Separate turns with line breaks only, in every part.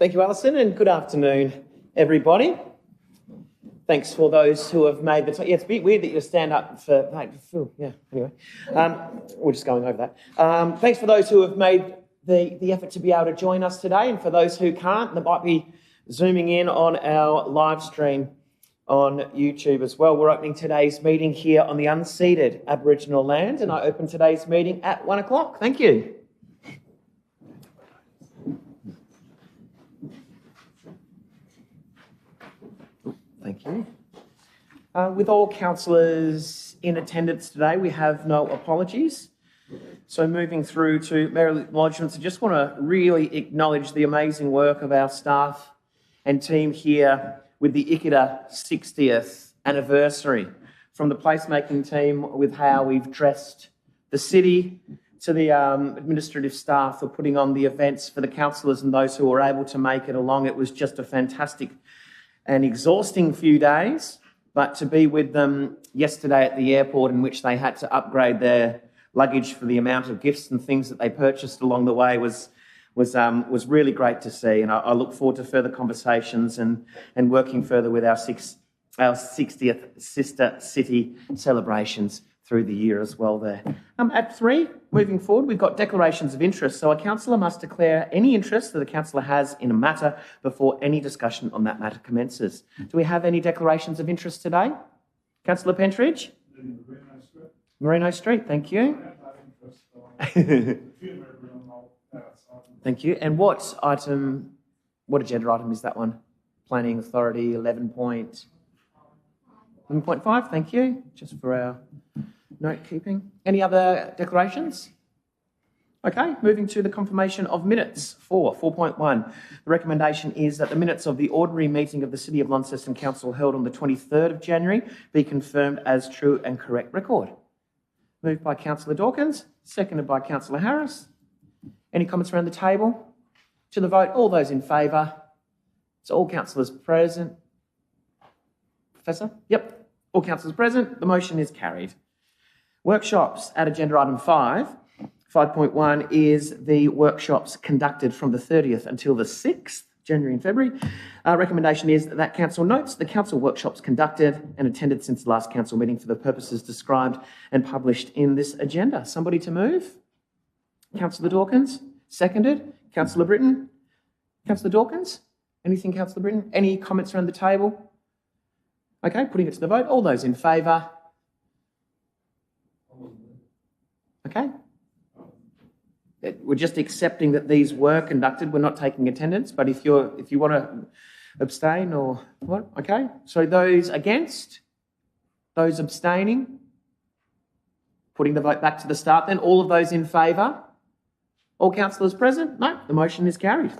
Thank you, Alison, and good afternoon, everybody. Thanks for those who have made the time. Yeah, it's a bit weird that you stand up for... Yeah, anyway. We're just going over that. Thanks for those who have made the effort to be able to join us today, and for those who can't, that might be zooming in on our live stream on YouTube as well. We're opening today's meeting here on the unceded Aboriginal land, and I open today's meeting at 1 o'clock. Thank you. Thank you. With all councillors in attendance today, we have no apologies. So moving through to mayoral acknowledgements, I just want to really acknowledge the amazing work of our staff and team here with the ICITA 60th anniversary. From the placemaking team with how we've dressed the city to the administrative staff for putting on the events for the councillors and those who were able to make it along. It was just a fantastic and exhausting few days, but to be with them yesterday at the airport, in which they had to upgrade their luggage for the amount of gifts and things that they purchased along the way was really great to see. And I look forward to further conversations and working further with our 60th sister city celebrations through the year as well there. At 3, moving forward, we've got declarations of interest. So a councillor must declare any interest that a councillor has in a matter before any discussion on that matter commences. Do we have any declarations of interest today? Councillor Pentridge? Marino Street, thank you. Thank you. And what agenda item is that one? Planning Authority 11.5, thank you. Just for our note keeping. Any other declarations? Okay, moving to the confirmation of minutes. 4.1. The recommendation is that the minutes of the ordinary meeting of the City of Launceston Council held on the 23rd of January be confirmed as true and correct record. Moved by Councillor Dawkins, seconded by Councillor Harris. Any comments around the table? To the vote, all those in favour? So all councillors present. Professor? Yep. All councillors present. The motion is carried. Workshops at agenda item 5. 5.1 is the workshops conducted from the 30th until the 6th, January and February. Recommendation is that council notes the council workshops conducted and attended since the last council meeting for the purposes described and published in this agenda. Somebody to move? Councillor Dawkins, seconded. Councillor Britton. Councillor Dawkins? Anything, Councillor Britton? Any comments around the table? Okay, putting it to the vote. All those in favour? Okay. We're just accepting that these were conducted. We're not taking attendance, but if you want to abstain or what? Okay. So those against? Those abstaining? Putting the vote back to the start then. All of those in favour? All councillors present? No, the motion is carried.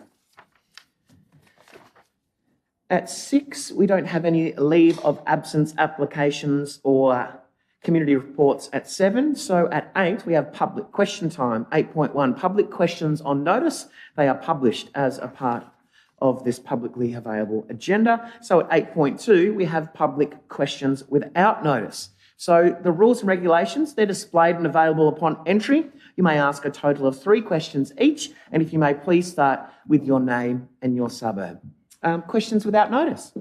At 6, we don't have any leave of absence applications or community reports at 7. So at 8, we have public question time. 8.1, public questions on notice. They are published as a part of this publicly available agenda. So at 8.2, we have public questions without notice. So the rules and regulations, they're displayed and available upon entry. You may ask a total of 3 questions each, and if you may please start with your name and your suburb. Questions without notice?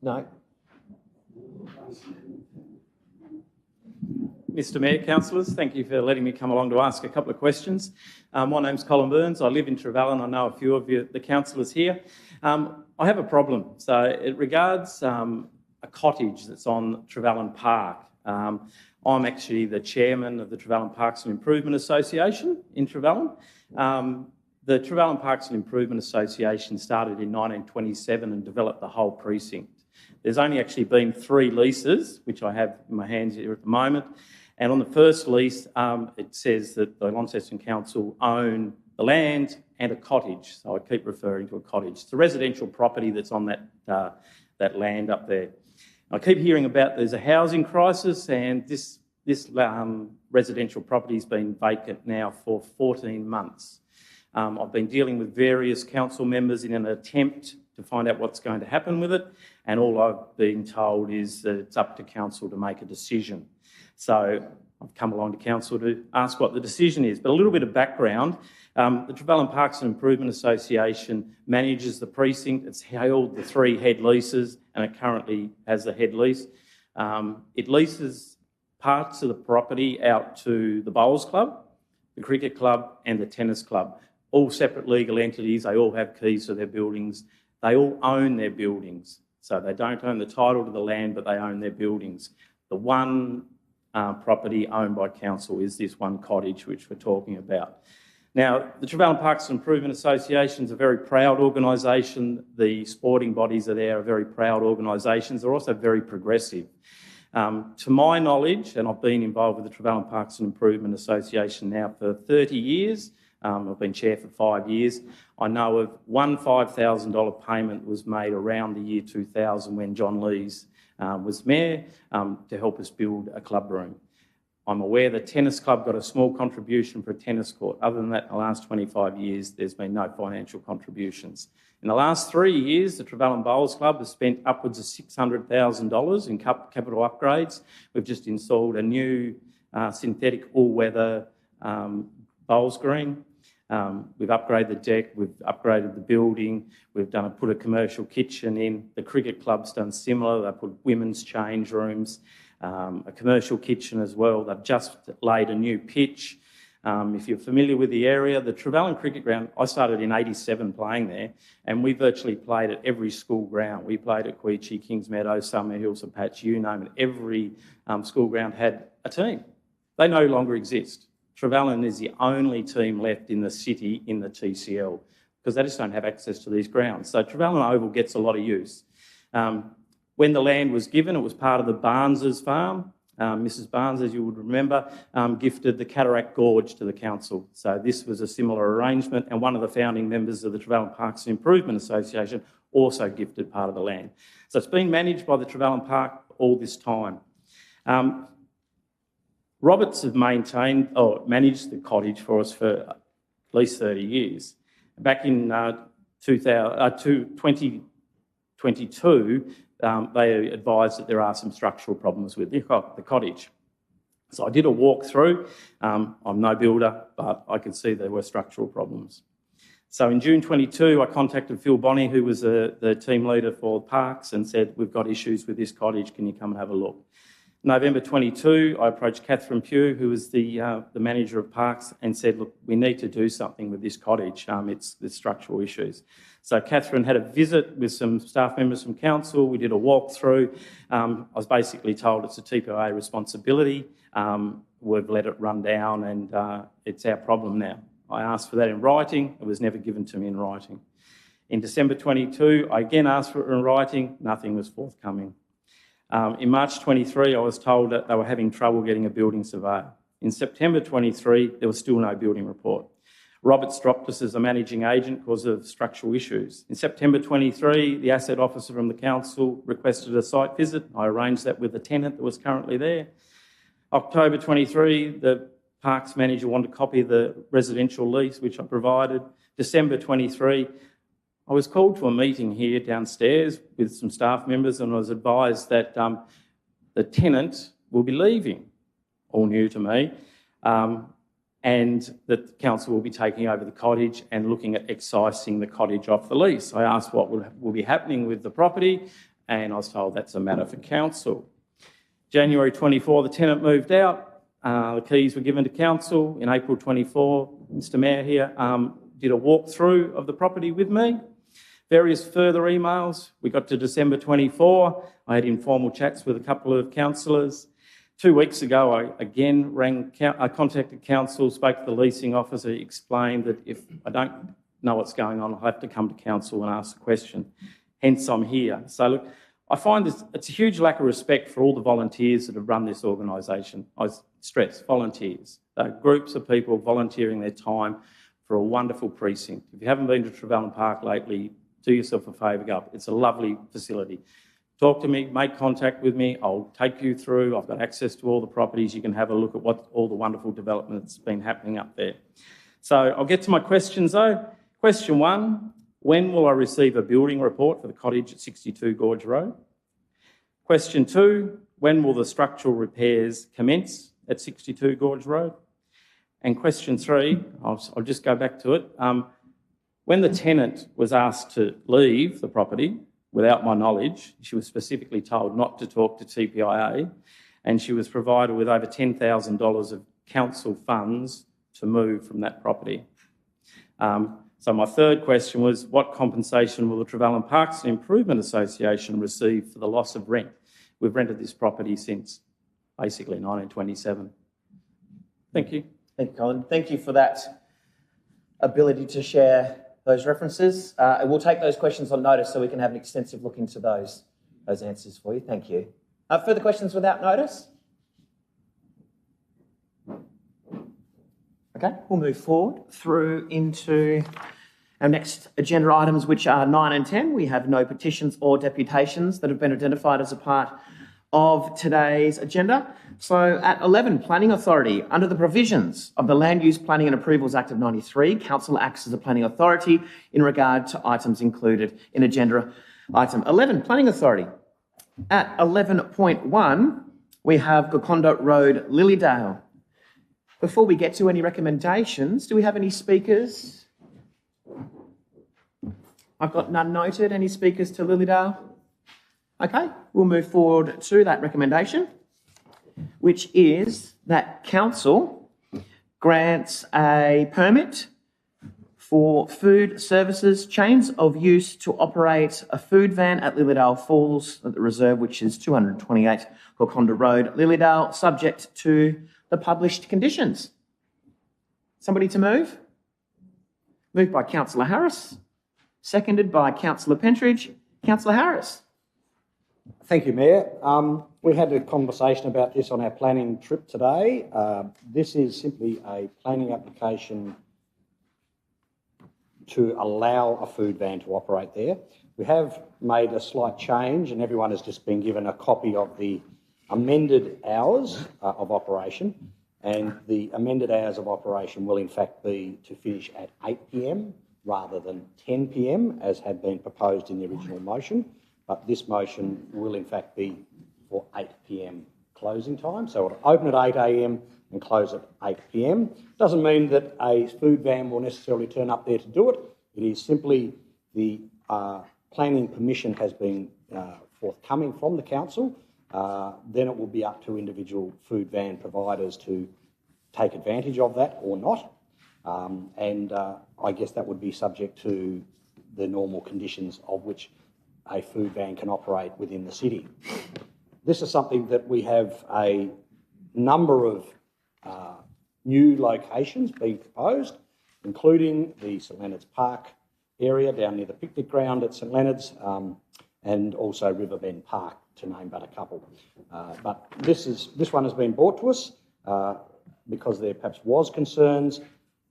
No.
Mr Mayor, councillors, thank you for letting me come along to ask a couple of questions. My name's Colin Burns. I live in Trevellyn. I know a few of you, the councillors here. I have a problem. So it regards a cottage that's on Trevellyn Park. I'm actually the chairman of the Trevellyn Parks and Improvement Association in Trevellyn. The Trevellyn Parks and Improvement Association started in 1927 and developed the whole precinct. There's only actually been 3 leases, which I have in my hands here at the moment. And on the first lease, it says that the Launceston Council own the land and a cottage. So I keep referring to a cottage. It's a residential property that's on that land up there. I keep hearing about there's a housing crisis, and this residential property's been vacant now for 14 months. I've been dealing with various council members in an attempt to find out what's going to happen with it, and all I've been told is that it's up to council to make a decision. So I've come along to council to ask what the decision is. But a little bit of background. The Trevellyn Parks and Improvement Association manages the precinct. It's held the 3 head leases, and it currently has a head lease. It leases parts of the property out to the Bowls Club, the Cricket Club and the Tennis Club. All separate legal entities. They all have keys to their buildings. They all own their buildings. So they don't own the title to the land, but they own their buildings. The one property owned by council is this one cottage which we're talking about. Now, the Trevellyn Parks and Improvement Association is a very proud organisation. The sporting bodies are there, are very proud organisations. They're also very progressive. To my knowledge, and I've been involved with the Trevellyn Parks and Improvement Association now for 30 years, I've been chair for 5 years. I know of one $5,000 payment was made around the year 2000 when John Lees was mayor to help us build a club room. I'm aware the tennis club got a small contribution for a tennis court. Other than that, in the last 25 years, there's been no financial contributions. In the last 3 years, the Trevellyn Bowls Club has spent upwards of $600,000 in capital upgrades. We've just installed a new synthetic all-weather bowls green. We've upgraded the deck, we've upgraded the building, we've put a commercial kitchen in. The cricket club's done similar. They put women's change rooms, a commercial kitchen as well. They've just laid a new pitch. If you're familiar with the area, the Trevellyn Cricket Ground, I started in '87 playing there, and we virtually played at every school ground. We played at Queechee, Kings Meadow, Summer Hills, Apache, you name it. Every school ground had a team. They no longer exist. Trevellyn is the only team left in the city in the TCL because they just don't have access to these grounds. So Trevellyn Oval gets a lot of use. When the land was given, it was part of the Barnes's farm. Mrs Barnes, as you would remember, gifted the Cataract Gorge to the council. So this was a similar arrangement, and one of the founding members of the Trevellyn Parks and Improvement Association also gifted part of the land. So it's been managed by the Trevellyn Park all this time. Roberts have managed the cottage for us for at least 30 years. Back in 2022, they advised that there are some structural problems with the cottage. So I did a walk-through. I'm no builder, but I could see there were structural problems. So in June 22, I contacted Phil Bonney, who was the team leader for parks, and said, we've got issues with this cottage, can you come and have a look? November 22, I approached Catherine Pugh, who was the manager of parks, and said, look, we need to do something with this cottage. It's structural issues. So Catherine had a visit with some staff members from council. We did a walkthrough. I was basically told it's a TPIA responsibility. We've let it run down and it's our problem now. I asked for that in writing. It was never given to me in writing. In December 22, I again asked for it in writing. Nothing was forthcoming. In March 23, I was told that they were having trouble getting a building surveyor. In September 23, there was still no building report. Roberts dropped us as a managing agent because of structural issues. In September 23, the asset officer from the council requested a site visit. I arranged that with the tenant that was currently there. October 23, the parks manager wanted a copy of the residential lease, which I provided. December 23, I was called to a meeting here downstairs with some staff members, and I was advised that the tenant will be leaving, all new to me, and that the council will be taking over the cottage and looking at excising the cottage off the lease. I asked what will be happening with the property, and I was told that's a matter for council. January 24, the tenant moved out. The keys were given to council. In April 24, Mr Mayor here did a walkthrough of the property with me. Various further emails. We got to December 24. I had informal chats with a couple of councillors. 2 weeks ago, I again contacted council, spoke to the leasing officer, explained that if I don't know what's going on, I'll have to come to council and ask a question. Hence, I'm here. So look, I find it's a huge lack of respect for all the volunteers that have run this organisation. I stress volunteers. Groups of people volunteering their time for a wonderful precinct. If you haven't been to Trevellyn Park lately, do yourself a favour, go up. It's a lovely facility. Talk to me, make contact with me. I'll take you through. I've got access to all the properties. You can have a look at what all the wonderful development that's been happening up there. So I'll get to my questions though. Question 1, when will I receive a building report for the cottage at 62 Gorge Road? Question 2, when will the structural repairs commence at 62 Gorge Road? And question 3, I'll just go back to it. When the tenant was asked to leave the property, without my knowledge, she was specifically told not to talk to TPIA, and she was provided with over $10,000 of council funds to move from that property. So my third question was, what compensation will the Trevelyan Parks and Improvement Association receive for the loss of rent? We've rented this property since basically 1927. Thank you.
Thank you, Colin. Thank you for that ability to share those references. We'll take those questions on notice so we can have an extensive look into those answers for you. Thank you. Further questions without notice? Okay, we'll move forward through into our next agenda items, which are 9 and 10. We have no petitions or deputations that have been identified as a part of today's agenda. So at 11, Planning Authority. Under the provisions of the Land Use Planning and Approvals Act of 93, Council acts as a planning authority in regard to items included in agenda item 11, Planning Authority. At 11.1, we have Gokonda Road, Lilydale. Before we get to any recommendations, do we have any speakers? I've got none noted. Any speakers to Lilydale? Okay, we'll move forward to that recommendation, which is that Council grants a permit for food services chains of use to operate a food van at Lilydale Falls at the reserve, which is 228 Gokonda Road, Lilydale, subject to the published conditions. Somebody to move? Moved by Councillor Harris, seconded by Councillor Pentridge. Councillor Harris.
Thank you, Mayor. We had a conversation about this on our planning trip today. This is simply a planning application to allow a food van to operate there. We have made a slight change, and everyone has just been given a copy of the amended hours of operation, and the amended hours of operation will in fact be to finish at 8 p.m. rather than 10 p.m. as had been proposed in the original motion, but this motion will in fact be for 8 p.m. closing time. So it'll open at 8 a.m. and close at 8 p.m. Doesn't mean that a food van will necessarily turn up there to do it. It is simply the planning permission has been forthcoming from the council. Then it will be up to individual food van providers to take advantage of that or not. I guess that would be subject to the normal conditions of which a food van can operate within the city. This is something that we have a number of new locations being proposed, including the St Leonards Park area down near the picnic ground at St Leonards, and also Riverbend Park, to name but a couple. But this one has been brought to us because there perhaps was concerns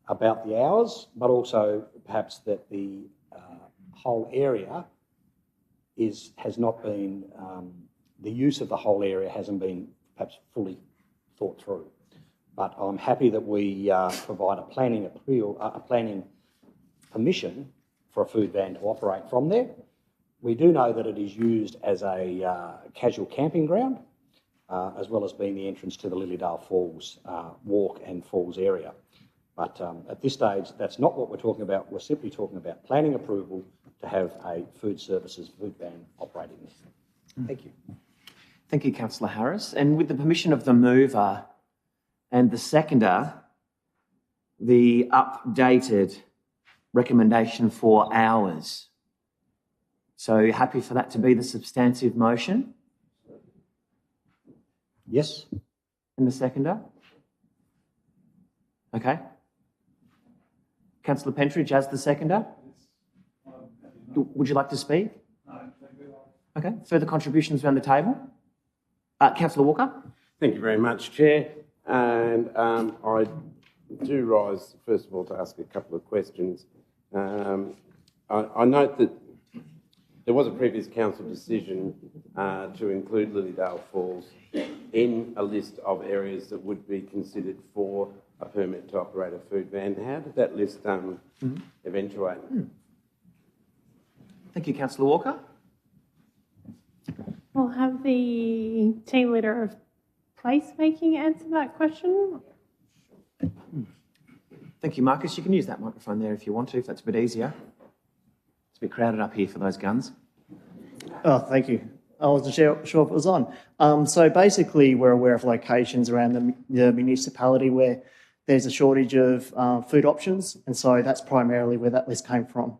about the hours, but also perhaps that the whole area has not been, the use of the whole area hasn't been perhaps fully thought through. But I'm happy that we provide a planning appeal, a planning permission for a food van to operate from there. We do know that it is used as a casual camping ground, as well as being the entrance to the Lilydale Falls walk and falls area. But at this stage, that's not what we're talking about. We're simply talking about planning approval to have a food services food van operating there. Thank you.
Thank you, Councillor Harris. And with the permission of the mover and the seconder, the updated recommendation for hours. So you're happy for that to be the substantive motion?
Yes.
And the seconder? Okay. Councillor Pentridge as the seconder? Would you like to speak? Okay. Further contributions around the table? Councillor Walker?
Thank you very much, Chair. And I do rise, first of all, to ask a couple of questions. I note that there was a previous council decision to include Lilydale Falls in a list of areas that would be considered for a permit to operate a food van. How did that list eventuate?
Thank you, Councillor Walker.
We'll have the team leader of placemaking answer that question?
Thank you, Marcus. You can use that microphone there if you want to, if that's a bit easier. It's a bit crowded up here for those guns.
Oh, thank you. I wasn't sure if it was on. So basically, we're aware of locations around the municipality where there's a shortage of food options, and so that's primarily where that list came from.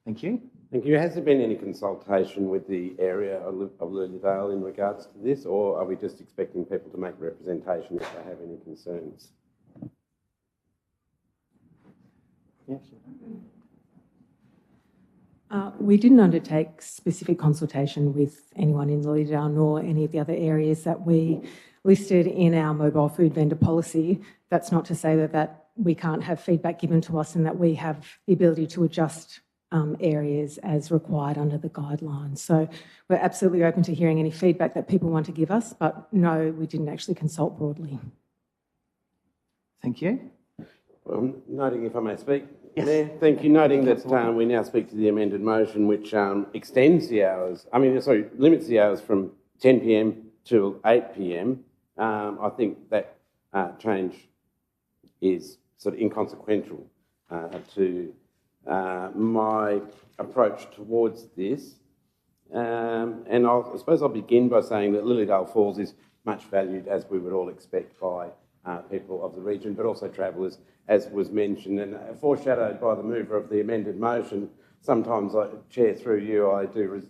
Thank you.
Thank you. Has there been any consultation with the area of Lilydale in regards to this, or are we just expecting people to make representation if they have any concerns?
Yes.
We didn't undertake specific consultation with anyone in Lilydale nor any of the other areas that we listed in our mobile food vendor policy. That's not to say that we can't have feedback given to us and that we have the ability to adjust areas as required under the guidelines. So we're absolutely open to hearing any feedback that people want to give us, but no, we didn't actually consult broadly.
Thank you.
Well, noting, if I may speak,
Yes.
there. Thank you. Noting that we now speak to the amended motion, which extends the hours. Limits the hours from 10 p.m. to 8 p.m. I think that change is sort of inconsequential to my approach towards this. And I suppose I'll begin by saying that Lilydale Falls is much valued, as we would all expect, by people of the region, but also travellers, as was mentioned, and foreshadowed by the mover of the amended motion. Sometimes, Chair, through you, I do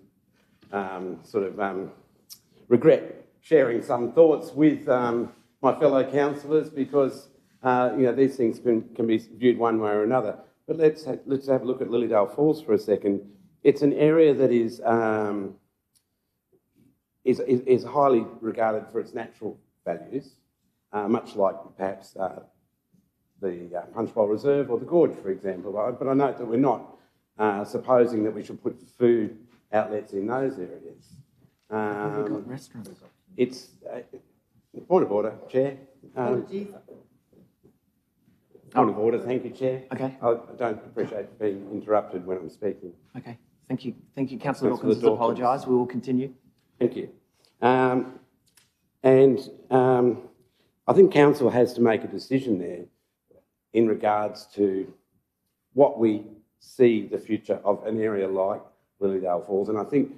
regret sharing some thoughts with my fellow councillors because these things can be viewed one way or another. But let's have a look at Lilydale Falls for a second. It's an area that is highly regarded for its natural values, much like perhaps the Punchbowl Reserve or the Gorge, for example. But I note that we're not supposing that we should put food outlets in those areas.
We've got restaurants.
It's point of order, Chair. Point of order, thank you, Chair.
Okay.
I don't appreciate being interrupted when I'm speaking.
Okay. Thank you. Thank you, Councillor
Councillor
Hopkins.
Dawkins.
Apologise. We will continue.
Thank you. I think Council has to make a decision there in regards to what we see the future of an area like Lilydale Falls. And I think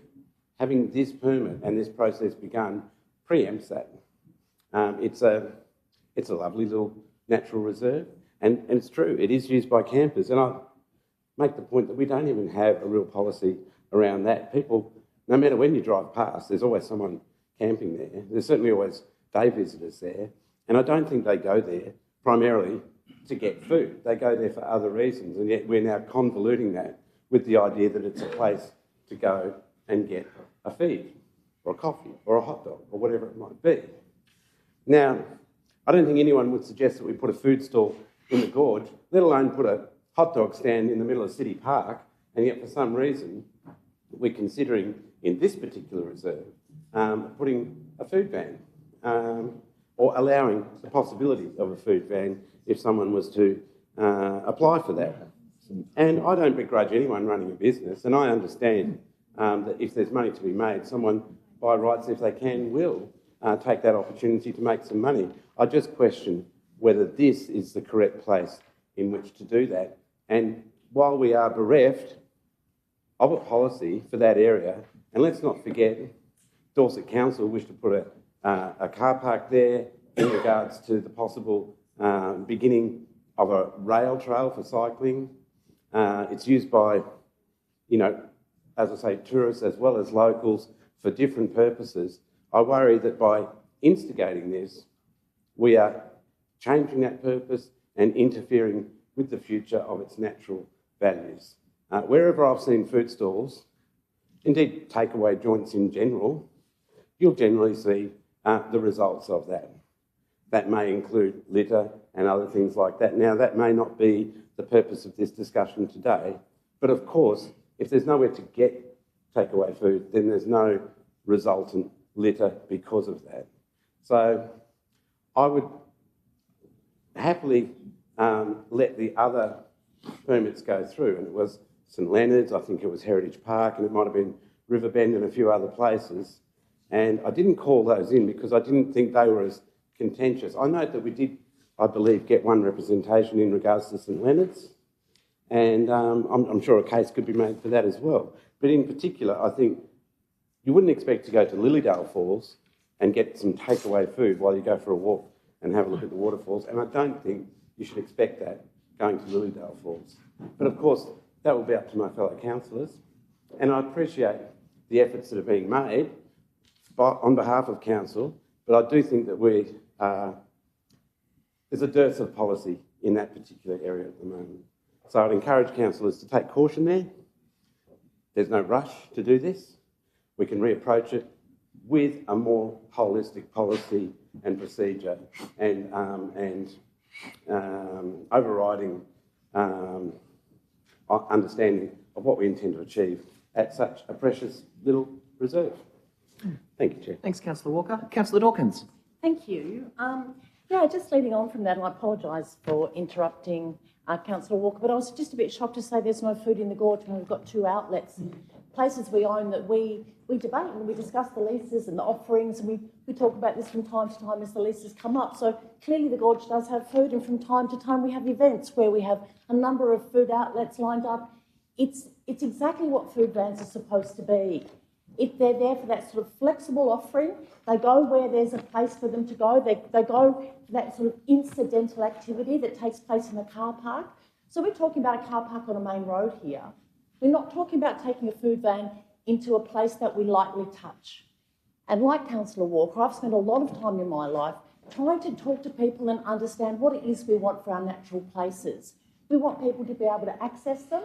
having this permit and this process begun preempts that. It's a lovely little natural reserve, and it's true, it is used by campers. And I make the point that we don't even have a real policy around that. People, no matter when you drive past, there's always someone camping there. There's certainly always day visitors there. And I don't think they go there primarily to get food. They go there for other reasons. And yet we're now convoluting that with the idea that it's a place to go and get a feed or a coffee or a hot dog or whatever it might be. Now, I don't think anyone would suggest that we put a food stall in the Gorge, let alone put a hot dog stand in the middle of City Park, and yet for some reason we're considering in this particular reserve putting a food van or allowing the possibility of a food van if someone was to apply for that. And I don't begrudge anyone running a business, and I understand that if there's money to be made, someone, by rights, if they can, will take that opportunity to make some money. I just question whether this is the correct place in which to do that. And while we are bereft of a policy for that area, and let's not forget, Dorset Council wish to put a car park there in regards to the possible beginning of a rail trail for cycling. It's used by, as I say, tourists as well as locals for different purposes. I worry that by instigating this, we are changing that purpose and interfering with the future of its natural values. Wherever I've seen food stalls, indeed takeaway joints in general, you'll generally see the results of that. That may include litter and other things like that. Now, that may not be the purpose of this discussion today, but of course, if there's nowhere to get takeaway food, then there's no resultant litter because of that. So I would happily let the other permits go through, and it was St Leonards, I think it was Heritage Park, and it might have been Riverbend and a few other places. And I didn't call those in because I didn't think they were as contentious. I note that we did, I believe, get one representation in regards to St Leonards, and I'm sure a case could be made for that as well. But in particular, I think you wouldn't expect to go to Lilydale Falls and get some takeaway food while you go for a walk and have a look at the waterfalls, and I don't think you should expect that going to Lilydale Falls. But of course, that will be up to my fellow councillors, and I appreciate the efforts that are being made on behalf of council, but I do think that there's a dearth of policy in that particular area at the moment. So I'd encourage councillors to take caution there. There's no rush to do this. We can reapproach it with a more holistic policy and procedure and overriding understanding of what we intend to achieve at such a precious little reserve. Thank you, Chair.
Thanks, Councillor Walker. Councillor Dawkins.
Thank you. Yeah, just leading on from that, and I apologise for interrupting Councillor Walker, but I was just a bit shocked to say there's no food in the gorge when we've got 2 outlets, places we own that we debate and we discuss the leases and the offerings, and we talk about this from time to time as the leases come up. So clearly the gorge does have food, and from time to time we have events where we have a number of food outlets lined up. It's exactly what food vans are supposed to be. They're there for that sort of flexible offering. They go where there's a place for them to go. They go for that sort of incidental activity that takes place in a car park. So we're talking about a car park on a main road here. We're not talking about taking a food van into a place that we lightly touch. And like Councillor Walker, I've spent a lot of time in my life trying to talk to people and understand what it is we want for our natural places. We want people to be able to access them.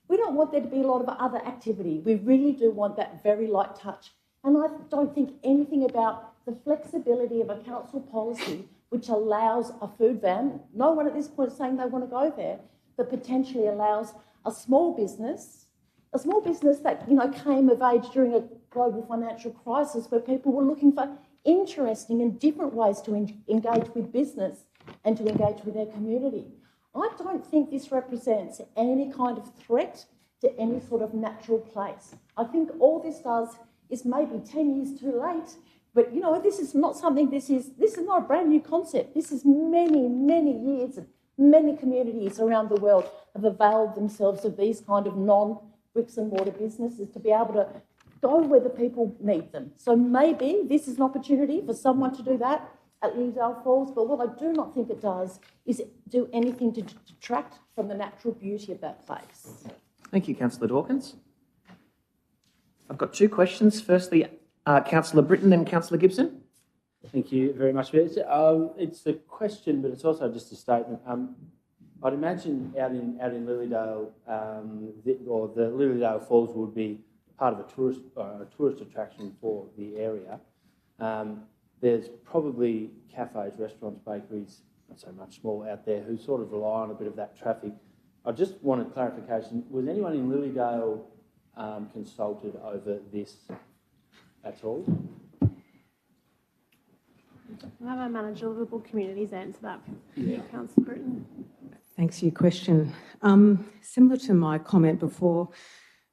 We don't want there to be a lot of other activity. We really do want that very light touch. And I don't think anything about the flexibility of a council policy which allows a food van, no one at this point is saying they want to go there, but potentially allows a small business that came of age during a global financial crisis where people were looking for interesting and different ways to engage with business and to engage with their community. I don't think this represents any kind of threat to any sort of natural place. I think all this does is maybe 10 years too late, but this is not something, this is not a brand new concept. This is many, many years, and many communities around the world have availed themselves of these kind of non-bricks and mortar businesses to be able to go where the people need them. So maybe this is an opportunity for someone to do that at Lilydale Falls, but what I do not think it does is do anything to detract from the natural beauty of that place.
Thank you, Councillor Dawkins. I've got 2 questions. Firstly, Councillor Britton, then Councillor Gibson.
Thank you very much. It's a question, but it's also just a statement. I'd imagine out in Lilydale, or the Lilydale Falls would be part of a tourist attraction for the area. There's probably cafes, restaurants, bakeries, not so much small out there, who sort of rely on a bit of that traffic. I just wanted clarification. Was anyone in Lilydale consulted over this at all?
I'll have our manager of Liverpool Communities answer that. Yeah. Councillor Britton.
Thanks for your question. Similar to my comment before,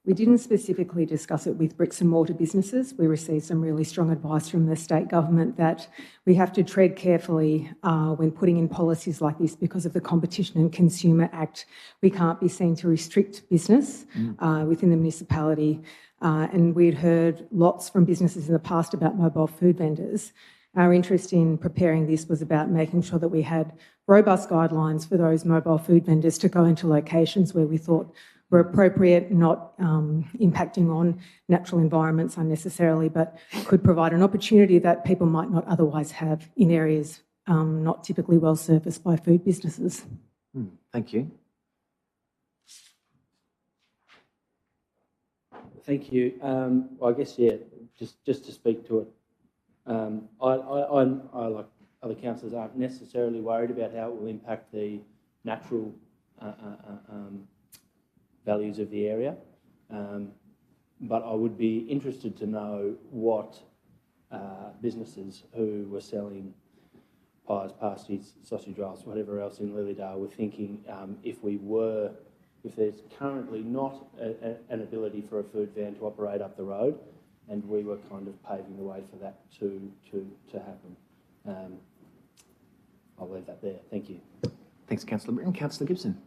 we didn't specifically discuss it with bricks and mortar businesses. We received some really strong advice from the state government that we have to tread carefully when putting in policies like this because of the Competition and Consumer Act. We can't be seen to restrict business within the municipality. And we'd heard lots from businesses in the past about mobile food vendors. Our interest in preparing this was about making sure that we had robust guidelines for those mobile food vendors to go into locations where we thought were appropriate, not impacting on natural environments unnecessarily, but could provide an opportunity that people might not otherwise have in areas not typically well serviced by food businesses.
Thank you.
Thank you. Well, I guess, yeah, just to speak to it, I like other councillors, aren't necessarily worried about how it will impact the natural values of the area, but I would be interested to know what businesses who were selling pies, pasties, sausage rolls, whatever else in Lilydale were thinking if there's currently not an ability for a food van to operate up the road, and we were kind of paving the way for that to happen. I'll leave that there. Thank you.
Thanks, Councillor Britton. Councillor Gibson.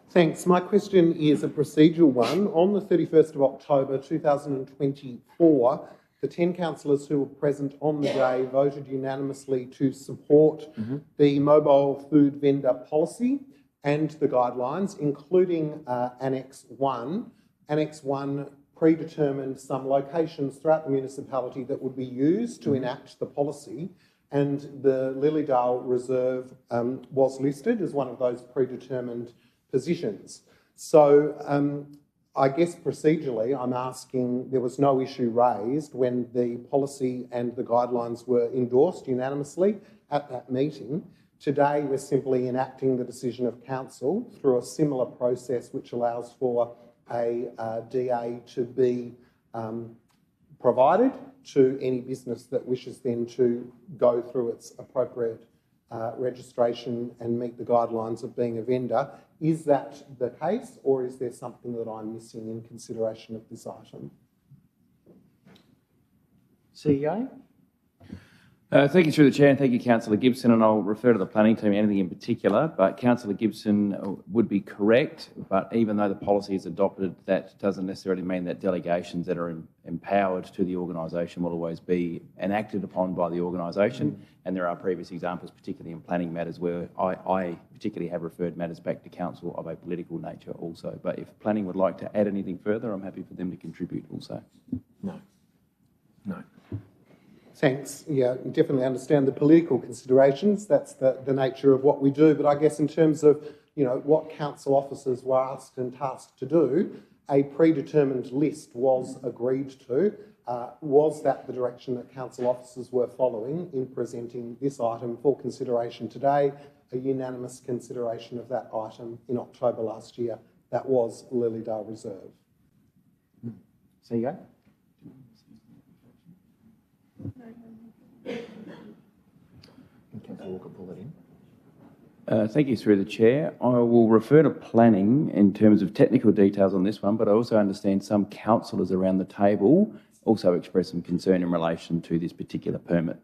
Thanks. My question is a procedural one. On the 31st of October 2024, the 10 councillors who were present on the day voted unanimously to support the mobile food vendor policy and the guidelines, including Annex 1. Annex 1 predetermined some locations throughout the municipality that would be used to enact the policy, and the Lilydale Reserve was listed as one of those predetermined positions. So I guess procedurally I'm asking, there was no issue raised when the policy and the guidelines were endorsed unanimously at that meeting. Today we're simply enacting the decision of council through a similar process which allows for a DA to be provided to any business that wishes then to go through its appropriate registration and meet the guidelines of being a vendor. Is that the case, or is there something that I'm missing in consideration of this item?
CEO?
Thank you through the Chair, and thank you, Councillor Gibson, and I'll refer to the planning team, anything in particular, but Councillor Gibson would be correct, but even though the policy is adopted, that doesn't necessarily mean that delegations that are empowered to the organisation will always be enacted upon by the organisation, and there are previous examples, particularly in planning matters, where I particularly have referred matters back to council of a political nature also. But if planning would like to add anything further, I'm happy for them to contribute also.
No.
Thanks. Yeah, definitely understand the political considerations. That's the nature of what we do. But I guess in terms of, what council officers were asked and tasked to do, a predetermined list was agreed to. Was that the direction that council officers were following in presenting this item for consideration today? A unanimous consideration of that item in October last year. That was Lilydale Reserve.
CEO? Councillor Walker, pull that in.
Thank you through the Chair. I will refer to planning in terms of technical details on this one, but I also understand some councillors around the table also expressed some concern in relation to this particular permit.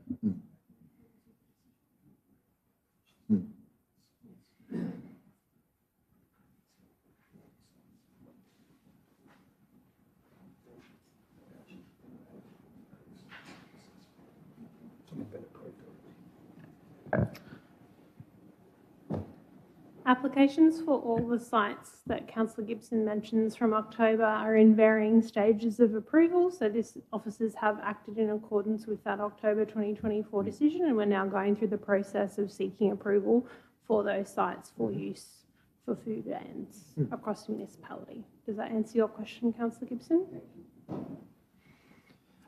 Applications for all the sites that Councillor Gibson mentions from October are in varying stages of approval. So this officers have acted in accordance with that October 2024 decision, and we're now going through the process of seeking approval for those sites for use for food vans across the municipality. Does that answer your question, Councillor Gibson?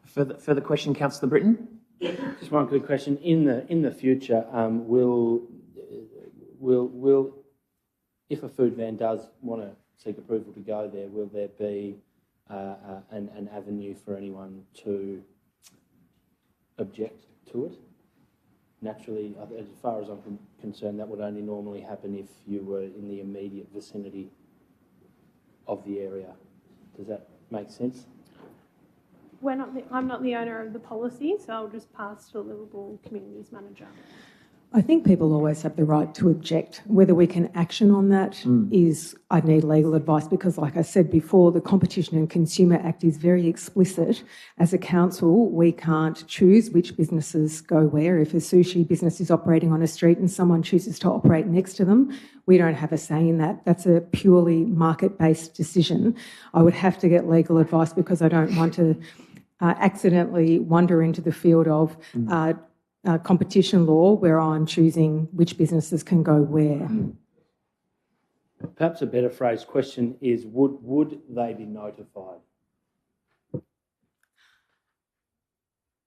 Further question, Councillor Britton?
Just one quick question. In the future, will if a food van does want to seek approval to go there, will there be an avenue for anyone to object to it? Naturally, as far as I'm concerned, that would only normally happen if you were in the immediate vicinity of the area. Does that make sense?
I'm not the owner of the policy, so I'll just pass to the Liverpool Communities Manager.
I think people always have the right to object. Whether we can action on that is, I'd need legal advice because, like I said before, the Competition and Consumer Act is very explicit. As a council, we can't choose which businesses go where. If a sushi business is operating on a street and someone chooses to operate next to them, we don't have a say in that. That's a purely market-based decision. I would have to get legal advice because I don't want to accidentally wander into the field of competition law where I'm choosing which businesses can go where.
Perhaps a better phrased question is, would they be notified?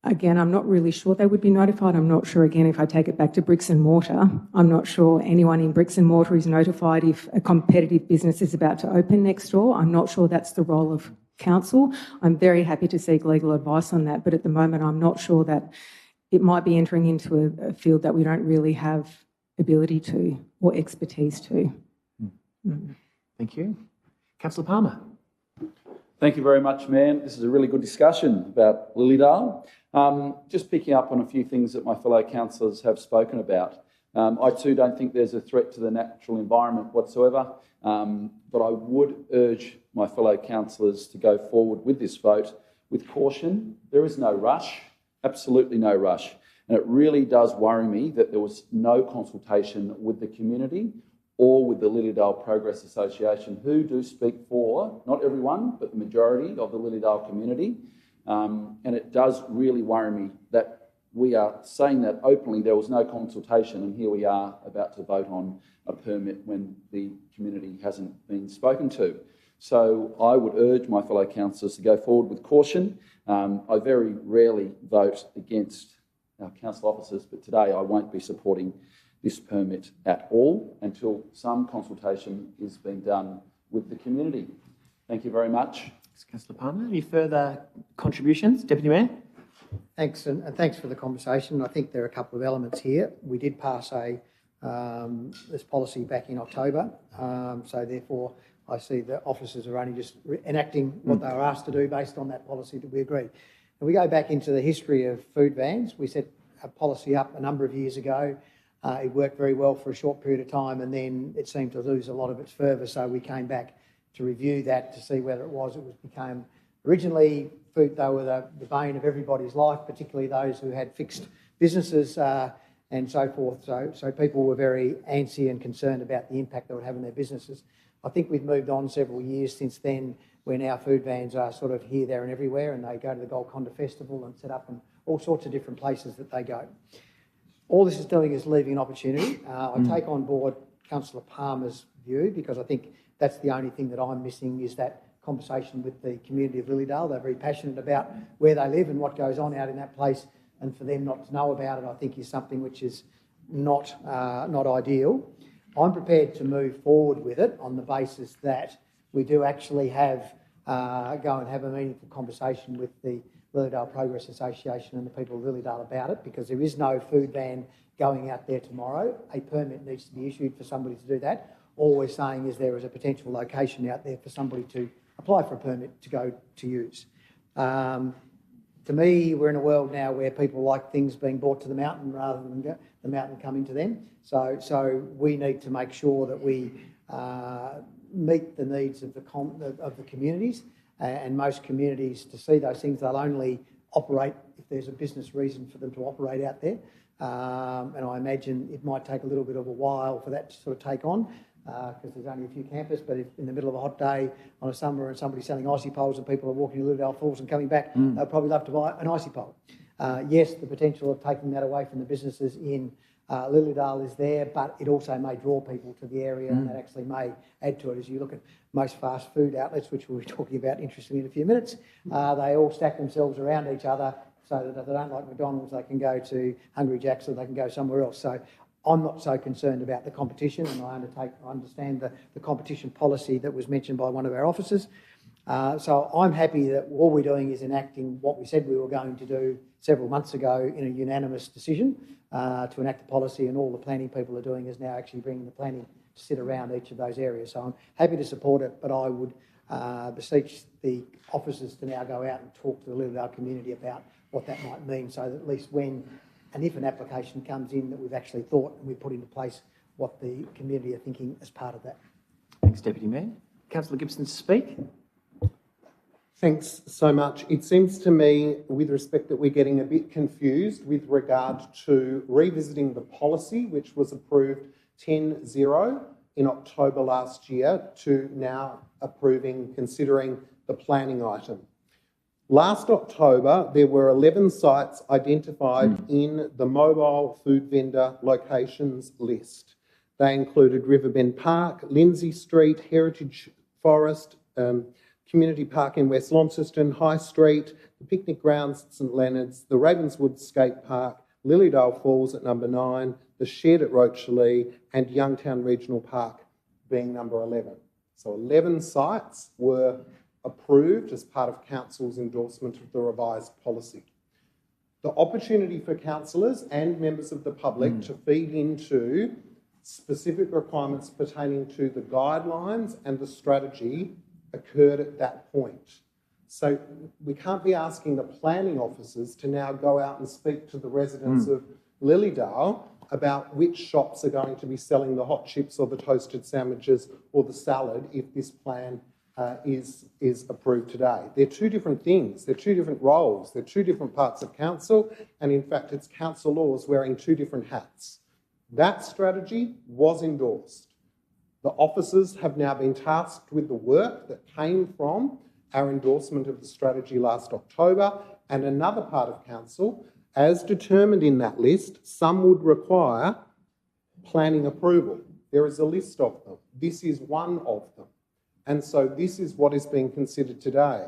Again, I'm not really sure they would be notified. I'm not sure, again, if I take it back to bricks and mortar, I'm not sure anyone in bricks and mortar is notified if a competitive business is about to open next door. I'm not sure that's the role of council. I'm very happy to seek legal advice on that, but at the moment I'm not sure that it might be entering into a field that we don't really have ability to or expertise to.
Thank you. Councillor Palmer.
Thank you very much, man. This is a really good discussion about Lilydale. Just picking up on a few things that my fellow councillors have spoken about. I too don't think there's a threat to the natural environment whatsoever, but I would urge my fellow councillors to go forward with this vote with caution. There is no rush, absolutely no rush. And it really does worry me that there was no consultation with the community or with the Lilydale Progress Association, who do speak for, not everyone, but the majority of the Lilydale community. And it does really worry me that we are saying that openly. There was no consultation, and here we are about to vote on a permit when the community hasn't been spoken to. So I would urge my fellow councillors to go forward with caution. I very rarely vote against our council officers, but today I won't be supporting this permit at all until some consultation is being done with the community. Thank you very much.
Thanks, Councillor Palmer. Any further contributions? Deputy Mayor?
Thanks, and thanks for the conversation. I think there are a couple of elements here. We did pass this policy back in October, so therefore I see the officers are only just enacting what they were asked to do based on that policy that we agreed. And we go back into the history of food vans. We set a policy up a number of years ago. It worked very well for a short period of time, and then it seemed to lose a lot of its fervour, so we came back to review that to see whether became originally food. They were the bane of everybody's life, particularly those who had fixed businesses and so forth. So people were very antsy and concerned about the impact they would have on their businesses. I think we've moved on several years since then, where now food vans are sort of here, there and everywhere, and they go to the Golconda Festival and set up in all sorts of different places that they go. All this is doing is leaving an opportunity. I take on board Councillor Palmer's view, because I think that's the only thing that I'm missing, is that conversation with the community of Lilydale. They're very passionate about where they live and what goes on out in that place, and for them not to know about it, I think, is something which is not ideal. I'm prepared to move forward with it on the basis that we do actually go and have a meaningful conversation with the Lilydale Progress Association and the people of Lilydale about it, because there is no food van going out there tomorrow. A permit needs to be issued for somebody to do that. All we're saying is there is a potential location out there for somebody to apply for a permit to go to use. To me, we're in a world now where people like things being brought to the mountain rather than the mountain coming to them. So we need to make sure that we meet the needs of the communities, and most communities, to see those things, they'll only operate if there's a business reason for them to operate out there. And I imagine it might take a little bit of a while for that to sort of take on, because there's only a few campers. But if in the middle of a hot day on a summer and somebody's selling icy poles and people are walking to Lilydale Falls and coming back, they'll probably love to buy an icy pole. Yes, the potential of taking that away from the businesses in Lilydale is there, but it also may draw people to the area, and that actually may add to it. As you look at most fast food outlets, which we'll be talking about interestingly in a few minutes, they all stack themselves around each other, so that if they don't like McDonald's, they can go to Hungry Jack's, or they can go somewhere else. So I'm not so concerned about the competition, and I understand the competition policy that was mentioned by one of our officers. So I'm happy that all we're doing is enacting what we said we were going to do several months ago in a unanimous decision to enact the policy, and all the planning people are doing is now actually bringing the planning to sit around each of those areas. So I'm happy to support it, but I would beseech the officers to now go out and talk to the Lilydale community about what that might mean, so that at least when and if an application comes in, that we've actually thought and we put into place what the community are thinking as part of that.
Thanks, Deputy Mayor. Councillor Gibson to speak.
Thanks so much. It seems to me, with respect, that we're getting a bit confused with regard to revisiting the policy, which was approved 10-0 in October last year, to now considering the planning item. Last October, there were 11 sites identified in the mobile food vendor locations list. They included Riverbend Park, Lindsay Street, Heritage Forest, Community Park in West Launceston, High Street, the picnic grounds at St Leonards, the Ravenswood Skate Park, Lilydale Falls at number 9, the Shed at Rochely, and Youngtown Regional Park being number 11. So 11 sites were approved as part of Council's endorsement of the revised policy. The opportunity for councillors and members of the public to feed into specific requirements pertaining to the guidelines and the strategy occurred at that point. So we can't be asking the planning officers to now go out and speak to the residents of Lilydale about which shops are going to be selling the hot chips or the toasted sandwiches or the salad if this plan is approved today. They're two different things. They're two different roles. They're two different parts of council, and in fact it's councillors wearing two different hats. That strategy was endorsed. The officers have now been tasked with the work that came from our endorsement of the strategy last October, and another part of council, as determined in that list, some would require planning approval. There is a list of them. This is one of them. And so this is what is being considered today.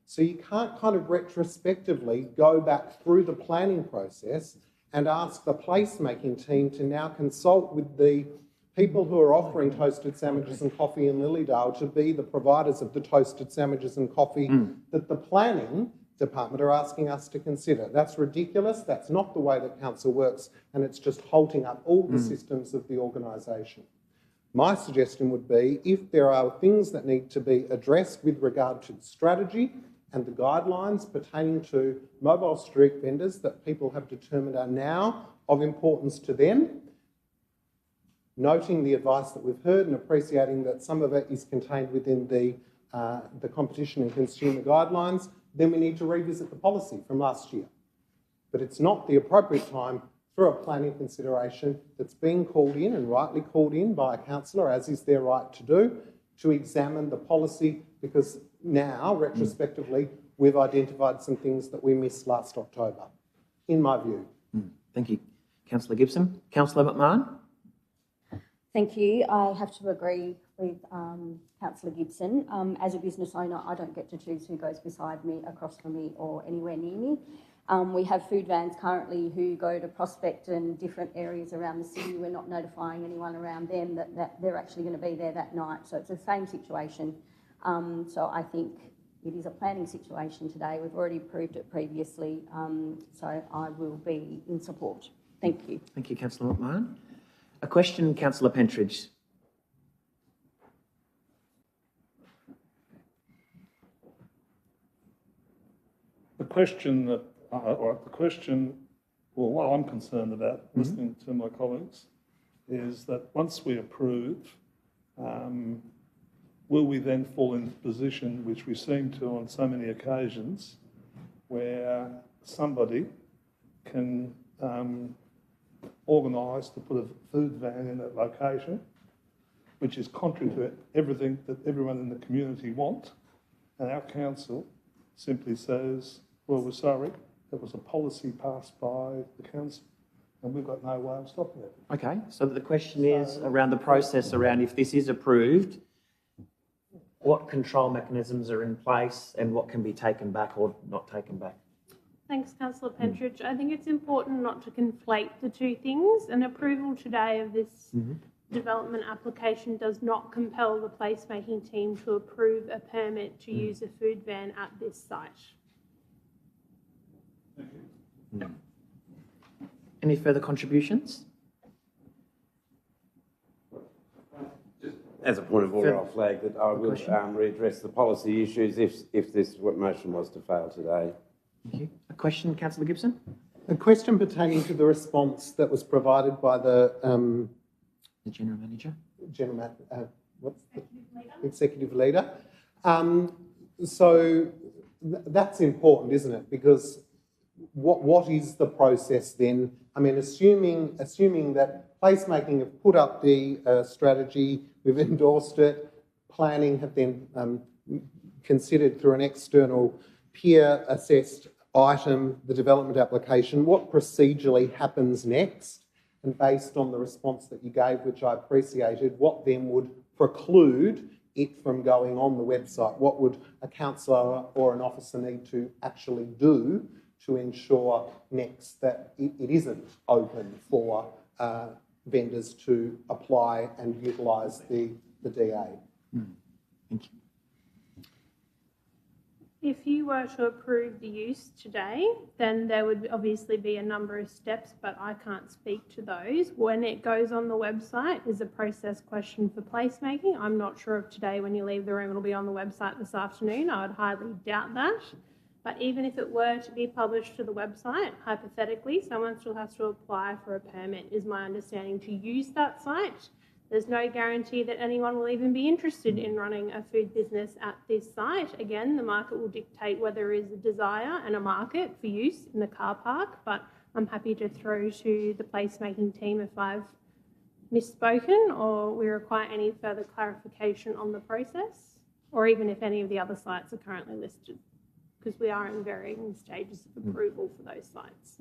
So you can't kind of retrospectively go back through the planning process and ask the placemaking team to now consult with the people who are offering toasted sandwiches and coffee in Lilydale to be the providers of the toasted sandwiches and coffee that the planning department are asking us to consider. That's ridiculous. That's not the way that council works, and it's just halting up all the systems of the organisation. My suggestion would be, if there are things that need to be addressed with regard to the strategy and the guidelines pertaining to mobile street vendors that people have determined are now of importance to them, noting the advice that we've heard and appreciating that some of it is contained within the competition and consumer guidelines, then we need to revisit the policy from last year. But it's not the appropriate time through a planning consideration that's being called in, and rightly called in by a councillor, as is their right to do, to examine the policy, because now, retrospectively, we've identified some things that we missed last October, in my view.
Thank you. Councillor Gibson. Councillor McMahon.
Thank you. I have to agree with Councillor Gibson. As a business owner, I don't get to choose who goes beside me, across from me or anywhere near me. We have food vans currently who go to Prospect and different areas around the city. We're not notifying anyone around them that they're actually going to be there that night. So it's the same situation. So I think it is a planning situation today. We've already approved it previously. So I will be in support. Thank you.
Thank you, Councillor McMahon. A question, Councillor Pentridge.
The question, what I'm concerned about, listening to my colleagues, is that once we approve, will we then fall into the position, which we seem to on so many occasions, where somebody can organise to put a food van in that location, which is contrary to everything that everyone in the community wants, and our council simply says, well, we're sorry, that was a policy passed by the council and we've got no way of stopping it.
Okay, so the question is around the process around if this is approved, what control mechanisms are in place and what can be taken back or not taken back?
Thanks, Councillor Pentridge. I think it's important not to conflate the two things. An approval today of this development application does not compel the placemaking team to approve a permit to use a food van at this site.
Any further contributions?
As a point of order, I'll flag that I will readdress the policy issues if this motion was to fail today.
Thank you. A question, Councillor Gibson?
A question pertaining to the response that was provided by the
General Manager?
Executive Leader. So that's important, isn't it? Because what is the process then? I mean, assuming that placemaking have put up the strategy, we've endorsed it, planning have then considered through an external peer-assessed item the development application, what procedurally happens next? And based on the response that you gave, which I appreciated, what then would preclude it from going on the website? What would a councillor or an officer need to actually do to ensure next that it isn't open for vendors to apply and utilise the DA?
Thank you.
If you were to approve the use today, then there would obviously be a number of steps, but I can't speak to those. When it goes on the website is a process question for placemaking. I'm not sure if today when you leave the room it'll be on the website this afternoon. I would highly doubt that. But even if it were to be published to the website, hypothetically, someone still has to apply for a permit, is my understanding, to use that site. There's no guarantee that anyone will even be interested in running a food business at this site. Again, the market will dictate whether there is a desire and a market for use in the car park, but I'm happy to throw to the placemaking team if I've misspoken or we require any further clarification on the process, or even if any of the other sites are currently listed, because we are in varying stages of approval for those sites.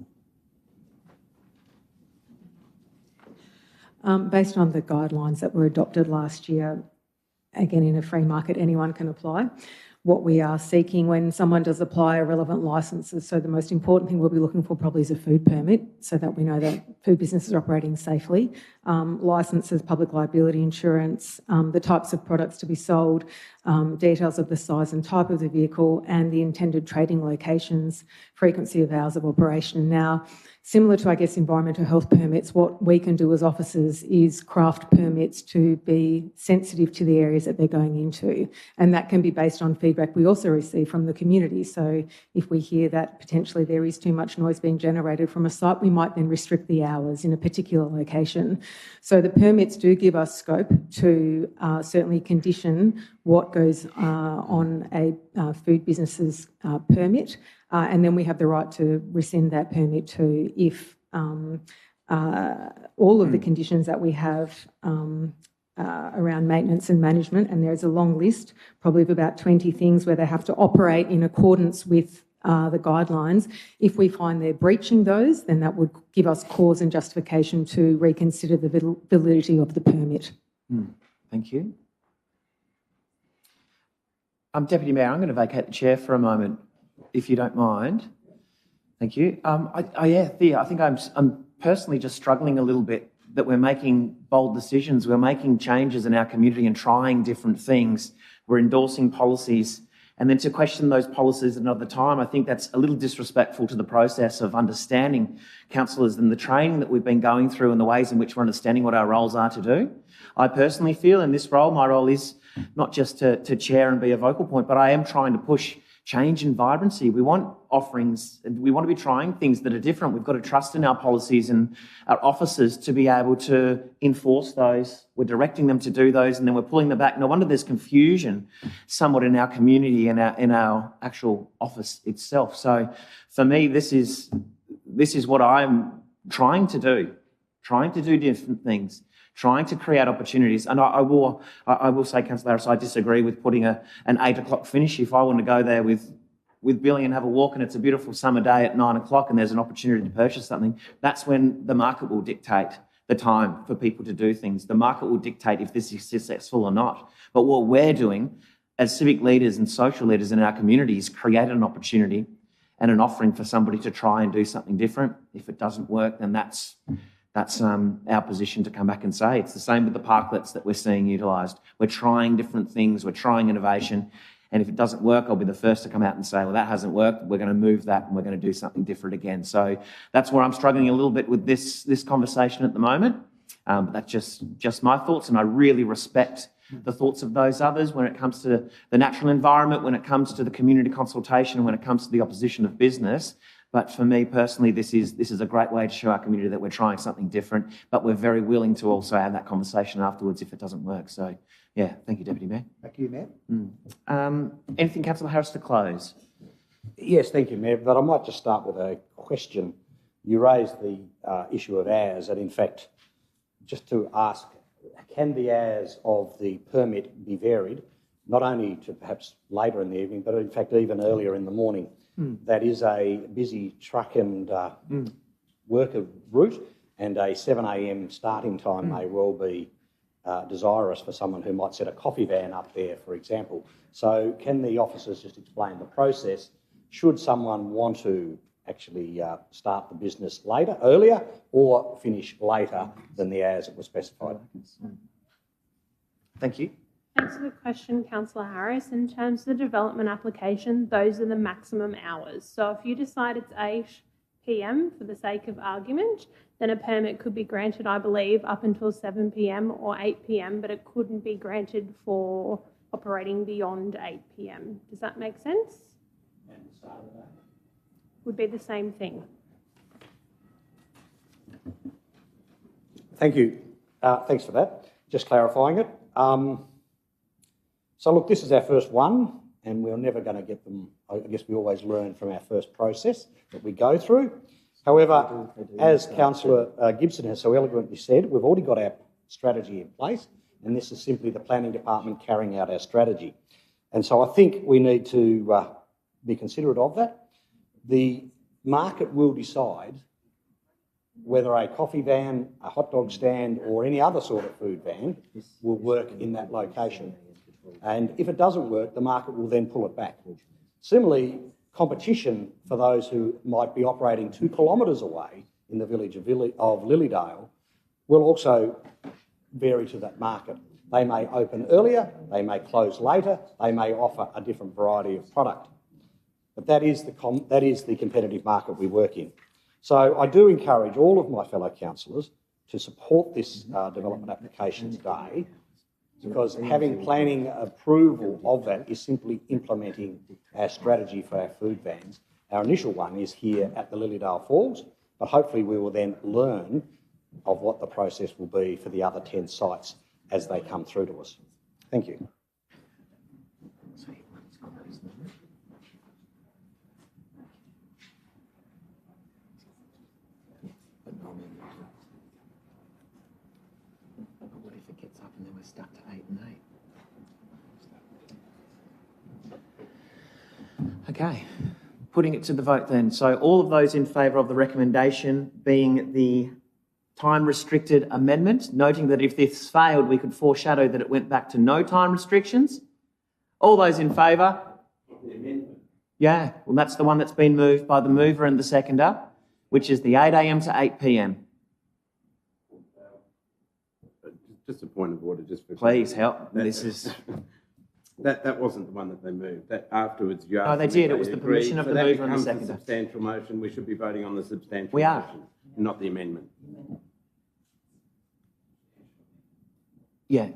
Based on the guidelines that were adopted last year, again, in a free market, anyone can apply. What we are seeking when someone does apply are relevant licences. So the most important thing we'll be looking for probably is a food permit so that we know that food businesses are operating safely. Licences, public liability insurance, the types of products to be sold, details of the size and type of the vehicle and the intended trading locations, frequency of hours of operation. Now, similar to, I guess, environmental health permits, what we can do as officers is craft permits to be sensitive to the areas that they're going into. And that can be based on feedback we also receive from the community. So if we hear that potentially there is too much noise being generated from a site, we might then restrict the hours in a particular location. So the permits do give us scope to certainly condition what goes on a food business's permit. And then we have the right to rescind that permit too if all of the conditions that we have around maintenance and management, and there's a long list, probably of about 20 things where they have to operate in accordance with the guidelines. If we find they're breaching those, then that would give us cause and justification to reconsider the validity of the permit.
Thank you. Deputy Mayor, I'm going to vacate the chair for a moment, if you don't mind. Thank you. Thea, I think I'm personally just struggling a little bit that we're making bold decisions. We're making changes in our community and trying different things. We're endorsing policies. And then to question those policies another time, I think that's a little disrespectful to the process of understanding councillors and the training that we've been going through and the ways in which we're understanding what our roles are to do. I personally feel in this role, my role is not just to chair and be a vocal point, but I am trying to push change and vibrancy. We want offerings, and we want to be trying things that are different. We've got to trust in our policies and our officers to be able to enforce those. We're directing them to do those, and then we're pulling them back. No wonder there's confusion somewhat in our community and in our actual office itself. So for me, this is what I'm trying to do different things, trying to create opportunities. And I will say, Councillor Harris, I disagree with putting an 8 o'clock finish. If I want to go there with Billy and have a walk and it's a beautiful summer day at 9 o'clock and there's an opportunity to purchase something, that's when the market will dictate the time for people to do things. The market will dictate if this is successful or not. But what we're doing as civic leaders and social leaders in our community is create an opportunity and an offering for somebody to try and do something different. If it doesn't work, then that's our position to come back and say. It's the same with the parklets that we're seeing utilised. We're trying different things, we're trying innovation, and if it doesn't work, I'll be the first to come out and say, well, that hasn't worked, we're going to move that and we're going to do something different again. So that's where I'm struggling a little bit with this conversation at the moment. But that's just my thoughts, and I really respect the thoughts of those others when it comes to the natural environment, when it comes to the community consultation, and when it comes to the opposition of business. But for me personally, this is a great way to show our community that we're trying something different, but we're very willing to also have that conversation afterwards if it doesn't work. So, yeah, thank you, Deputy Mayor.
Thank you, Mayor.
Anything, Councillor Harris, to close?
Yes, thank you, Mayor, but I might just start with a question. You raised the issue of hours, and in fact, just to ask, can the hours of the permit be varied, not only to perhaps later in the evening, but in fact even earlier in the morning? That is a busy truck and worker route, and a 7 a.m. starting time may well be desirous for someone who might set a coffee van up there, for example. So can the officers just explain the process? Should someone want to actually start the business earlier, or finish later than the hours that were specified?
Thank you.
Thanks for the question, Councillor Harris. In terms of the development application, those are the maximum hours. So if you decide it's 8 p.m. for the sake of argument, then a permit could be granted, I believe, up until 7 p.m. or 8 p.m., but it couldn't be granted for operating beyond 8 p.m. Does that make sense?
And Saturday?
Would be the same thing.
Thank you. Thanks for that. Just clarifying it. So look, this is our first one, and we're never going to get them. I guess we always learn from our first process that we go through. However, as Councillor Gibson has so eloquently said, we've already got our strategy in place, and this is simply the planning department carrying out our strategy. And so I think we need to be considerate of that. The market will decide whether a coffee van, a hot dog stand, or any other sort of food van will work in that location. And if it doesn't work, the market will then pull it back. Similarly, competition for those who might be operating 2 kilometres away in the village of Lilydale will also vary to that market. They may open earlier, they may close later, they may offer a different variety of product. But that is the competitive market we work in. So I do encourage all of my fellow councillors to support this development application today, because having planning approval of that is simply implementing our strategy for our food vans. Our initial one is here at the Lilydale Falls, but hopefully we will then learn of what the process will be for the other 10 sites as they come through to us. Thank you.
What if it gets up and then we're stuck to 8 and 8? Okay, putting it to the vote then. So all of those in favour of the recommendation being the time-restricted amendment, noting that if this failed, we could foreshadow that it went back to no time restrictions. All those in favour?
The amendment.
Yeah, well, that's the one that's been moved by the mover and the seconder, which is the 8 a.m. to 8 p.m.
Just a point of order, just for...
Please help. This is...
That wasn't the one that they moved. That afterwards you asked...
No, they did. It was the permission of the mover and the seconder.
So that becomes a substantial motion. We should be voting on the substantial
We are.
motion, not the amendment.
Yeah,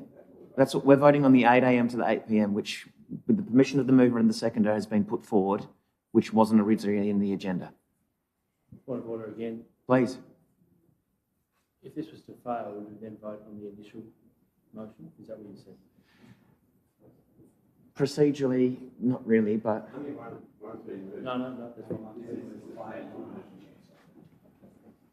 that's what we're voting on, the 8 a.m. to the 8 p.m, which, with the permission of the mover and the seconder, has been put forward, which wasn't originally in the agenda.
Point of order again.
Please.
If this was to fail, we would then vote on the initial motion. Is that what you said?
Procedurally, not really, but...
No, that's fine.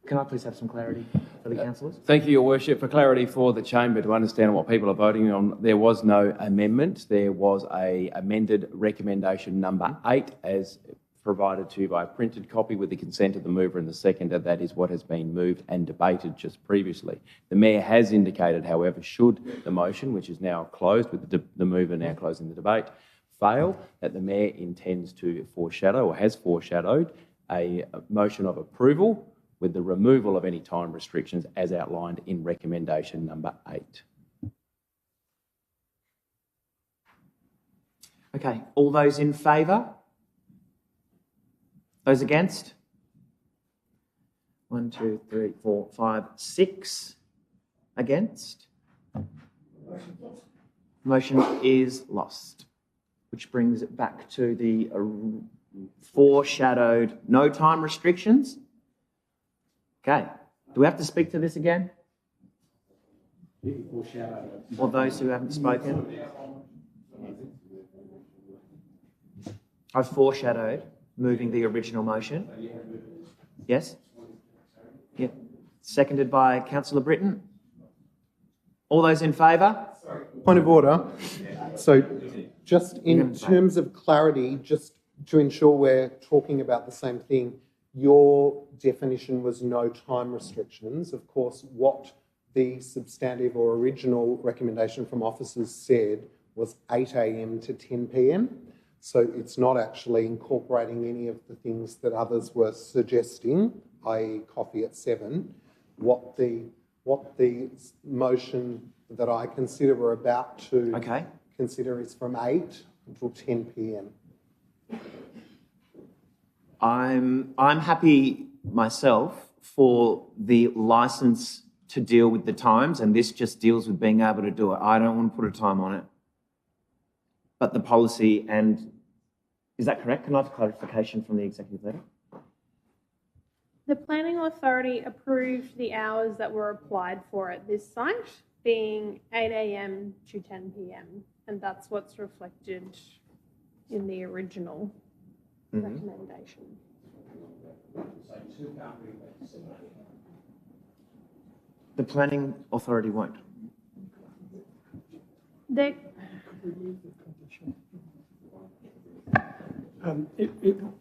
Can I please have some clarity for the councillors?
Thank you, Your Worship. For clarity for the chamber to understand what people are voting on, there was no amendment. There was a amended recommendation number 8 as provided to you by a printed copy with the consent of the mover and the seconder. That is what has been moved and debated just previously. The Mayor has indicated, however, should the motion, which is now closed with the mover now closing the debate, fail, that the Mayor intends to foreshadow or has foreshadowed a motion of approval with the removal of any time restrictions as outlined in recommendation number 8.
Okay, all those in favour? Those against? 1, 2, 3, 4, 5, 6 against. Motion is lost, which brings it back to the foreshadowed no time restrictions. Okay, do we have to speak to this again? Or those who haven't spoken? I've foreshadowed moving the original motion. Yes? Yeah. Seconded by Councillor Britton. All those in favour?
Point of order. So just in terms of clarity, just to ensure we're talking about the same thing, your definition was no time restrictions. Of course, what the substantive or original recommendation from officers said was 8 a.m. to 10 p.m. So it's not actually incorporating any of the things that others were suggesting, i.e. coffee at 7. What the motion, that I consider we're about to
Okay.
consider is from 8 until 10 p.m.
I'm happy myself for the licence to deal with the times, and this just deals with being able to do it. I don't want to put a time on it. But the policy and... Is that correct? Can I have clarification from the executive leader?
The planning authority approved the hours that were applied for at this site, being 8 a.m. to 10 p.m. And that's what's reflected in the original recommendation.
The planning authority won't.
They,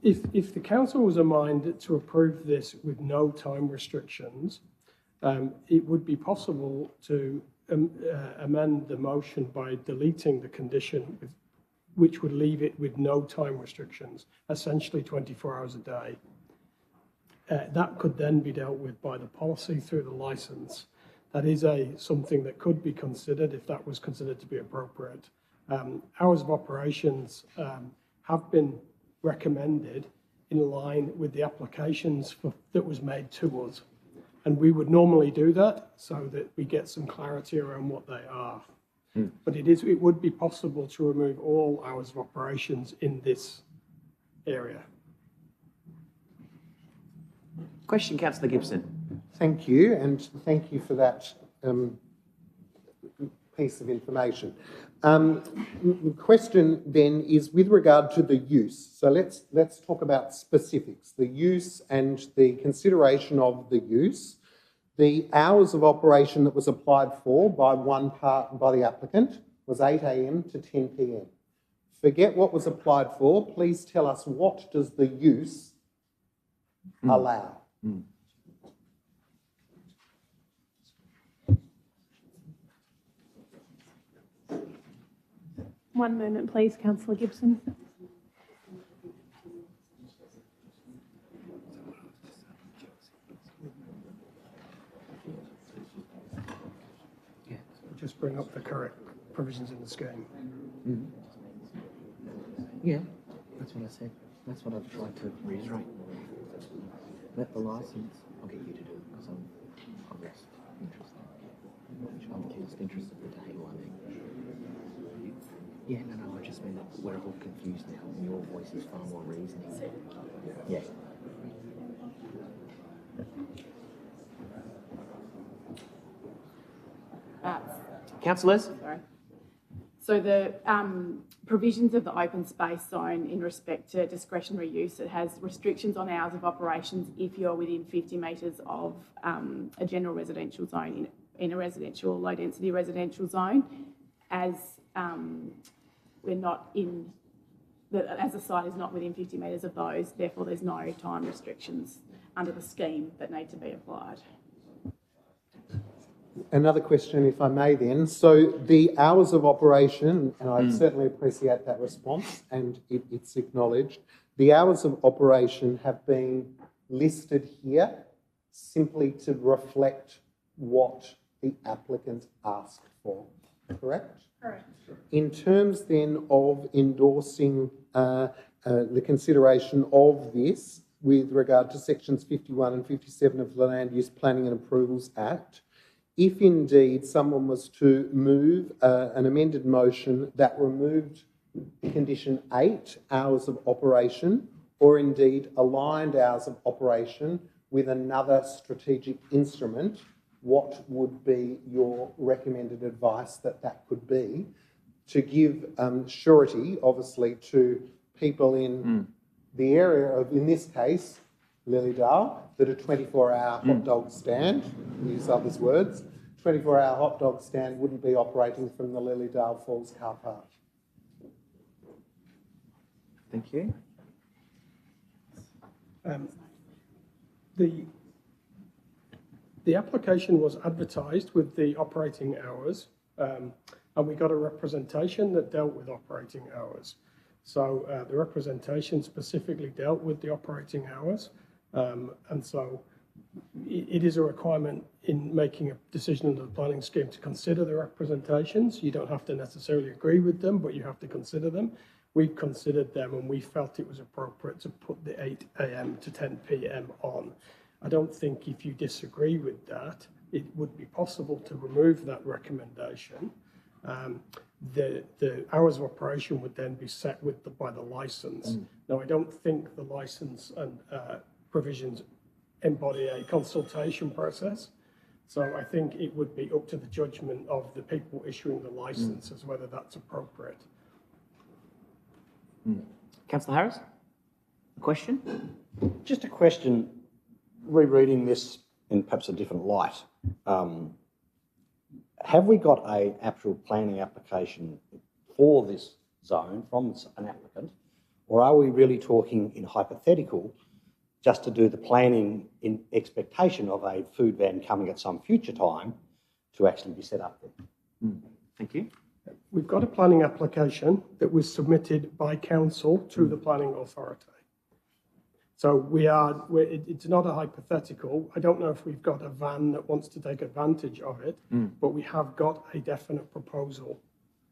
If the council was a mind to approve this with no time restrictions, it would be possible to amend the motion by deleting the condition, which would leave it with no time restrictions, essentially 24 hours a day. That could then be dealt with by the policy through the licence. That is something that could be considered if that was considered to be appropriate. Hours of operations have been recommended in line with the applications that was made to us. And we would normally do that so that we get some clarity around what they are. But it would be possible to remove all hours of operations in this area.
Question, Councillor Gibson.
Thank you, and thank you for that piece of information. The question then is with regard to the use. So let's talk about specifics, the use and the consideration of the use. The hours of operation that was applied for by the applicant was 8 a.m. to 10 p.m. Forget what was applied for. Please tell us, what does the use allow?
1 moment, please, Councillor Gibson.
Just bring up the correct provisions in the scheme.
Yeah, that's what I said. That's what I've tried to reiterate. Let the licence... I'll get you to do it because I'm just interested. I'm just interested in the day one. Yeah, no, I just mean that we're all confused now and your voice is far more reasoning. Yeah. Councillors?
Sorry. So the provisions of the open space zone in respect to discretionary use, it has restrictions on hours of operations if you're within 50 metres of a general residential zone in a residential, low density residential zone. As we're not in, as the site is not within 50 metres of those, therefore there's no time restrictions under the scheme that need to be applied.
Another question, if I may then. So the hours of operation, and I certainly appreciate that response, and it's acknowledged, the hours of operation have been listed here simply to reflect what the applicant asked for, correct?
Correct.
In terms then of endorsing the consideration of this with regard to sections 51 and 57 of the Land Use Planning and Approvals Act, if indeed someone was to move an amended motion that removed condition 8, hours of operation, or indeed aligned hours of operation with another strategic instrument, what would be your recommended advice that could be to give surety, obviously, to people in the area of, in this case, Lilydale, that a 24-hour hot dog stand, use others' words, 24-hour hot dog stand wouldn't be operating from the Lilydale Falls car park.
Thank you.
The application was advertised with the operating hours, and we got a representation that dealt with operating hours. So the representation specifically dealt with the operating hours, and so it is a requirement in making a decision under the planning scheme to consider the representations. You don't have to necessarily agree with them, but you have to consider them. We've considered them and we felt it was appropriate to put the 8 a.m. to 10 p.m. on. I don't think if you disagree with that, it would be possible to remove that recommendation. The hours of operation would then be set by the licence. Now, I don't think the licence and provisions embody a consultation process. So I think it would be up to the judgment of the people issuing the licence as whether that's appropriate.
Councillor Harris, a question?
Just a question, rereading this in perhaps a different light. Have we got an actual planning application for this zone from an applicant, or are we really talking in hypothetical just to do the planning in expectation of a food van coming at some future time to actually be set up there?
Thank you.
We've got a planning application that was submitted by council to the planning authority. So it's not a hypothetical. I don't know if we've got a van that wants to take advantage of it, but we have got a definite proposal.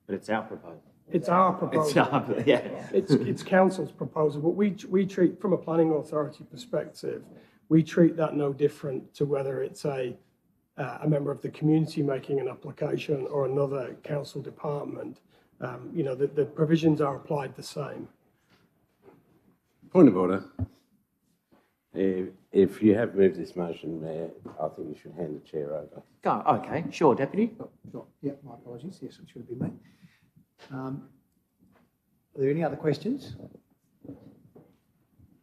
But it's our proposal.
It's our proposal.
Yeah.
It's council's proposal, but we treat, from a planning authority perspective, we treat that no different to whether it's a member of the community making an application or another council department. The provisions are applied the same.
Point of order. If you have moved this motion, Mayor, I think you should hand the chair over.
Go. Okay, sure, Deputy.
Sure. Yeah, my apologies. Yes, it should have been me. Are there any other questions?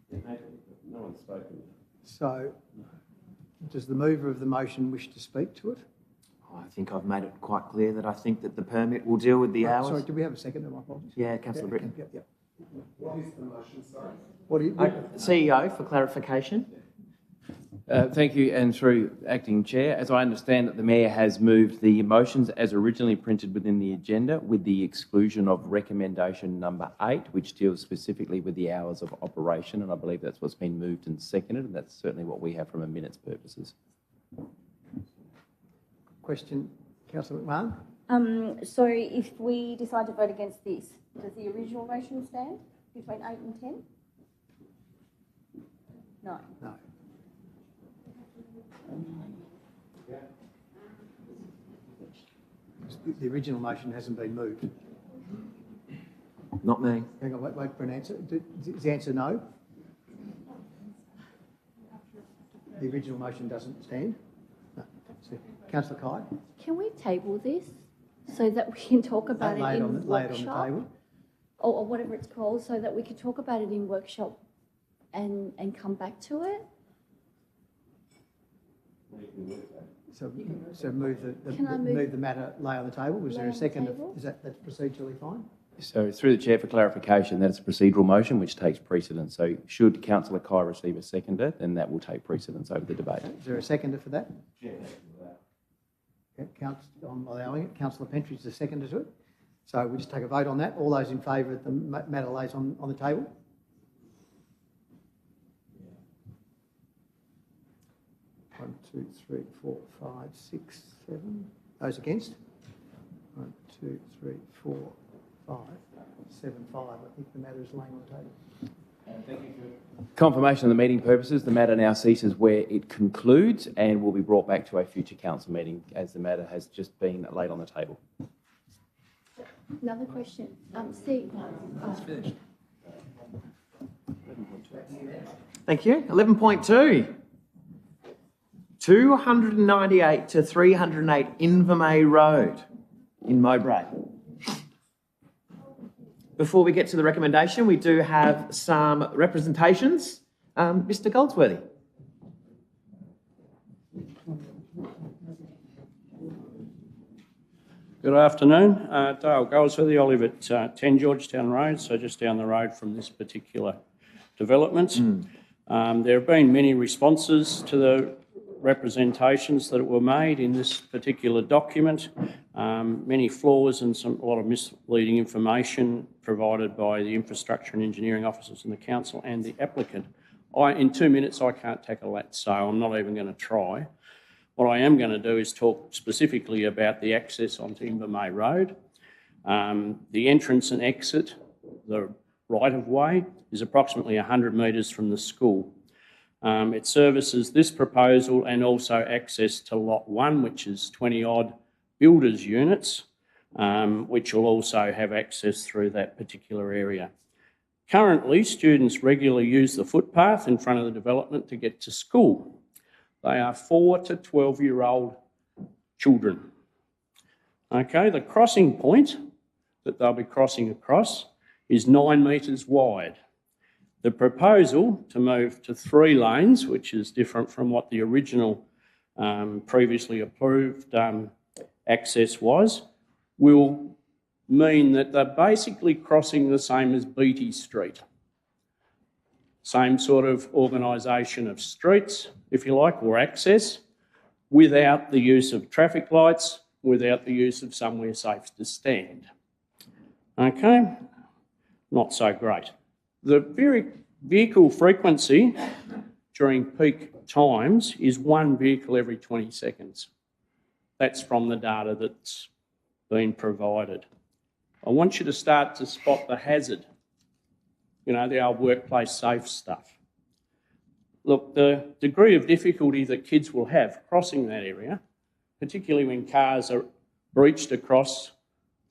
No one's spoken.
So, does the mover of the motion wish to speak to it?
I think I've made it quite clear that I think that the permit will deal with the hours.
Sorry, do we have a second? My apologies.
Yeah, Councillor Britton.
Yep.
What is the motion, sorry?
What do you?
CEO, for clarification.
Thank you, and through Acting Chair, as I understand that the Mayor has moved the motions as originally printed within the agenda with the exclusion of recommendation number 8, which deals specifically with the hours of operation, and I believe that's what's been moved and seconded, and that's certainly what we have from a minutes purposes.
Question, Councillor McMahon?
So if we decide to vote against this, does the original motion stand between 8 and 10? No.
No. The original motion hasn't been moved.
Not me.
Hang on, wait for an answer. Is the answer no? The original motion doesn't stand? No. So, Councillor Kai?
Can we table this so that we can talk about
Lay
it
it
in
on the
workshop?
table.
Or whatever it's called, so that we could talk about it in workshop and come back to it?
So move the matter lay on the table. Was there a second? Is that's procedurally fine?
So through the Chair, for clarification, that's a procedural motion which takes precedence. So should Councillor Kai receive a seconder, then that will take precedence over the debate.
Is there a seconder for that? Yeah. I'm allowing it. Councillor Pentridge is the seconder to it. So we just take a vote on that. All those in favour that the matter lays on the table? One, two, three, 4, 5, 6, 7. Those against? 1, 2, 3, 4, 5, 7, 5. I think the matter is laying on the table.
Thank you for confirmation of the meeting purposes. The matter now ceases where it concludes and will be brought back to a future council meeting as the matter has just been laid on the table.
Another question. Steve.
Thank you. 11.2. 298 to 308 Invermay Road in Mowbray. Before we get to the recommendation, we do have some representations. Mr. Goldsworthy.
Good afternoon. Dale Goldsworthy. I live at 10 Georgetown Road, so just down the road from this particular development. There have been many responses to the representations that were made in this particular document, many flaws and a lot of misleading information provided by the infrastructure and engineering officers in the council and the applicant In 2 minutes, I can't tackle that, so I'm not even going to try. What I am going to do is talk specifically about the access onto Invermay Road. The entrance and exit, the right-of-way, is approximately 100 metres from the school. It services this proposal and also access to Lot 1, which is 20-odd builders' units, which will also have access through that particular area. Currently, students regularly use the footpath in front of the development to get to school. They are 4 to 12-year-old children. Okay, the crossing point that they'll be crossing across is 9 metres wide. The proposal to move to 3 lanes, which is different from what the original previously approved access was, will mean that they're basically crossing the same as Beatty Street. Same sort of organisation of streets, if you like, or access, without the use of traffic lights, without the use of somewhere safe to stand. Okay, not so great. The vehicle frequency during peak times is 1 vehicle every 20 seconds. That's from the data that's been provided. I want you to start to spot the hazard, you know, the old workplace safe stuff. Look, the degree of difficulty that kids will have crossing that area, particularly when cars are breached across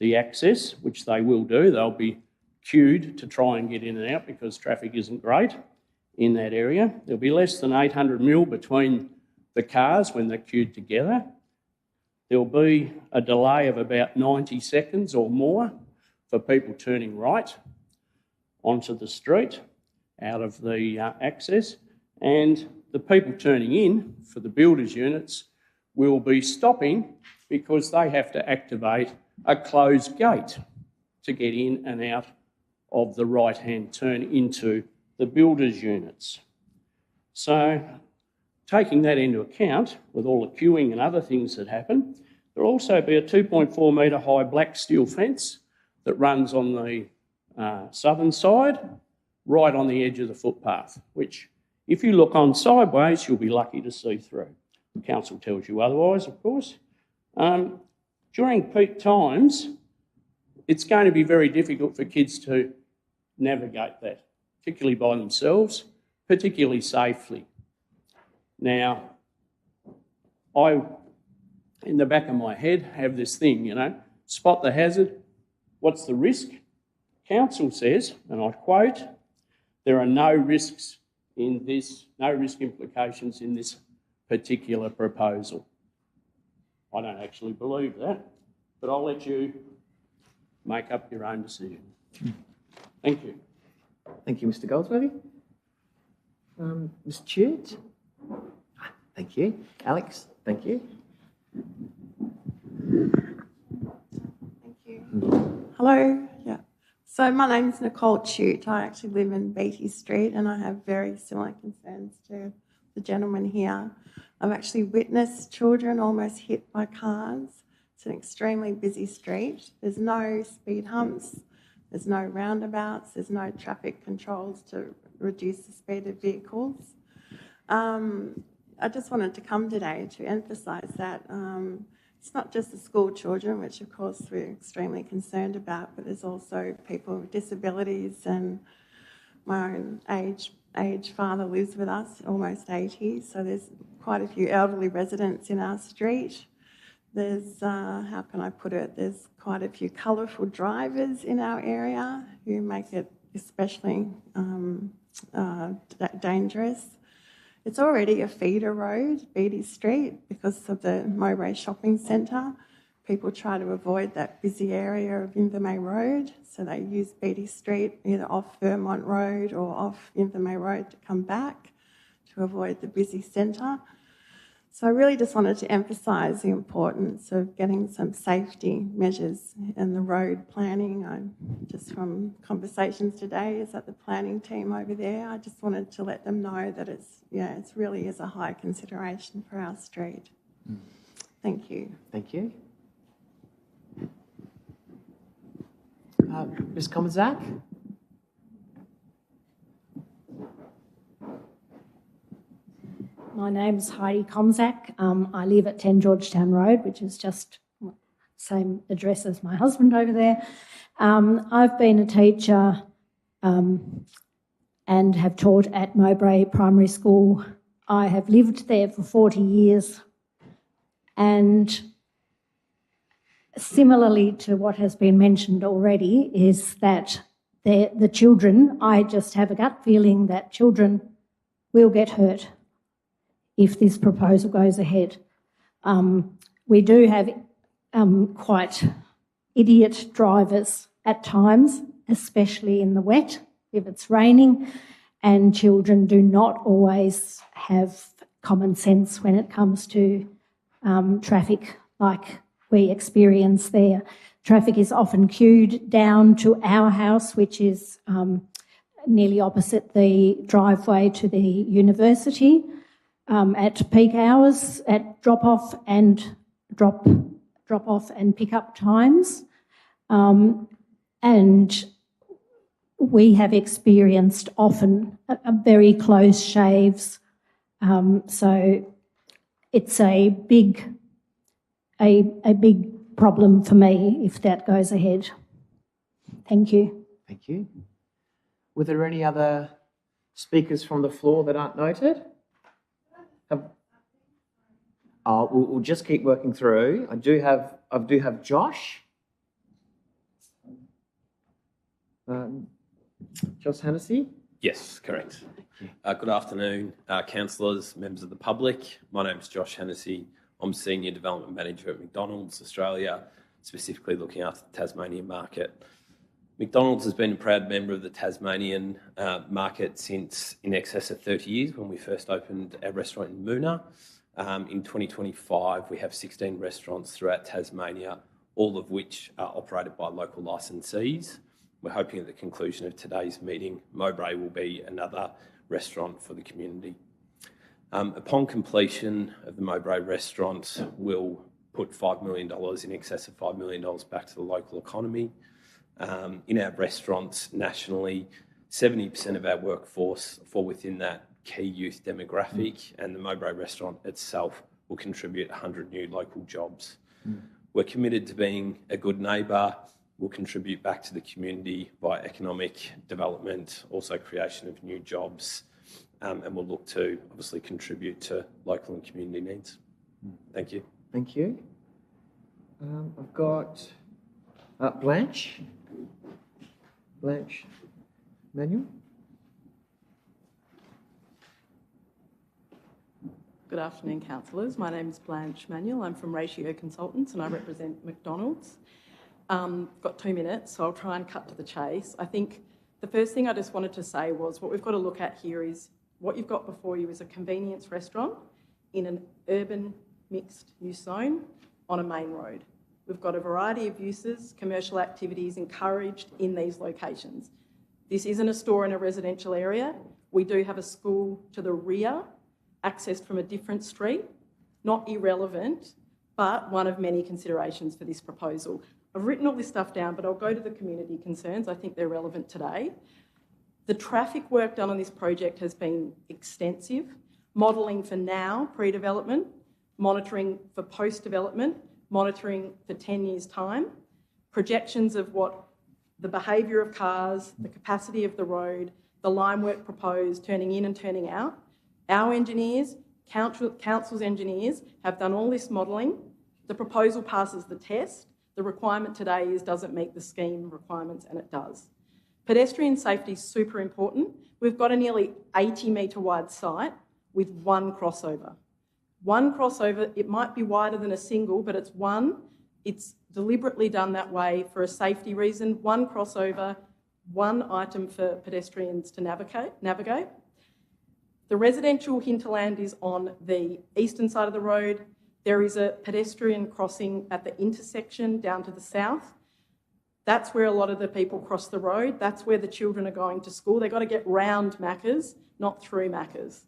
the access, which they will do, they'll be queued to try and get in and out because traffic isn't great in that area. There'll be less than 800 mil between the cars when they're queued together. There'll be a delay of about 90 seconds or more for people turning right onto the street out of the access, and the people turning in for the builders' units will be stopping because they have to activate a closed gate to get in and out of the right-hand turn into the builders' units. So, taking that into account, with all the queuing and other things that happen, there'll also be a 2.4 metre high black steel fence that runs on the southern side, right on the edge of the footpath, which, if you look on sideways, you'll be lucky to see through. The council tells you otherwise, of course. During peak times, it's going to be very difficult for kids to navigate that, particularly by themselves, particularly safely. Now, I, in the back of my head, have this thing, you know, spot the hazard, what's the risk? Council says, and I quote, there are no risks in this, no risk implications in this particular proposal. I don't actually believe that, but I'll let you make up your own decision. Thank you.
Thank you, Mr. Goldsworthy. Ms. Chute? Thank you. Alex? Thank you.
Thank you. Hello. Yeah. So my name's Nicole Chute. I actually live in Beatty Street and I have very similar concerns to the gentleman here. I've actually witnessed children almost hit by cars. It's an extremely busy street. There's no speed humps. There's no roundabouts. There's no traffic controls to reduce the speed of vehicles. I just wanted to come today to emphasise that it's not just the school children, which of course we're extremely concerned about, but there's also people with disabilities, and my own age father lives with us, almost 80, so there's quite a few elderly residents in our street. There's, how can I put it, there's quite a few colourful drivers in our area who make it especially dangerous. It's already a feeder road, Beatty Street, because of the Mowbray shopping centre. People try to avoid that busy area of Invermay Road, so they use Beatty Street either off Vermont Road or off Invermay Road to come back to avoid the busy centre. So I really just wanted to emphasise the importance of getting some safety measures in the road planning. Just from conversations today, is that the planning team over there? I just wanted to let them know that it really is a high consideration for our street. Thank you.
Thank you. Ms. Commazak?
My name's Heidi Komzak. I live at 10 Georgetown Road, which is just same address as my husband over there. I've been a teacher and have taught at Mowbray Primary School. I have lived there for 40 years, and similarly to what has been mentioned already is that the children, I just have a gut feeling that children will get hurt if this proposal goes ahead. We do have quite idiot drivers at times, especially in the wet, if it's raining, and children do not always have common sense when it comes to traffic like we experience there. Traffic is often queued down to our house, which is nearly opposite the driveway to the university, at peak hours, at drop-off and pick-up times. And we have experienced often a very close shaves. So it's a big problem for me if that goes ahead. Thank you.
Thank you. Were there any other speakers from the floor that aren't noted? We'll just keep working through. I do have Josh. Josh Hennessy?
Yes, correct. Good afternoon, councillors, members of the public. My name is Josh Hennessy. I'm Senior Development Manager at McDonald's Australia, specifically looking after the Tasmanian market. McDonald's has been a proud member of the Tasmanian market since in excess of 30 years when we first opened our restaurant in Moona. In 2025, we have 16 restaurants throughout Tasmania, all of which are operated by local licensees. We're hoping at the conclusion of today's meeting, Mowbray will be another restaurant for the community. Upon completion of the Mowbray restaurant, we'll put $5 million, in excess of $5 million back to the local economy. In our restaurants nationally, 70% of our workforce fall within that key youth demographic, and the Mowbray restaurant itself will contribute 100 new local jobs. We're committed to being a good neighbour. We'll contribute back to the community by economic development, also creation of new jobs, and we'll look to obviously contribute to local and community needs. Thank you.
Thank you. I've got Blanche. Blanche Manuel.
Good afternoon, councillors. My name is Blanche Manuel. I'm from Ratio Consultants and I represent McDonald's. Got 2 minutes, so I'll try and cut to the chase. I think the first thing I just wanted to say was what we've got to look at here is what you've got before you is a convenience restaurant in an urban mixed use zone on a main road. We've got a variety of uses, commercial activities encouraged in these locations. This isn't a store in a residential area. We do have a school to the rear, accessed from a different street, not irrelevant, but one of many considerations for this proposal. I've written all this stuff down, but I'll go to the community concerns. I think they're relevant today. The traffic work done on this project has been extensive, modelling for now, pre-development, monitoring for post-development, monitoring for 10 years' time, projections of what the behaviour of cars, the capacity of the road, the line work proposed, turning in and turning out. Our engineers, council's engineers, have done all this modelling. The proposal passes the test. The requirement today is does it meet the scheme requirements, and it does. Pedestrian safety is super important. We've got a nearly 80-metre wide site with one crossover. One crossover, it might be wider than a single, but it's one. It's deliberately done that way for a safety reason. One crossover, one item for pedestrians to navigate. The residential hinterland is on the eastern side of the road. There is a pedestrian crossing at the intersection down to the south. That's where a lot of the people cross the road. That's where the children are going to school. They've got to get round Maccas, not through Maccas.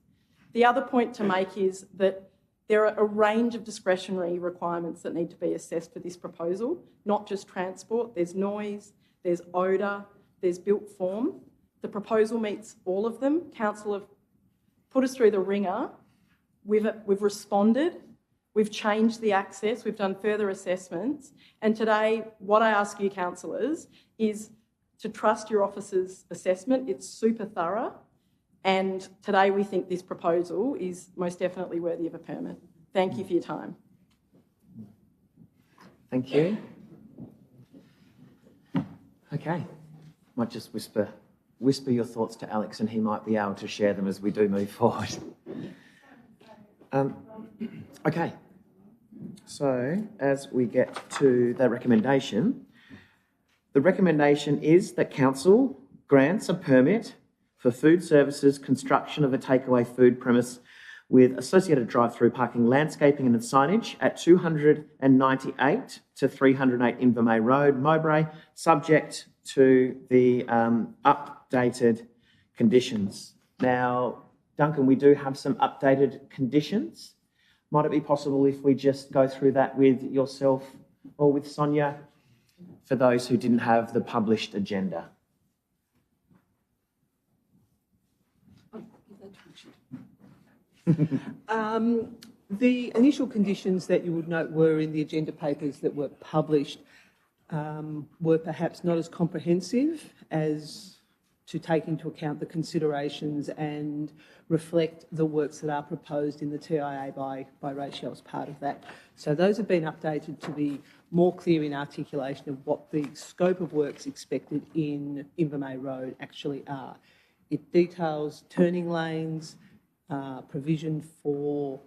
The other point to make is that there are a range of discretionary requirements that need to be assessed for this proposal, not just transport. There's noise, there's odour, there's built form. The proposal meets all of them. Council have put us through the ringer we've responded, we've changed the access, we've done further assessments, and today what I ask you, councillors, is to trust your officer's assessment. It's super thorough, and today we think this proposal is most definitely worthy of a permit. Thank you for your time.
Thank you. Okay, might just whisper your thoughts to Alex and he might be able to share them as we do move forward. Okay, so as we get to the recommendation is that council grants a permit for food services construction of a takeaway food premise with associated drive-through parking, landscaping and signage at 298 to 308 Invermay Road, Mowbray, subject to the updated conditions. Now, Duncan, we do have some updated conditions. Might it be possible if we just go through that with yourself or with Sonia for those who didn't have the published agenda?
The initial conditions that you would note were in the agenda papers that were published were perhaps not as comprehensive as to take into account the considerations and reflect the works that are proposed in the TIA by Rachel as part of that. So those have been updated to be more clear in articulation of what the scope of works expected in Invermay Road actually are. It details turning lanes, provision for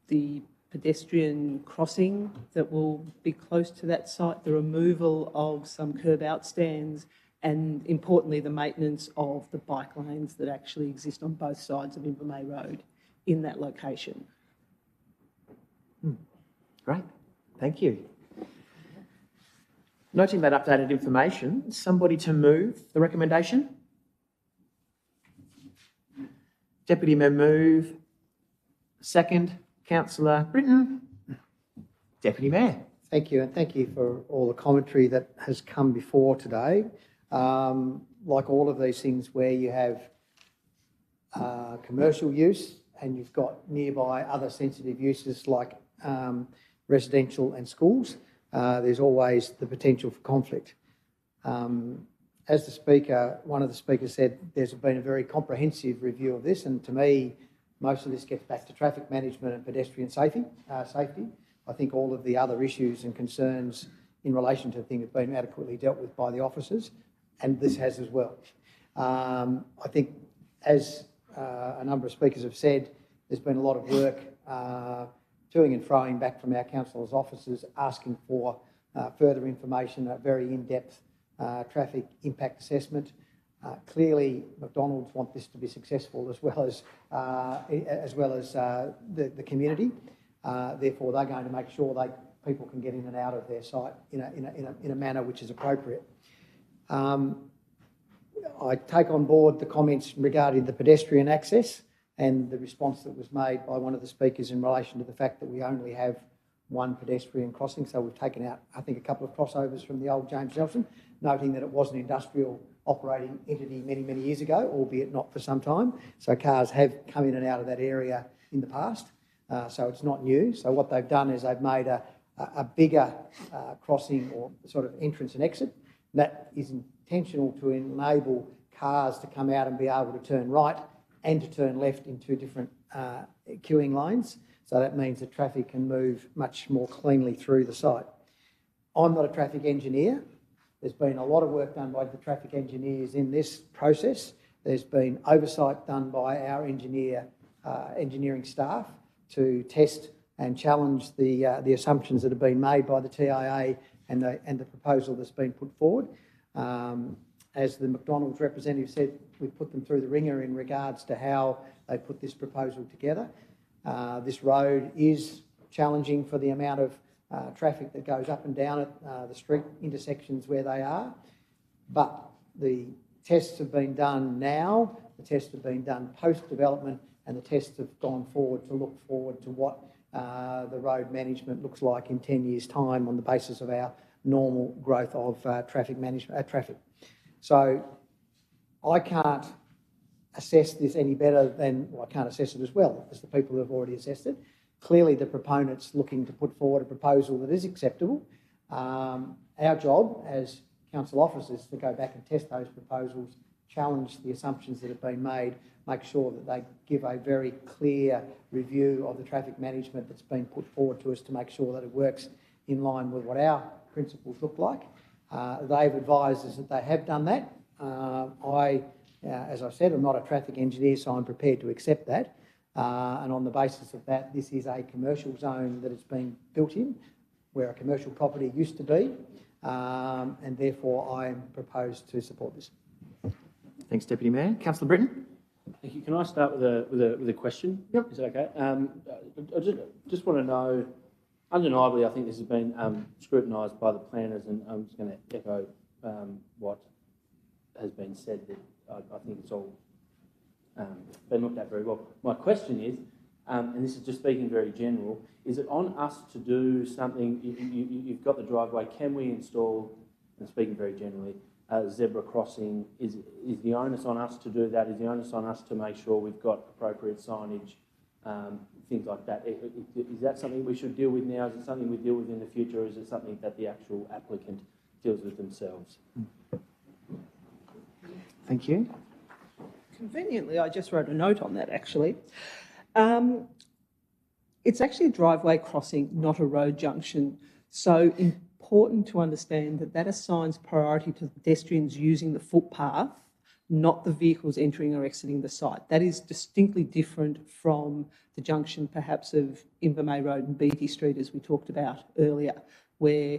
the pedestrian crossing that will be close to that site, the removal of some curb outstands, and importantly the maintenance of the bike lanes that actually exist on both sides of Invermay Road in that location.
Great, thank you. Noting that updated information, somebody to move the recommendation? Deputy Mayor move. Second, Councillor Britton. Deputy Mayor.
Thank you, and thank you for all the commentary that has come before today. Like all of these things where you have commercial use and you've got nearby other sensitive uses like residential and schools, there's always the potential for conflict. As the speaker, one of the speakers said, there's been a very comprehensive review of this, and to me, most of this gets back to traffic management and pedestrian safety. I think all of the other issues and concerns in relation to the thing have been adequately dealt with by the officers, and this has as well. I think, as a number of speakers have said, there's been a lot of work toing and froing back from our councillors' offices asking for further information, a very in-depth traffic impact assessment. Clearly, McDonald's want this to be successful as well as the community. Therefore, they're going to make sure people can get in and out of their site in a manner which is appropriate. I take on board the comments regarding the pedestrian access and the response that was made by one of the speakers in relation to the fact that we only have one pedestrian crossing. So we've taken out, I think, a couple of crossovers from the old James Nelson, noting that it was an industrial operating entity many, many years ago, albeit not for some time. So cars have come in and out of that area in the past. So it's not new. So what they've done is they've made a bigger crossing or sort of entrance and exit. That is intentional to enable cars to come out and be able to turn right and to turn left in two different queuing lanes. So that means that traffic can move much more cleanly through the site. I'm not a traffic engineer. There's been a lot of work done by the traffic engineers in this process. There's been oversight done by our engineering staff to test and challenge the assumptions that have been made by the TIA and the proposal that's been put forward. As the McDonald's representative said, we've put them through the ringer in regards to how they put this proposal together. This road is challenging for the amount of traffic that goes up and down at the street intersections where they are. But the tests have been done now, the tests have been done post-development, and the tests have gone forward to look forward to what the road management looks like in 10 years' time on the basis of our normal growth of traffic management. So I can't assess this any better than, well, I can't assess it as well as the people who have already assessed it. Clearly, the proponent's looking to put forward a proposal that is acceptable. Our job as council officers is to go back and test those proposals, challenge the assumptions that have been made, make sure that they give a very clear review of the traffic management that's been put forward to us to make sure that it works in line with what our principles look like. They've advised us that they have done that. As I said, I'm not a traffic engineer, so I'm prepared to accept that. And on the basis of that, this is a commercial zone that it's been built in, where a commercial property used to be, and therefore I am proposed to support this.
Thanks, Deputy Mayor. Councillor Britton?
Thank you. Can I start with a question? Yep. Is that okay? I just want to know, undeniably, I think this has been scrutinised by the planners, and I'm just going to echo what has been said, that I think it's all been looked at very well. My question is, and this is just speaking very general, is it on us to do something? You've got the driveway. Can we install, and speaking very generally, a zebra crossing? Is the onus on us to do that? Is the onus on us to make sure we've got appropriate signage, things like that? Is that something we should deal with now? Is it something we deal with in the future, or is it something that the actual applicant deals with themselves?
Thank you.
Conveniently, I just wrote a note on that, actually. It's actually a driveway crossing, not a road junction. So important to understand that that assigns priority to pedestrians using the footpath, not the vehicles entering or exiting the site. That is distinctly different from the junction perhaps of Invermay Road and Beatty Street, as we talked about earlier, where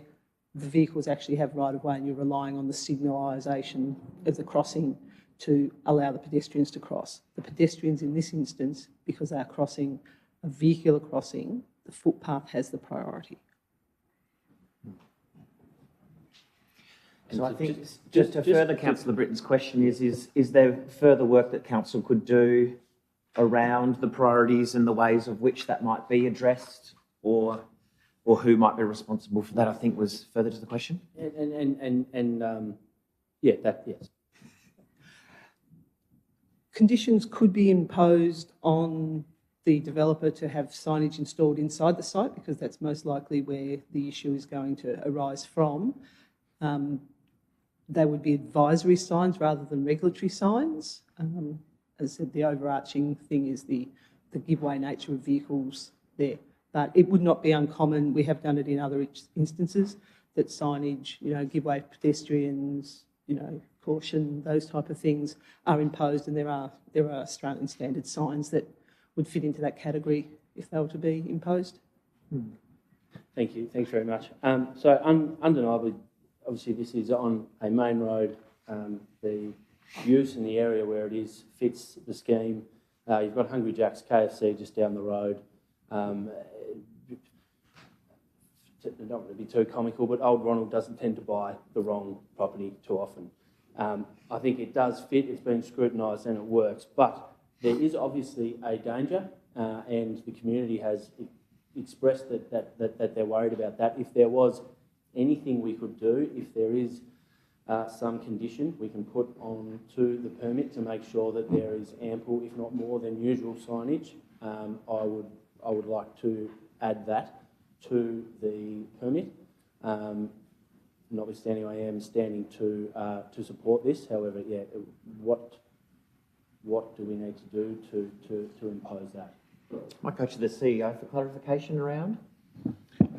the vehicles actually have right-of-way and you're relying on the signalisation of the crossing to allow the pedestrians to cross. The pedestrians in this instance, because they are crossing a vehicular crossing, the footpath has the priority.
So I think just to further Councillor Britton's question is there further work that council could do around the priorities and the ways of which that might be addressed, or who might be responsible for that, I think was further to the question.
Yes.
Conditions could be imposed on the developer to have signage installed inside the site, because that's most likely where the issue is going to arise from. They would be advisory signs rather than regulatory signs. As I said, the overarching thing is the giveaway nature of vehicles there. But it would not be uncommon, we have done it in other instances, that signage, give way to pedestrians, caution, those type of things are imposed, and there are Australian standard signs that would fit into that category if they were to be imposed.
Thank you. Thanks very much. So undeniably, obviously this is on a main road. The use in the area where it is fits the scheme. You've got Hungry Jack's KFC just down the road. Not going to be too comical, but old Ronald doesn't tend to buy the wrong property too often. I think it does fit, it's been scrutinised and it works, but there is obviously a danger, and the community has expressed that they're worried about that. If there was anything we could do, if there is some condition we can put on to the permit to make sure that there is ample, if not more than usual signage, I would like to add that to the permit. Notwithstanding, I am standing to support this. However, what do we need to do to impose that?
Might go to the CEO for clarification around.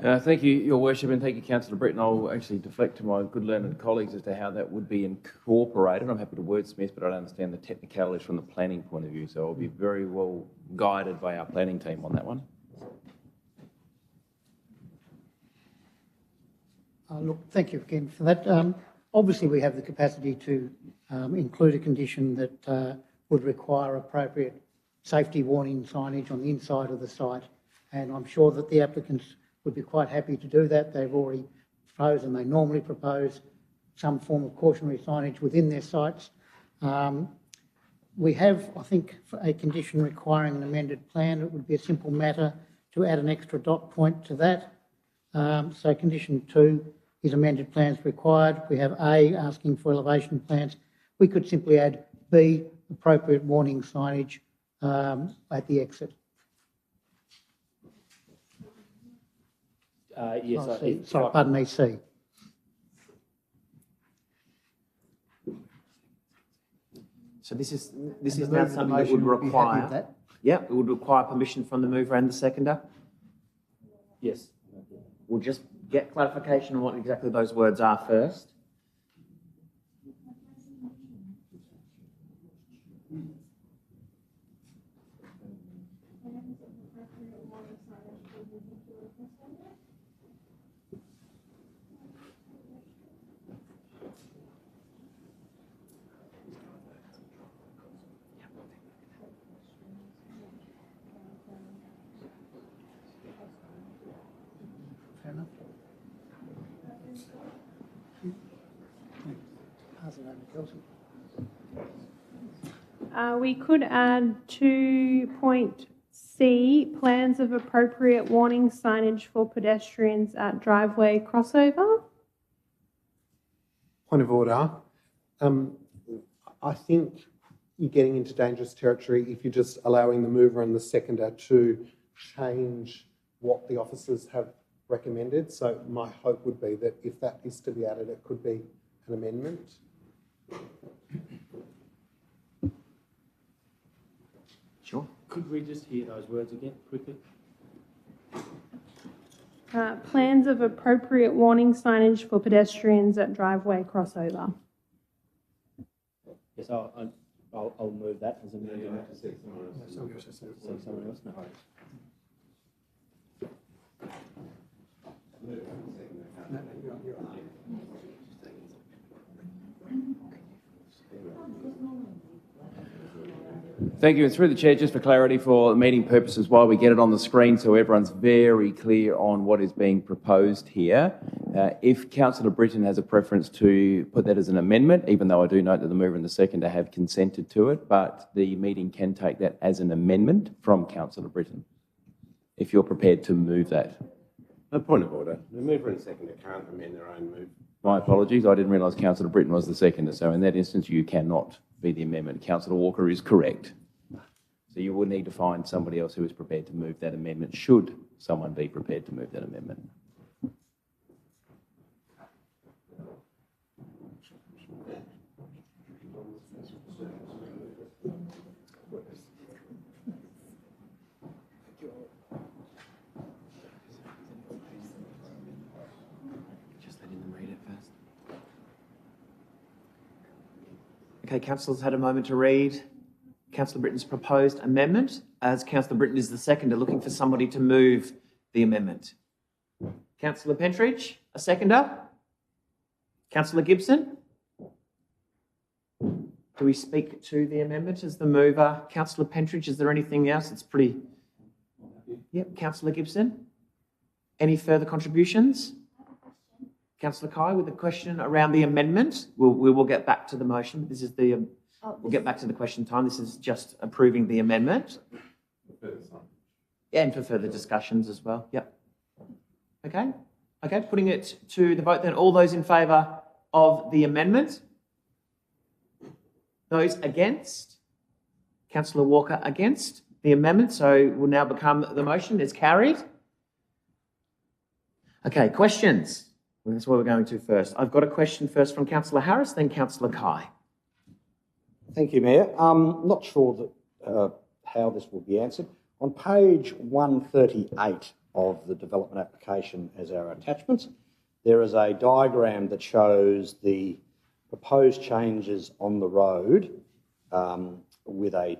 Thank you, Your Worship, and thank you, Councillor Britton. I'll actually deflect to my good learned colleagues as to how that would be incorporated. I'm happy to wordsmith, but I don't understand the technicalities from the planning point of view, so I'll be very well guided by our planning team on that one.
Look, thank you again for that. Obviously, we have the capacity to include a condition that would require appropriate safety warning signage on the inside of the site, and I'm sure that the applicants would be quite happy to do that. They've already proposed, and they normally propose, some form of cautionary signage within their sites. We have, I think, a condition requiring an amended plan. It would be a simple matter to add an extra dot point to that. So condition 2 is amended plans required. We have A asking for elevation plans. We could simply add B appropriate warning signage at the exit.
Yes,
Sorry, pardon me, C.
So this is now something that would require. Yeah, it would require permission from the mover and the seconder.
Yes.
We'll just get clarification on what exactly those words are first.
We could add 2.C, plans of appropriate warning signage for pedestrians at driveway crossover.
Point of order. I think you're getting into dangerous territory if you're just allowing the mover and the seconder to change what the officers have recommended. So my hope would be that if that is to be added, it could be an amendment.
Sure.
Could we just hear those words again quickly?
Plans of appropriate warning signage for pedestrians at driveway crossover.
Yes, I'll move that as an amendment. Someone else? No.
Thank you. And through the chair, just for clarity for meeting purposes, while we get it on the screen so everyone's very clear on what is being proposed here, if Councillor Britton has a preference to put that as an amendment, even though I do note that the mover and the seconder have consented to it, but the meeting can take that as an amendment from Councillor Britton, if you're prepared to move that.
A point of order. The mover and seconder can't amend their own move.
My apologies. I didn't realise Councillor Britton was the seconder. So in that instance, you cannot be the amendment. Councillor Walker is correct. So you will need to find somebody else who is prepared to move that amendment, should someone be prepared to move that amendment.
Okay, councillors had a moment to read Councillor Britton's proposed amendment. As Councillor Britton is the seconder, looking for somebody to move the amendment. Councillor Pentridge, a seconder. Councillor Gibson. Do we speak to the amendment as the mover? Councillor Pentridge, is there anything else? It's pretty... Yep, Councillor Gibson. Any further contributions? Councillor Kai with a question around the amendment. We will get back to the motion. This is the... we'll get back to the question time. This is just approving the amendment. Yeah, and for further discussions as well. Yep. Okay. Okay, putting it to the vote then. All those in favour of the amendment? Those against? Councillor Walker against the amendment. So will now become the motion. It's carried. Okay, questions? Well, that's where we're going to first. I've got a question first from Councillor Harris, then Councillor Kai.
Thank you, Mayor. I'm not sure that, how this will be answered. On page 138 of the development application as our attachments, there is a diagram that shows the proposed changes on the road with a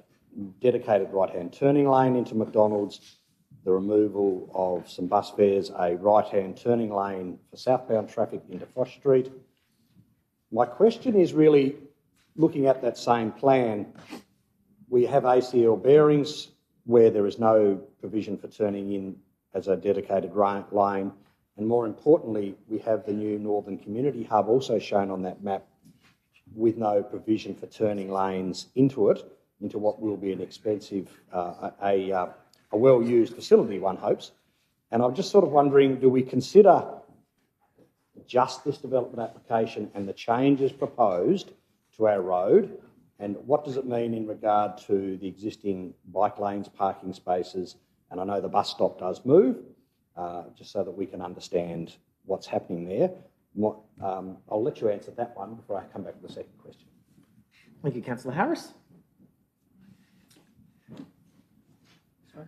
dedicated right-hand turning lane into McDonald's, the removal of some bus fares, a right-hand turning lane for southbound traffic into Fosh Street. My question is really, looking at that same plan, we have ACL bearings where there is no provision for turning in as a dedicated lane, and more importantly, we have the new Northern Community Hub also shown on that map with no provision for turning lanes into it, into what will be an expensive, a well-used facility, one hopes. And I'm just sort of wondering, do we consider just this development application and the changes proposed to our road, And what does it mean in regard to the existing bike lanes, parking spaces? And I know the bus stop does move, just so that we can understand what's happening there. I'll let you answer that one before I come back to the second question.
Thank you, Councillor Harris. Sorry.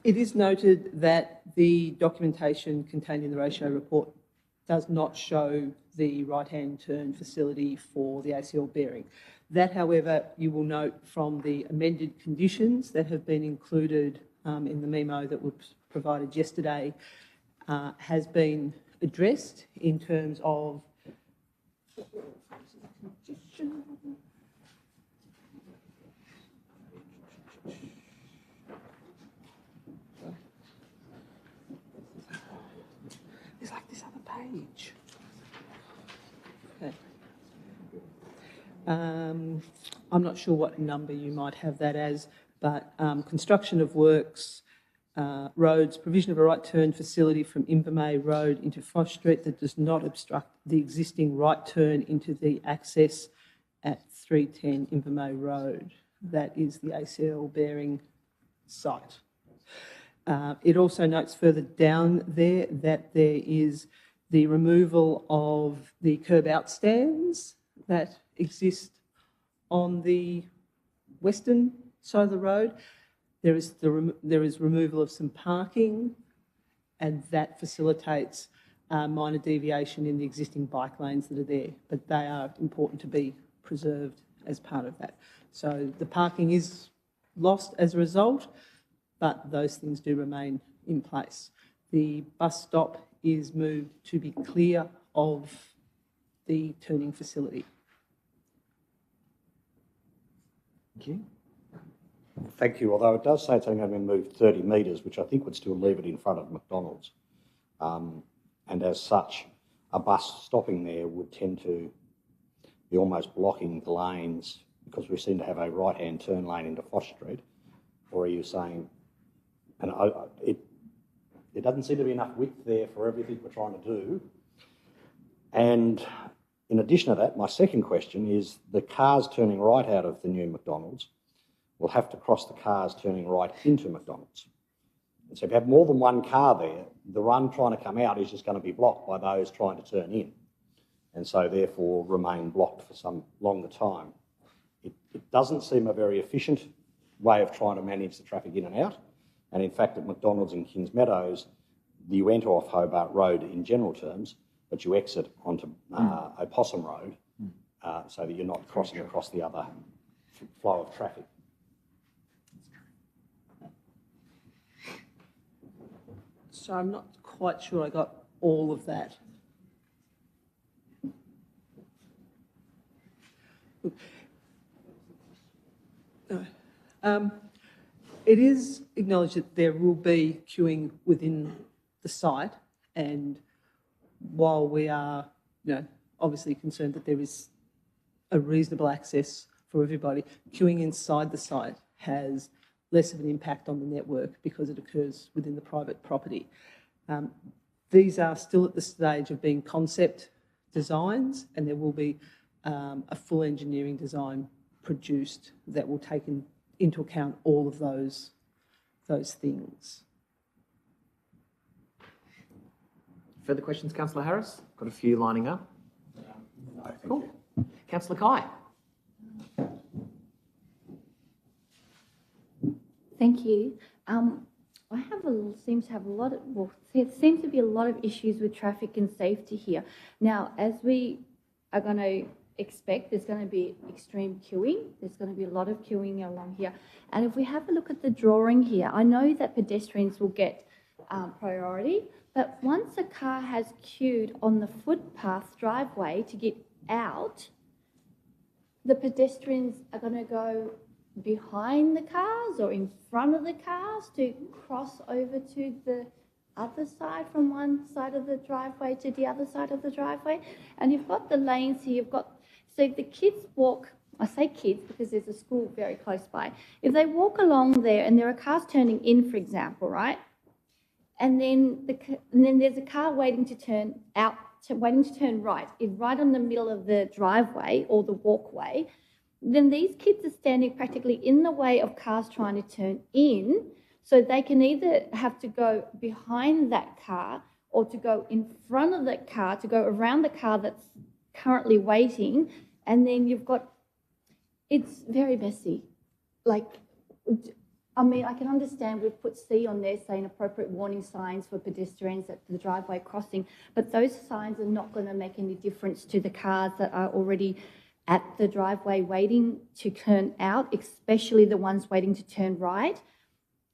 It is noted that the documentation contained in the ratio report does not show the right-hand turn facility for the ACL bearing. That, however, you will note from the amended conditions that have been included in the memo that was provided yesterday, has been addressed in terms of it's like this other page. Okay. I'm not sure what number you might have that as, but construction of works, roads, provision of a right turn facility from Invermay Road into Fosh Street that does not obstruct the existing right turn into the access at 310 Invermay Road. That is the ACL bearing site. It also notes further down there that there is the removal of the curb out stands that exist on the western side of the road. There is removal of some parking, and that facilitates minor deviation in the existing bike lanes that are there, but they are important to be preserved as part of that. So the parking is lost as a result, but those things do remain in place. The bus stop is moved to be clear of the turning facility.
Thank you.
Thank you, although it does say it's only going to be moved 30 metres, which I think would still leave it in front of McDonald's. And as such, a bus stopping there would tend to be almost blocking the lanes, because we seem to have a right-hand turn lane into Fosh Street. Or are you saying, and there doesn't seem to be enough width there for everything we're trying to do. And in addition to that, my second question is the cars turning right out of the new McDonald's will have to cross the cars turning right into McDonald's. And so if you have more than one car there, the run trying to come out is just going to be blocked by those trying to turn in, and so therefore remain blocked for some longer time. It doesn't seem a very efficient way of trying to manage the traffic in and out. And in fact, at McDonald's in Kings Meadows, you enter off Hobart Road in general terms, but you exit onto Opossum Road so that you're not crossing across the other flow of traffic.
So I'm not quite sure I got all of that. It is acknowledged that there will be queuing within the site, and while we are, obviously concerned that there is a reasonable access for everybody, queuing inside the site has less of an impact on the network because it occurs within the private property. These are still at the stage of being concept designs, and there will be a full engineering design produced that will take into account all of those things.
Further questions, Councillor Harris? Got a few lining up. Cool. Councillor Kai.
Thank you. Seems to be a lot of issues with traffic and safety here. Now, as we are going to expect, there's going to be extreme queuing. There's going to be a lot of queuing along here. And if we have a look at the drawing here, I know that pedestrians will get priority, but once a car has queued on the footpath driveway to get out, the pedestrians are going to go behind the cars or in front of the cars to cross over to the other side, from one side of the driveway to the other side of the driveway. And you've got the lanes here, so if the kids walk, I say kids because there's a school very close by, if they walk along there and there are cars turning in, for example, right, and then there's a car waiting to turn out waiting to turn right is right on the middle of the driveway or the walkway, then these kids are standing practically in the way of cars trying to turn in. So they can either have to go behind that car or to go in front of that car, to go around the car that's currently waiting. And then you've got, it's very messy. Like, I mean, I can understand we've put C on there saying appropriate warning signs for pedestrians at the driveway crossing, but those signs are not going to make any difference to the cars that are already at the driveway waiting to turn out, especially the ones waiting to turn right.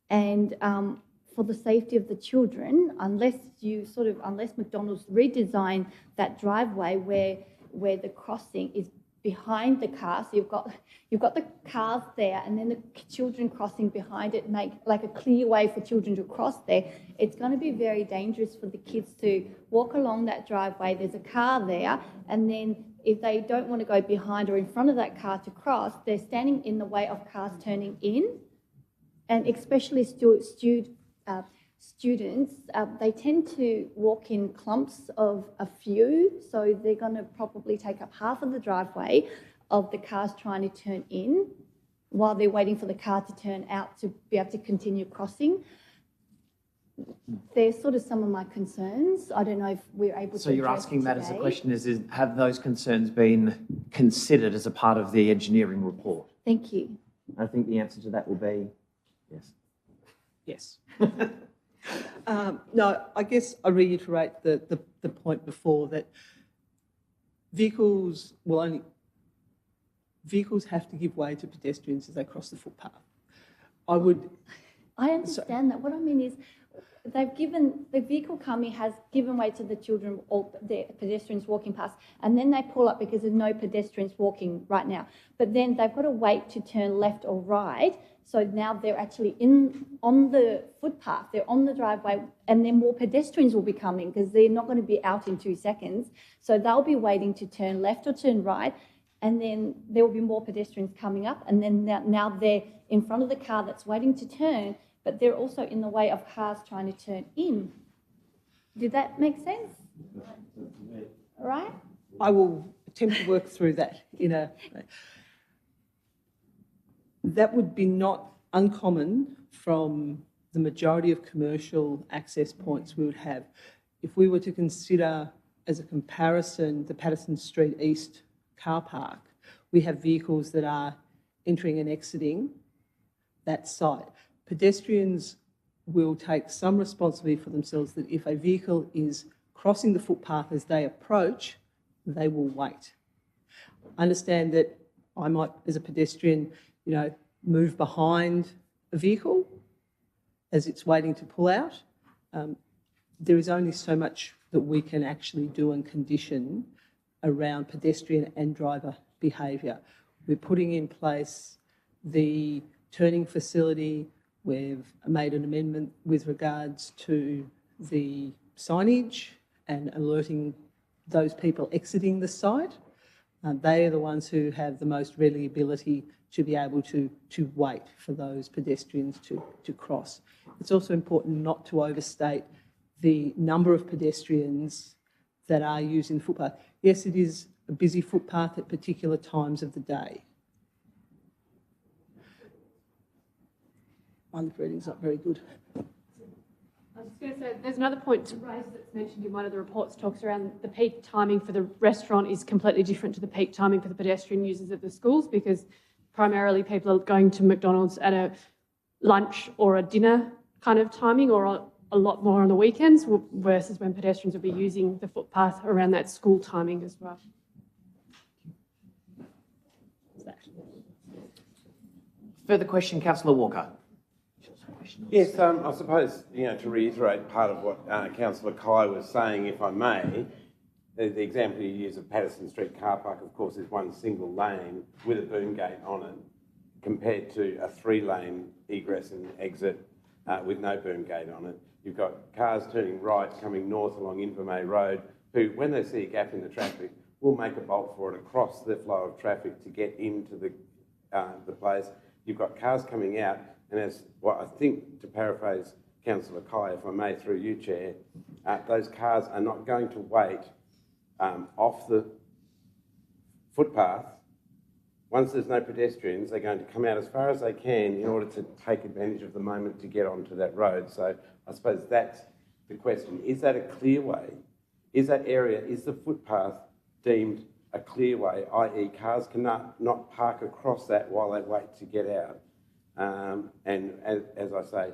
And for the safety of the children, unless McDonald's redesign that driveway where the crossing is behind the car, so you've got the cars there and then the children crossing behind it, make like a clear way for children to cross there. It's going to be very dangerous for the kids to walk along that driveway. There's a car there, and then if they don't want to go behind or in front of that car to cross, they're standing in the way of cars turning in. And especially students, they tend to walk in clumps of a few, so they're going to probably take up half of the driveway of the cars trying to turn in while they're waiting for the car to turn out to be able to continue crossing. There's sort of some of my concerns. I don't know if we're able to.
So you're asking that as a question, is have those concerns been considered as a part of the engineering report?
Thank you.
I think the answer to that will be yes.
Yes. No, I guess I reiterate the point before that vehicles have to give way to pedestrians as they cross the footpath. I
understand that. What I mean is the vehicle coming has given way to the children or the pedestrians walking past, and then they pull up because there's no pedestrians walking right now. But then they've got to wait to turn left or right. So now they're actually on the footpath, they're on the driveway, and then more pedestrians will be coming because they're not going to be out in 2 seconds. So they'll be waiting to turn left or turn right, and then there will be more pedestrians coming up, and then now they're in front of the car that's waiting to turn, but they're also in the way of cars trying to turn in. Did that make sense? All right?
I will attempt to work through that that would be not uncommon from the majority of commercial access points we would have. If we were to consider as a comparison the Patterson Street East car park, we have vehicles that are entering and exiting that site. Pedestrians will take some responsibility for themselves that if a vehicle is crossing the footpath as they approach, they will wait. I understand that I might, as a pedestrian, move behind a vehicle as it's waiting to pull out. There is only so much that we can actually do and condition around pedestrian and driver behaviour. We're putting in place the turning facility. We've made an amendment with regards to the signage and alerting those people exiting the site. They are the ones who have the most ready ability to be able to wait for those pedestrians to cross. It's also important not to overstate the number of pedestrians that are using the footpath. Yes, it is a busy footpath at particular times of the day. My lip reading's not very good.
I was just going to say, there's another point to raise that's mentioned in one of the reports, talks around the peak timing for the restaurant is completely different to the peak timing for the pedestrian users of the schools, because primarily people are going to McDonald's at a lunch or a dinner kind of timing, or a lot more on the weekends, versus when pedestrians will be using the footpath around that school timing as well.
Further question, Councillor Walker.
Yes, I suppose, to reiterate part of what Councillor Kai was saying, if I may, the example you use of Patterson Street car park, of course, is one single lane with a boom gate on it, compared to a 3-lane egress and exit with no boom gate on it. You've got cars turning right, coming north along Invermay Road, who, when they see a gap in the traffic, will make a bolt for it across the flow of traffic to get into the place. You've got cars coming out, and as I think, to paraphrase Councillor Kai, if I may, through you, Chair, those cars are not going to wait off the footpath. Once there's no pedestrians, they're going to come out as far as they can in order to take advantage of the moment to get onto that road. So I suppose that's the question. Is that a clear way? Is the footpath deemed a clear way, i.e. cars cannot not park across that while they wait to get out? And as I say,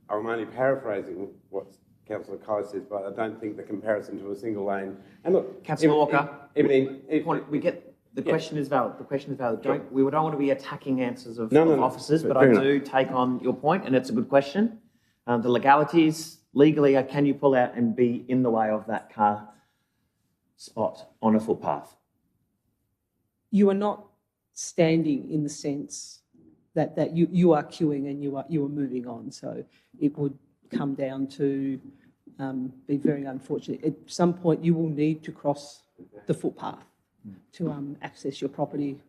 I'm only paraphrasing what Councillor Kai says, but I don't think the comparison to a single lane. And look,
Councillor Walker,
we
get the question is valid. The question is valid. We don't want to be attacking answers of officers, but
fair
I do take on your point, and it's a good question. The legalities, legally, can you pull out and be in the way of that car spot on a footpath?
You are not standing in the sense that you are queuing and you are moving on. So it would come down to be very unfortunate. At some point, you will need to cross the footpath to access your property.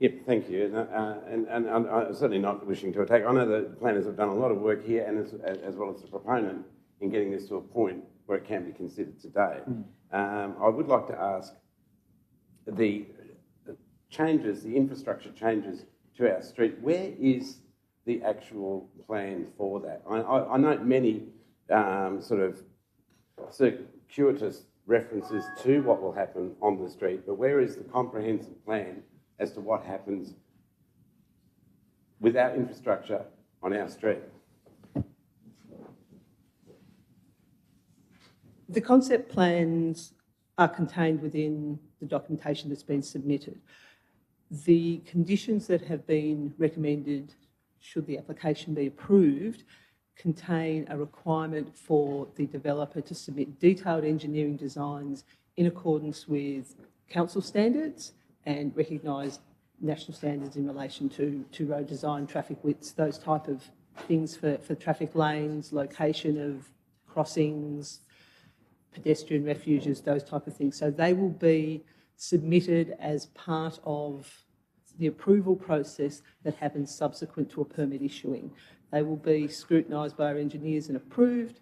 Yep, thank you. And I'm certainly not wishing to attack. I know the planners have done a lot of work here, and as well as the proponent, in getting this to a point where it can be considered today. I would like to ask the changes, the infrastructure changes to our street, where is the actual plan for that? I note many sort of circuitous references to what will happen on the street, but where is the comprehensive plan as to what happens with our infrastructure on our street?
The concept plans are contained within the documentation that's been submitted. The conditions that have been recommended, should the application be approved, contain a requirement for the developer to submit detailed engineering designs in accordance with council standards and recognised national standards in relation to road design, traffic widths, those type of things for traffic lanes, location of crossings, pedestrian refuges, those type of things. So they will be submitted as part of the approval process that happens subsequent to a permit issuing. They will be scrutinised by our engineers and approved.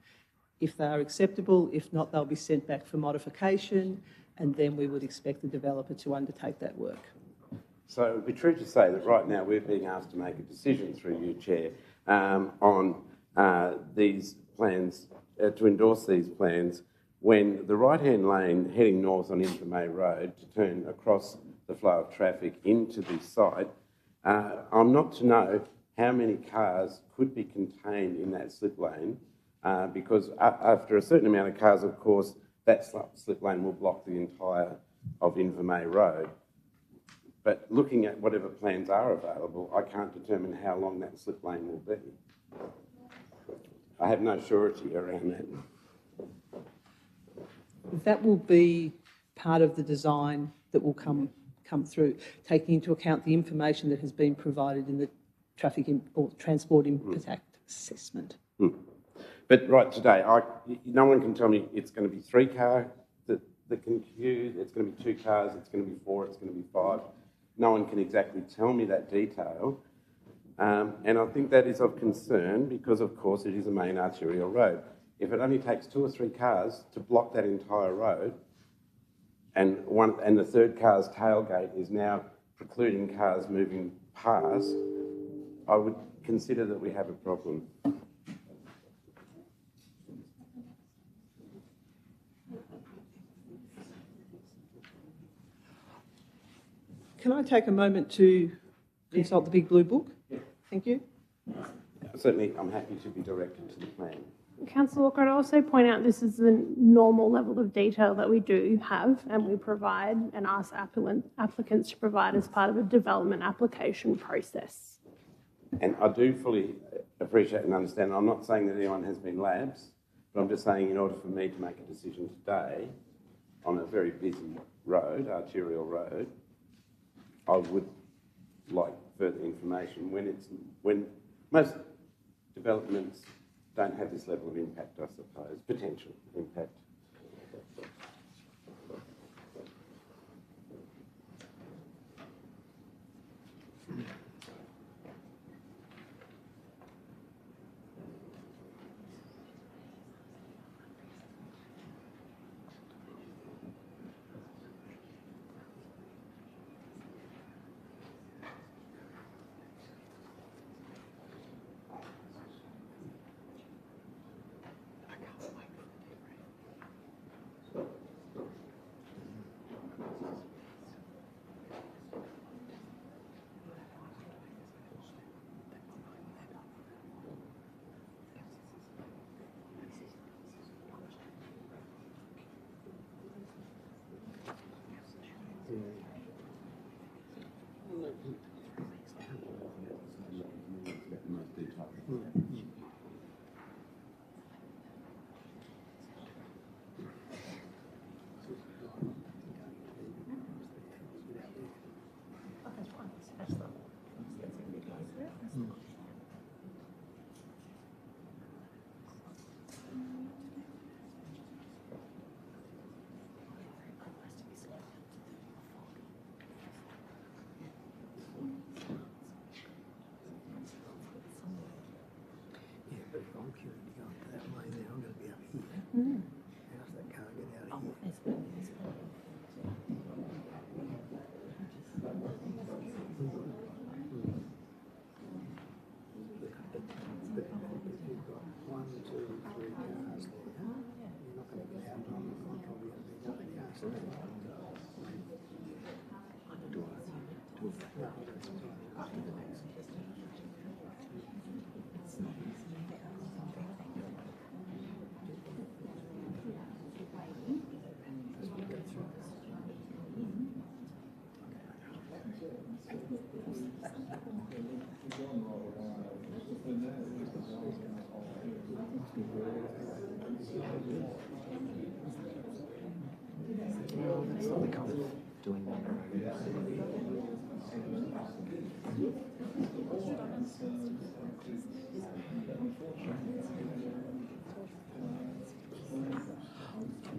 If they are acceptable, if not, they'll be sent back for modification, and then we would expect the developer to undertake that work.
So it would be true to say that right now we're being asked to make a decision through you, Chair, on these plans, to endorse these plans, when the right-hand lane heading north on Invermay Road to turn across the flow of traffic into the site, I'm not to know how many cars could be contained in that slip lane, because after a certain amount of cars, of course, that slip lane will block the entire of Invermay Road. But looking at whatever plans are available, I can't determine how long that slip lane will be. I have no surety around that.
That will be part of the design that will come through, taking into account the information that has been provided in the traffic or transport impact assessment.
But right today, no one can tell me it's going to be 3 cars that can queue, it's going to be 2 cars, it's going to be 4, it's going to be 5. No one can exactly tell me that detail. And I think that is of concern because, of course, it is a main arterial road. If it only takes 2 or 3 cars to block that entire road, and the third car's tailgate is now precluding cars moving past, I would consider that we have a problem.
Can I take a moment to consult the Big Blue Book?
Yeah.
Thank you.
Certainly, I'm happy to be directed to the plan.
Councillor Walker, I'd also point out this is the normal level of detail that we do have and we provide and ask applicants to provide as part of a development application process.
And I do fully appreciate and understand, I'm not saying that anyone has been labs, but I'm just saying in order for me to make a decision today on a very busy road, arterial road, I would like further information when most developments don't have this level of impact, I suppose, potential impact.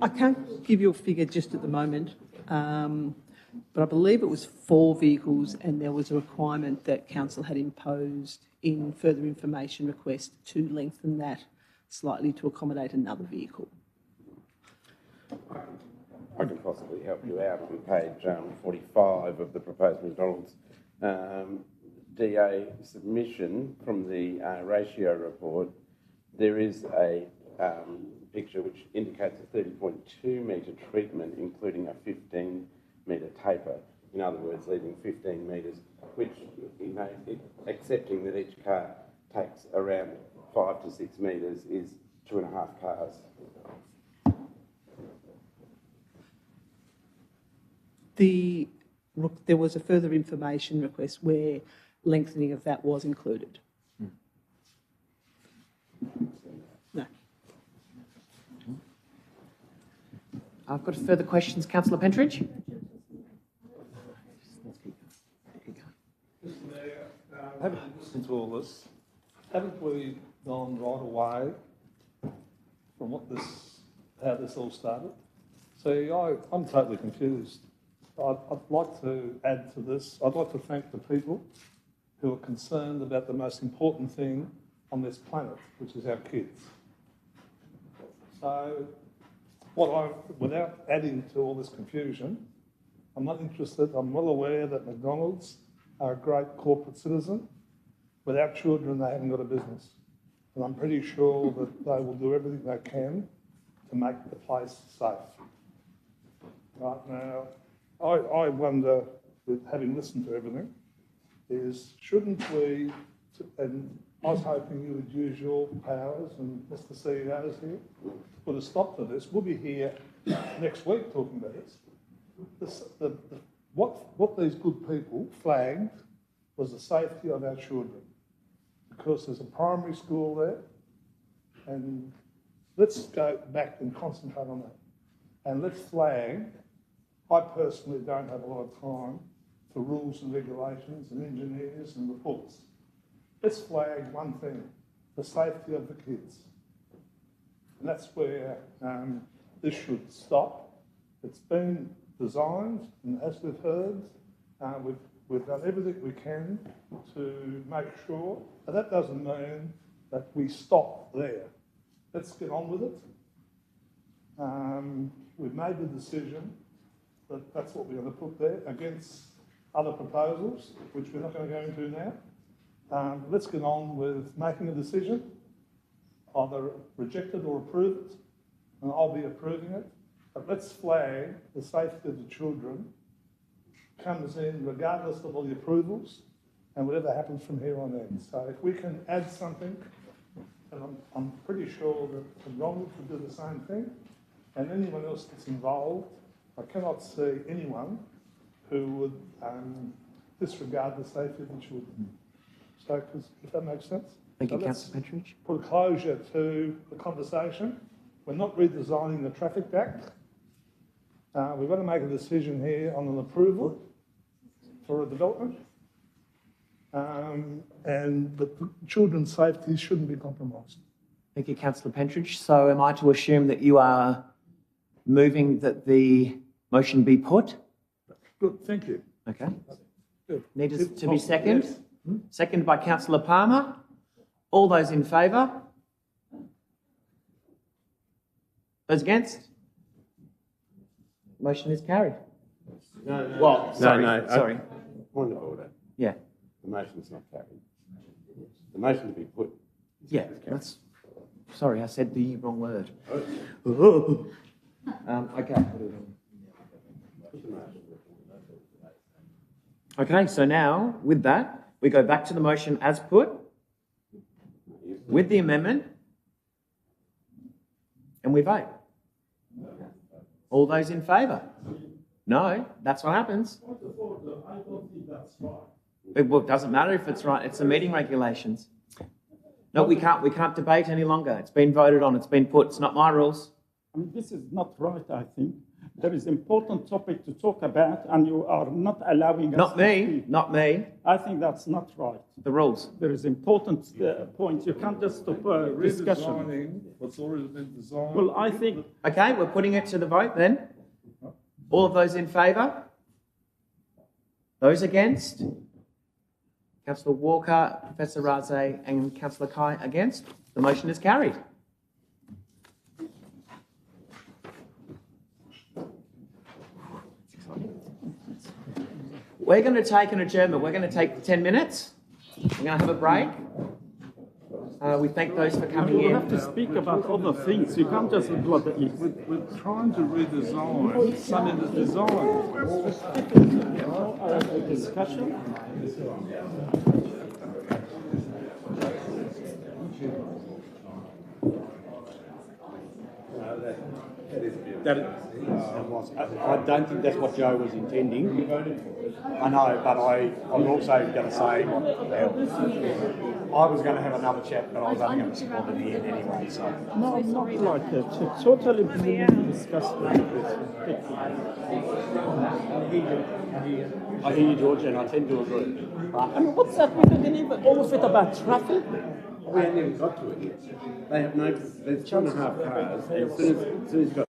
I can't give you a figure just at the moment, but I believe it was 4 vehicles and there was a requirement that council had imposed in further information request to lengthen that slightly to accommodate another vehicle.
I can possibly help you out on page 45 of the proposed McDonald's DA submission from the ratio report. There is a picture which indicates a 30.2 metre treatment, including a 15 metre taper. In other words, leaving 15 metres, which, you know, accepting that each car takes around 5 to 6 metres, is 2.5 cars.
There was a further information request where lengthening of that was included. No.
I've got further questions. Councillor Pentridge?
Having listened to all this, haven't we gone right away from how this all started? See, I'm totally confused. I'd like to add to this. I'd like to thank the people who are concerned about the most important thing on this planet, which is our kids. So, without adding to all this confusion, I'm not interested. I'm well aware that McDonald's are a great corporate citizen. Without children, they haven't got a business. And I'm pretty sure that they will do everything they can to make the place safe. Right now, I wonder, with having listened to everything, is shouldn't we, and I was hoping you would use your powers, and Mr. CEO is here, put a stop to this. We'll be here next week talking about this. What these good people flagged was the safety of our children, because there's a primary school there, and let's go back and concentrate on that. And let's flag. I personally don't have a lot of time for rules and regulations and engineers and reports. Let's flag one thing, the safety of the kids. And that's where this should stop. It's been designed, and as we've heard, we've done everything we can to make sure, but that doesn't mean that we stop there. Let's get on with it. We've made the decision that that's what we're going to put there against other proposals, which we're not going to go into now. Let's get on with making a decision, either reject it or approve it, and I'll be approving it. But let's flag the safety of the children comes in regardless of all the approvals and whatever happens from here on in. So if we can add something, and I'm pretty sure that McDonald's will do the same thing, and anyone else that's involved, I cannot see anyone who would disregard the safety of the children. So, if that makes sense.
Thank you, Councillor Pentridge.
Put a closure to the conversation. We're not redesigning the Traffic Act. We've got to make a decision here on an approval for a development. But the children's safety shouldn't be compromised.
Thank you, Councillor Pentridge. So am I to assume that you are moving that the motion be put?
Good, thank you.
Okay.
Good.
Needed to be second. Yes. Second by Councillor Palmer. All those in favour? Those against? Motion is carried.
No.
Well, sorry. Sorry.
Point of order.
Yeah.
The motion's not carried. The motion to be put.
Yeah, that's. Sorry, I said the wrong word. Okay. Okay, so now with that, we go back to the motion as put with the amendment and we vote. All those in favour? No, that's what happens. It doesn't matter if it's right. It's the meeting regulations. No, we can't debate any longer. It's been voted on. It's been put. It's not my rules.
I mean, this is not right, I think. There is important topic to talk about, and you are not allowing us
Not
to
me.
speak.
Not me.
I think that's not right.
The rules.
There is important points. You can't just stop discussion.
Redesigning what's already been designed.
Well, I think...
Okay, we're putting it to the vote then. All of those in favour? Those against? Councillor Walker, Professor Raze and Councillor Kai against. The motion is carried. We're going to take an adjournment. We're going to take 10 minutes. We're going to have a break. We thank those for coming
You
in.
have to speak about other things. You can't just...
We're trying to redesign some of the design.
Discussion.
I don't think that's what Joe was intending. I know, but I'm also going to say, I was going to have another chat, but I was only going to respond at the end anyway, so.
No, not like that. It's totally discussed.
I hear you, George, and I tend to agree.
I mean, what's that with all of it about traffic?
We haven't even got to it yet. They have no, there's 2.5 cars, and as soon as you've got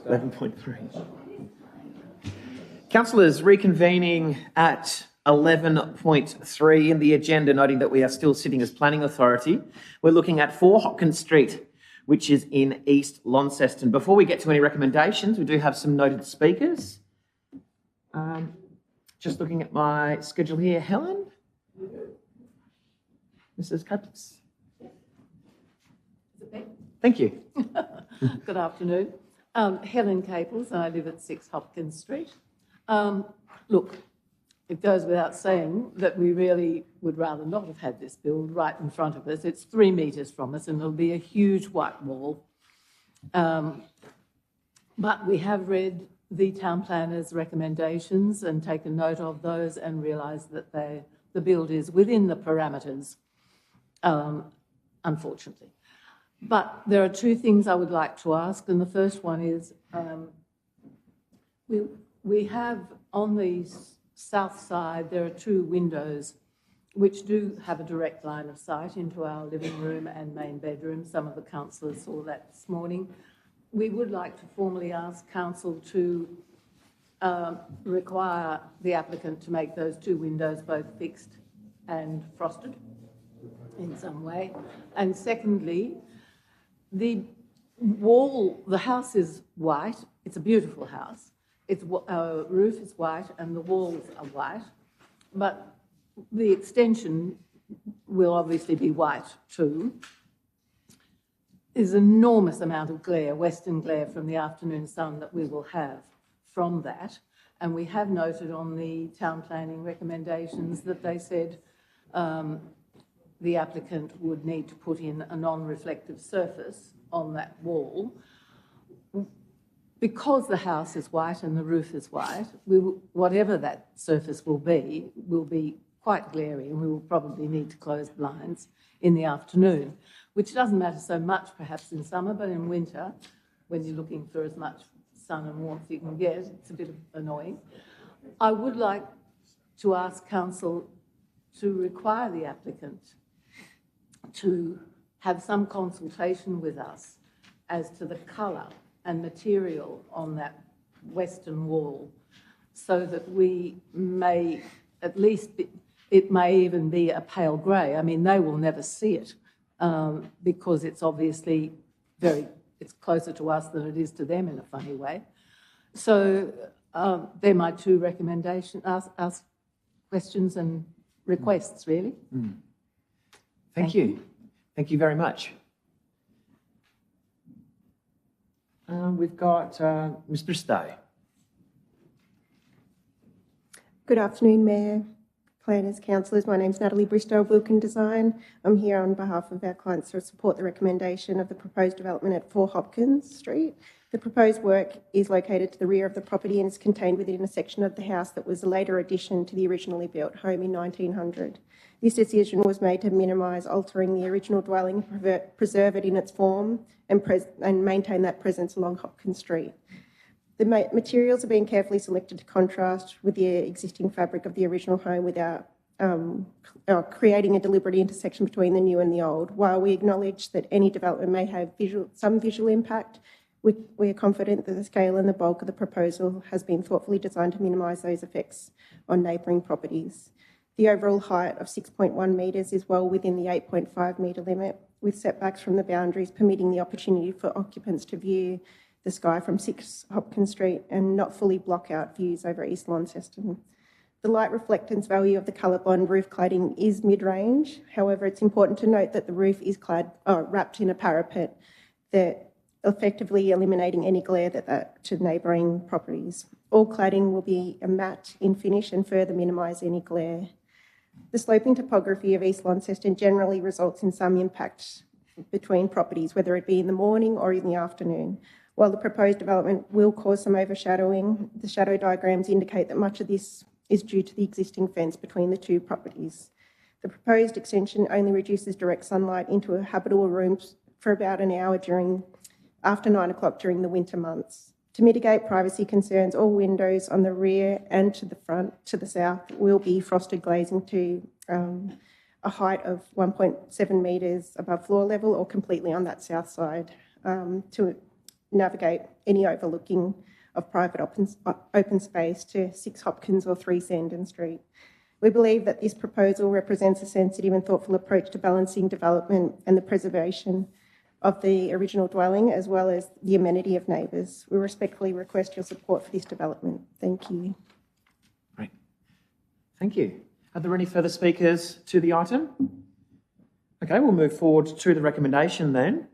11.3. Councillors, reconvening at 11.3 in the agenda, noting that we are still sitting as Planning Authority. We're looking at 4 Hopkins Street, which is in East Launceston. Before we get to any recommendations, we do have some noted speakers. Just looking at my schedule here. Helen? Mrs. Capps? Thank you.
Good afternoon. Helen Caples, and I live at 6 Hopkins Street. Look, it goes without saying that we really would rather not have had this build right in front of us. It's 3 metres from us and it'll be a huge white wall. But we have read the town planner's recommendations and taken note of those and realised that the build is within the parameters, unfortunately. But there are 2 things I would like to ask, and the first one is we have on the south side, there are 2 windows which do have a direct line of sight into our living room and main bedroom. Some of the councillors saw that this morning. We would like to formally ask council to require the applicant to make those 2 windows both fixed and frosted in some way. And secondly, the house is white. It's a beautiful house. Its roof is white and the walls are white, but the extension will obviously be white too. There's an enormous amount of glare, western glare from the afternoon sun that we will have from that. And we have noted on the town planning recommendations that they said the applicant would need to put in a non-reflective surface on that wall. Because the house is white and the roof is white, whatever that surface will be quite glary, and we will probably need to close blinds in the afternoon, which doesn't matter so much perhaps in summer, but in winter, when you're looking for as much sun and warmth you can get, it's a bit annoying. I would like to ask council to require the applicant to have some consultation with us as to the colour and material on that western wall, so that we may at least it may even be a pale grey. I mean, they will never see it because it's obviously it's closer to us than it is to them in a funny way. So they're my 2 recommendations, ask questions and requests, really.
Thank you. Thank you very much. We've got Ms. Bristow.
Good afternoon, Mayor, planners, councillors. My name's Natalie Bristow of Wilkin Design. I'm here on behalf of our clients to support the recommendation of the proposed development at 4 Hopkins Street. The proposed work is located to the rear of the property and is contained within a section of the house that was a later addition to the originally built home in 1900. This decision was made to minimise altering the original dwelling, preserve it in its form and maintain that presence along Hopkins Street. The materials are being carefully selected to contrast with the existing fabric of the original home without creating a deliberate intersection between the new and the old. While we acknowledge that any development may have some visual impact, we are confident that the scale and the bulk of the proposal has been thoughtfully designed to minimise those effects on neighbouring properties. The overall height of 6.1 metres is well within the 8.5 metre limit, with setbacks from the boundaries permitting the opportunity for occupants to view the sky from 6 Hopkins Street and not fully block out views over East Launceston. The light reflectance value of the colour-bond roof cladding is mid-range. However, it's important to note that the roof is wrapped in a parapet that effectively eliminating any glare to neighbouring properties. All cladding will be a matte in finish and further minimise any glare. The sloping topography of East Launceston generally results in some impact between properties, whether it be in the morning or in the afternoon. While the proposed development will cause some overshadowing, the shadow diagrams indicate that much of this is due to the existing fence between the 2 properties. The proposed extension only reduces direct sunlight into a habitable room for about an hour after 9 o'clock during the winter months. To mitigate privacy concerns, all windows on the rear and to the front, to the south, will be frosted glazing to a height of 1.7 metres above floor level or completely on that south side to navigate any overlooking of private open space to 6 Hopkins or 3 Sandon Street. We believe that this proposal represents a sensitive and thoughtful approach to balancing development and the preservation of the original dwelling, as well as the amenity of neighbours. We respectfully request your support for this development. Thank you.
Great. Thank you. Are there any further speakers to the item? Okay, we'll move forward to the recommendation then,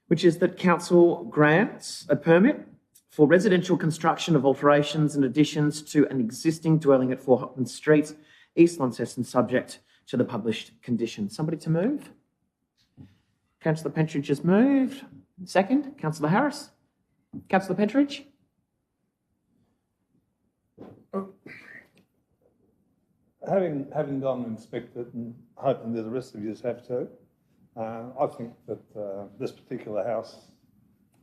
which is that Council grants a permit for residential construction of alterations and additions to an existing dwelling at 4 Hopkins Street, East Launceston, subject to the published conditions. Somebody to move? Councillor Pentridge has moved. Second, Councillor Harris. Councillor Pentridge.
Having gone and inspected and hoping that the rest of you have too, I think that this particular house,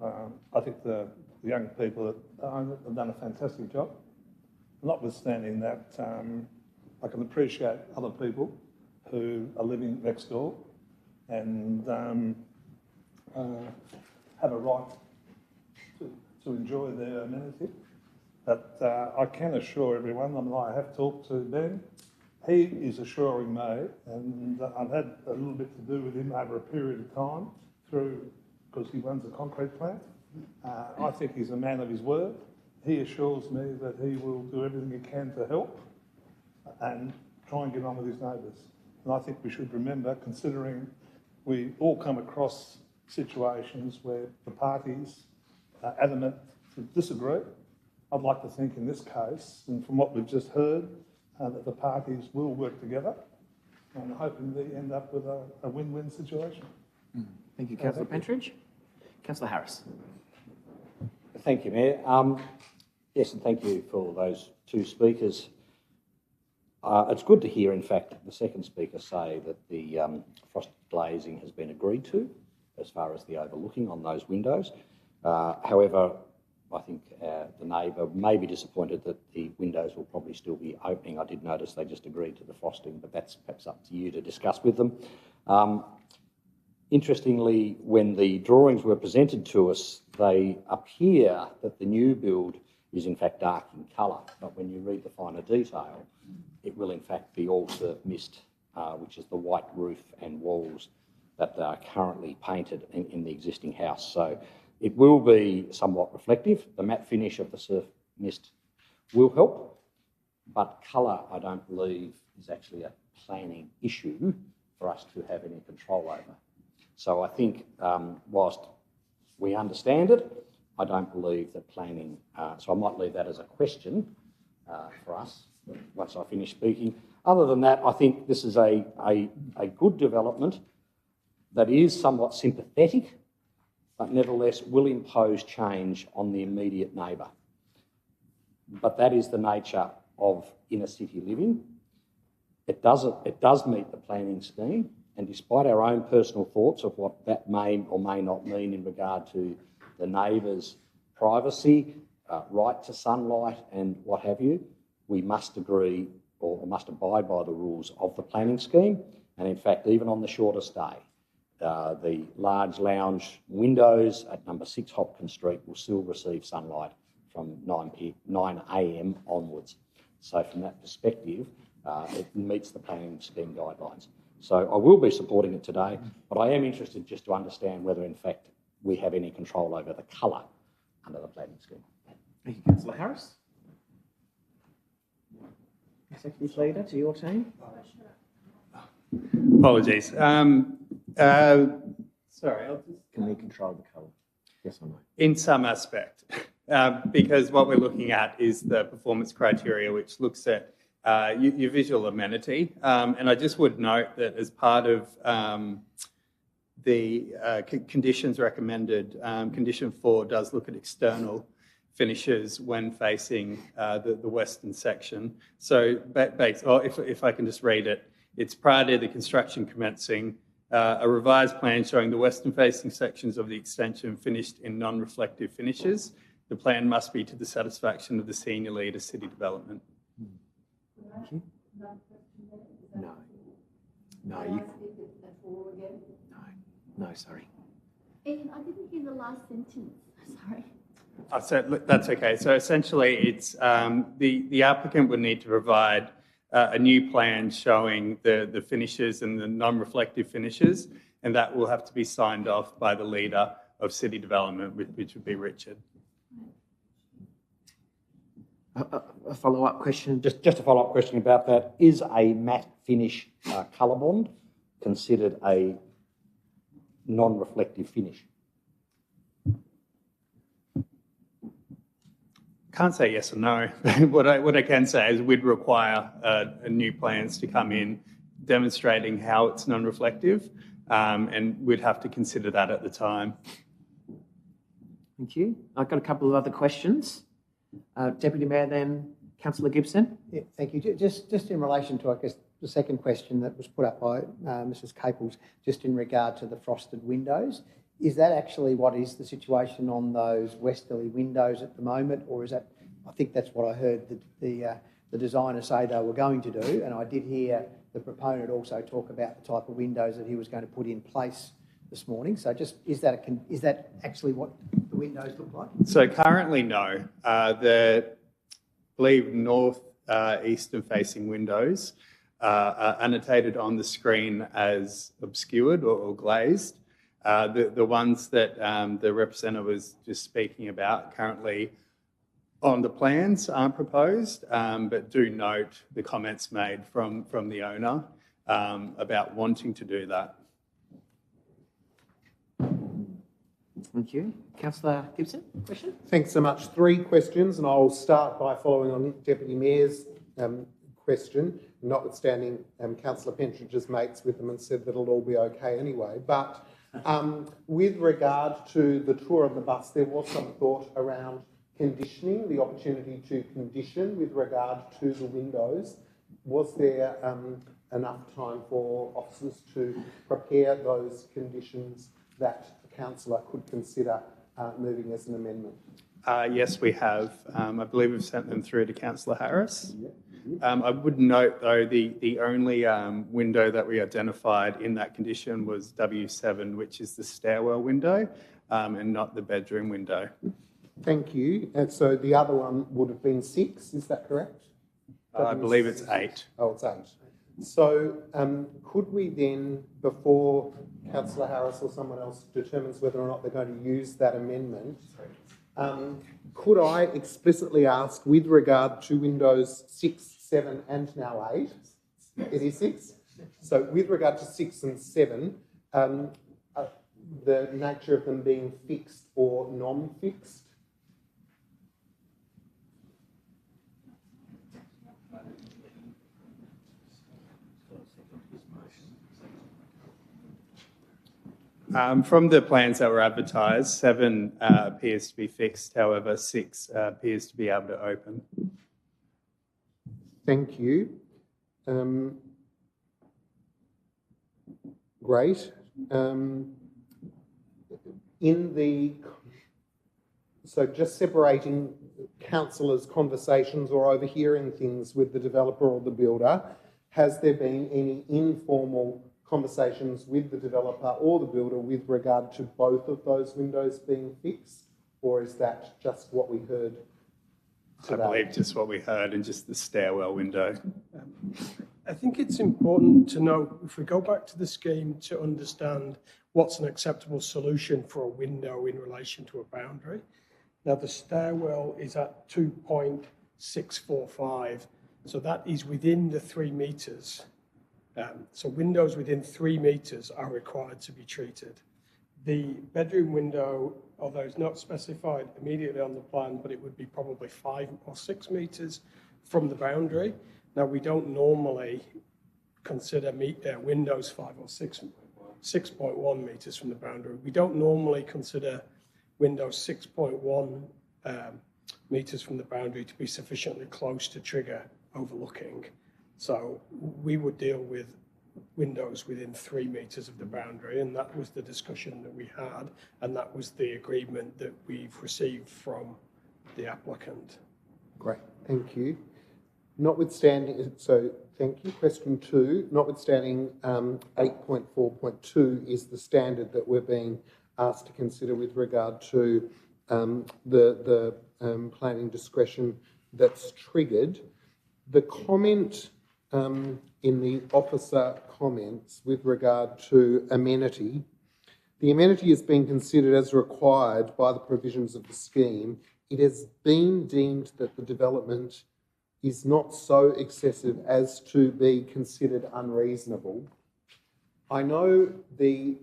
I think the young people that own it have done a fantastic job. Notwithstanding that, I can appreciate other people who are living next door and have a right to enjoy their amenity. But I can assure everyone, and I have talked to Ben, he is assuring me, and I've had a little bit to do with him over a period of time because he runs a concrete plant. I think he's a man of his word. He assures me that he will do everything he can to help and try and get on with his neighbours. And I think we should remember, considering we all come across situations where the parties are adamant to disagree. I'd like to think in this case, and from what we've just heard, that the parties will work together and hoping they end up with a win-win situation.
Thank you, Councillor Pentridge. Councillor Harris.
Thank you, Mayor. Yes, and thank you for those 2 speakers. It's good to hear, in fact, the second speaker say that the frosted glazing has been agreed to as far as the overlooking on those windows. However, I think the neighbour may be disappointed that the windows will probably still be opening. I did notice they just agreed to the frosting, but that's perhaps up to you to discuss with them. Interestingly, when the drawings were presented to us, they appear that the new build is in fact dark in colour, but when you read the finer detail, it will in fact be all surf mist, which is the white roof and walls that are currently painted in the existing house. So it will be somewhat reflective. The matte finish of the surf mist will help, but colour, I don't believe, is actually a planning issue for us to have any control over. So I think whilst we understand it, I don't believe that planning, so I might leave that as a question for us once I finish speaking. Other than that, I think this is a good development that is somewhat sympathetic, but nevertheless will impose change on the immediate neighbour. But that is the nature of inner city living. It does meet the planning scheme, and despite our own personal thoughts of what that may or may not mean in regard to the neighbour's privacy, right to sunlight and what have you, we must agree or must abide by the rules of the planning scheme. And in fact, even on the shortest day, the large lounge windows at number 6 Hopkins Street will still receive sunlight from 9 a.m. onwards. So from that perspective, it meets the planning scheme guidelines. So I will be supporting it today, but I am interested just to understand whether in fact we have any control over the colour under the planning scheme.
Thank you, Councillor Harris. Executive Leader, to your team.
Apologies. Sorry,
Can we control the colour? Yes or no?
in some aspect, because what we're looking at is the performance criteria, which looks at your visual amenity. And I just would note that as part of the conditions recommended, condition 4 does look at external finishes when facing the western section. So if I can just read it, it's prior to the construction commencing, a revised plan showing the western facing sections of the extension finished in non-reflective finishes. The plan must be to the satisfaction of the senior lead of city development.
Thank you. No, sorry.
Ian, I didn't hear the last sentence. Sorry.
So that's okay. So essentially, it's the applicant would need to provide a new plan showing the finishes and the non-reflective finishes, and that will have to be signed off by the leader of city development, which would be Richard.
A follow-up question.
Just a follow-up question about that. Is a matte finish colour bond considered a non-reflective finish?
Can't say yes or no. What I can say is we'd require new plans to come in demonstrating how it's non-reflective, and we'd have to consider that at the time.
Thank you. I've got a couple of other questions. Deputy Mayor, then Councillor Gibson.
Yeah, thank you. Just in relation to, I guess, the second question that was put up by Mrs. Capels, just in regard to the frosted windows, is that actually what is the situation on those westerly windows at the moment, or is that? I think that's what I heard the designer say they were going to do, and I did hear the proponent also talk about the type of windows that he was going to put in place this morning. So, just is that actually what the windows look like?
So currently, no. The believe north eastern facing windows are annotated on the screen as obscured or glazed. The ones that the representative was just speaking about currently on the plans aren't proposed, but do note the comments made from the owner about wanting to do that.
Thank you. Councillor Gibson, question?
Thanks so much. 3 questions, and I'll start by following on Deputy Mayor's question, notwithstanding Councillor Pentridge's mates with them and said that it'll all be okay anyway. But with regard to the tour of the bus, there was some thought around conditioning, the opportunity to condition with regard to the windows. Was there enough time for officers to prepare those conditions that the councillor could consider moving as an amendment?
Yes, we have. I believe we've sent them through to Councillor Harris. I would note, though, the only window that we identified in that condition was W7, which is the stairwell window, and not the bedroom window.
Thank you. And so the other one would have been 6, is that correct?
I believe it's 8.
Oh, it's 8. So could we then, before Councillor Harris or someone else determines whether or not they're going to use that amendment, could I explicitly ask with regard to windows 6, 7 and now 8, it is 6, so with regard to 6 and 7, the nature of them being fixed or non-fixed?
From the plans that were advertised, 7 appears to be fixed, however 6 appears to be able to open.
Thank you. Great. So just separating councillors' conversations or overhearing things with the developer or the builder, has there been any informal conversations with the developer or the builder with regard to both of those windows being fixed, or is that just what we heard today?
I believe just what we heard and just the stairwell window.
I think it's important to know, if we go back to the scheme, to understand what's an acceptable solution for a window in relation to a boundary. Now, the stairwell is at 2.645, so that is within the 3 metres. So windows within 3 metres are required to be treated. The bedroom window, although it's not specified immediately on the plan, but it would be probably 5 or 6 metres from the boundary. Now, we don't normally consider windows 5 or 6.1 metres from the boundary. We don't normally consider windows 6.1 metres from the boundary to be sufficiently close to trigger overlooking. So we would deal with windows within 3 metres of the boundary, and that was the discussion that we had, and that was the agreement that we've received from the applicant.
Great, thank you. Notwithstanding, so thank you. Question 2, notwithstanding 8.4.2 is the standard that we're being asked to consider with regard to the planning discretion that's triggered. The comment in the officer comments with regard to amenity, the amenity is being considered as required by the provisions of the scheme. It has been deemed that the development is not so excessive as to be considered unreasonable. I know the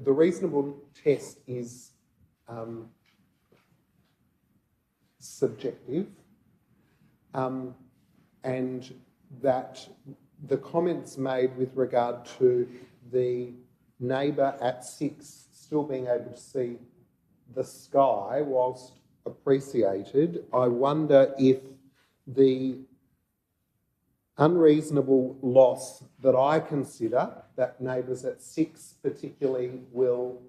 reasonable test is subjective, and that the comments made with regard to the neighbour at 6 still being able to see the sky whilst appreciated, I wonder if the unreasonable loss that I consider that neighbours at 6 particularly will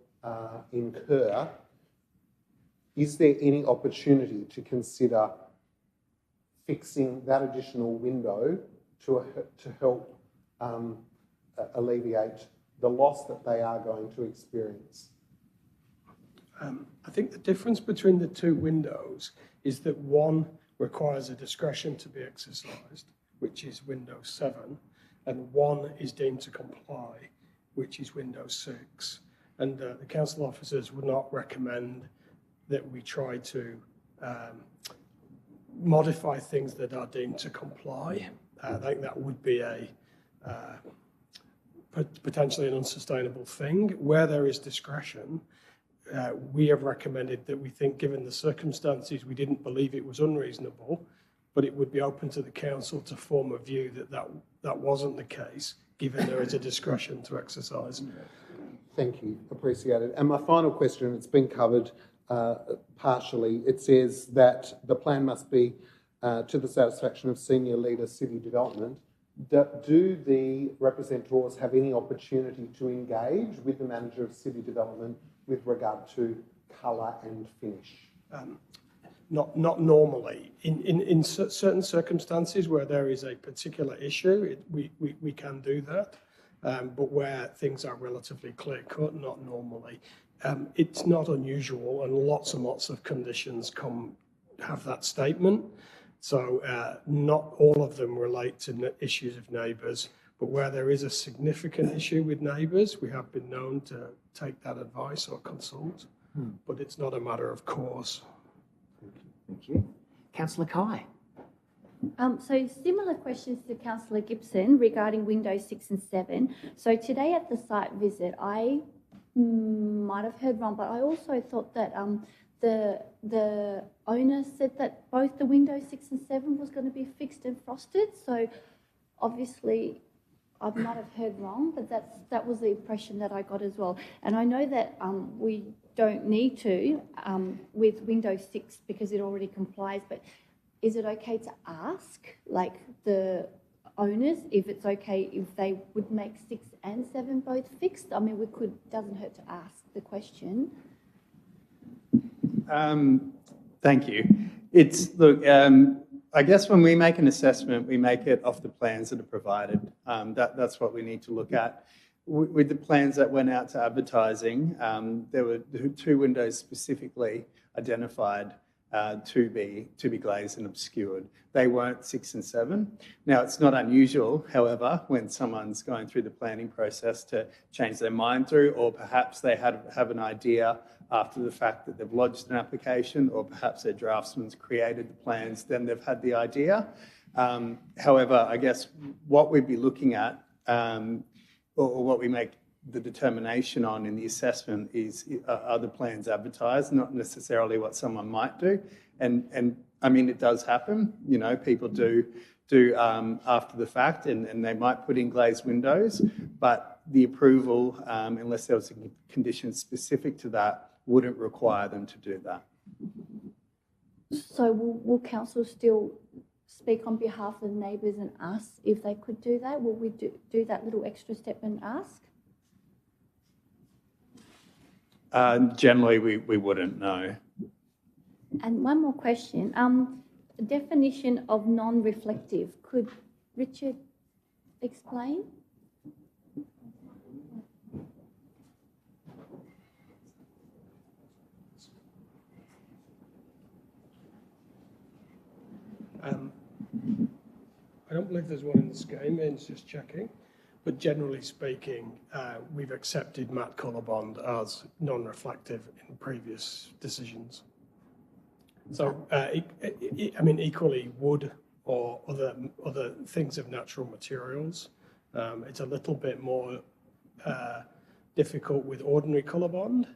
incur, is there any opportunity to consider fixing that additional window to help alleviate the loss that they are going to experience?
I think the difference between the two windows is that one requires a discretion to be exercised, which is window 7, and one is deemed to comply, which is window 6. And the council officers would not recommend that we try to modify things that are deemed to comply. I think that would be a potentially an unsustainable thing. Where there is discretion, we have recommended that we think, given the circumstances, we didn't believe it was unreasonable, but it would be open to the council to form a view that wasn't the case, given there is a discretion to exercise.
Thank you, appreciate it. And my final question, it's been covered partially. It says that the plan must be to the satisfaction of senior leader city development. Do the representatives have any opportunity to engage with the manager of city development with regard to colour and finish?
Not normally. In certain circumstances where there is a particular issue, we can do that. But where things are relatively clear-cut, not normally. It's not unusual, and lots of conditions have that statement. So not all of them relate to issues of neighbours, but where there is a significant issue with neighbours, we have been known to take that advice or consult, but it's not a matter of course.
Thank you. Councillor Kai.
So similar questions to Councillor Gibson regarding windows 6 and 7. So today at the site visit, I might have heard wrong, but I also thought that the owner said that both the windows 6 and 7 was going to be fixed and frosted. So obviously I might have heard wrong, but that was the impression that I got as well. And I know that we don't need to with windows 6 because it already complies, but is it okay to ask, like, the owners if it's okay if they would make 6 and 7 both fixed? I mean, doesn't hurt to ask the question.
Thank you. I guess when we make an assessment, we make it off the plans that are provided. That's what we need to look at. With the plans that went out to advertising, there were 2 windows specifically identified to be glazed and obscured. They weren't 6 and 7. Now, it's not unusual, however, when someone's going through the planning process to change their mind through, or perhaps they have an idea after the fact that they've lodged an application, or perhaps their draftsman's created the plans, then they've had the idea. However, I guess what we'd be looking at, or what we make the determination on in the assessment is, are the plans advertised, not necessarily what someone might do. And I mean, it does happen, people do after the fact, and they might put in glazed windows, but the approval, unless there was a condition specific to that, wouldn't require them to do that.
So will council still speak on behalf of the neighbours and ask if they could do that? Will we do that little extra step and ask?
Generally, we wouldn't know.
And one more question. The definition of non-reflective, could Richard explain?
I don't believe there's one in the scheme, Ian's just checking. But generally speaking, we've accepted matte colour bond as non-reflective in previous decisions. So, I mean, equally wood or other things of natural materials. It's a little bit more difficult with ordinary colour bond,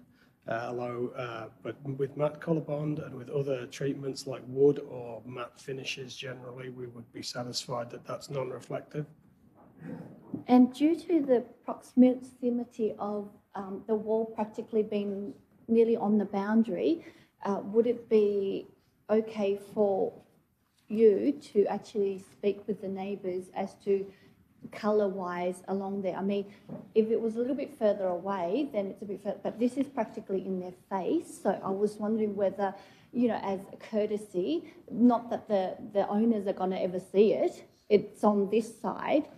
but with matte colour bond and with other treatments like wood or matte finishes, generally we would be satisfied that that's non-reflective.
And due to the proximity of the wall practically being nearly on the boundary, would it be okay for you to actually speak with the neighbours as to colour-wise along there? I mean, if it was a little bit further away, then it's a bit further, but this is practically in their face. So I was wondering whether, you know, as a courtesy, not that the owners are going to ever see it, it's on this side,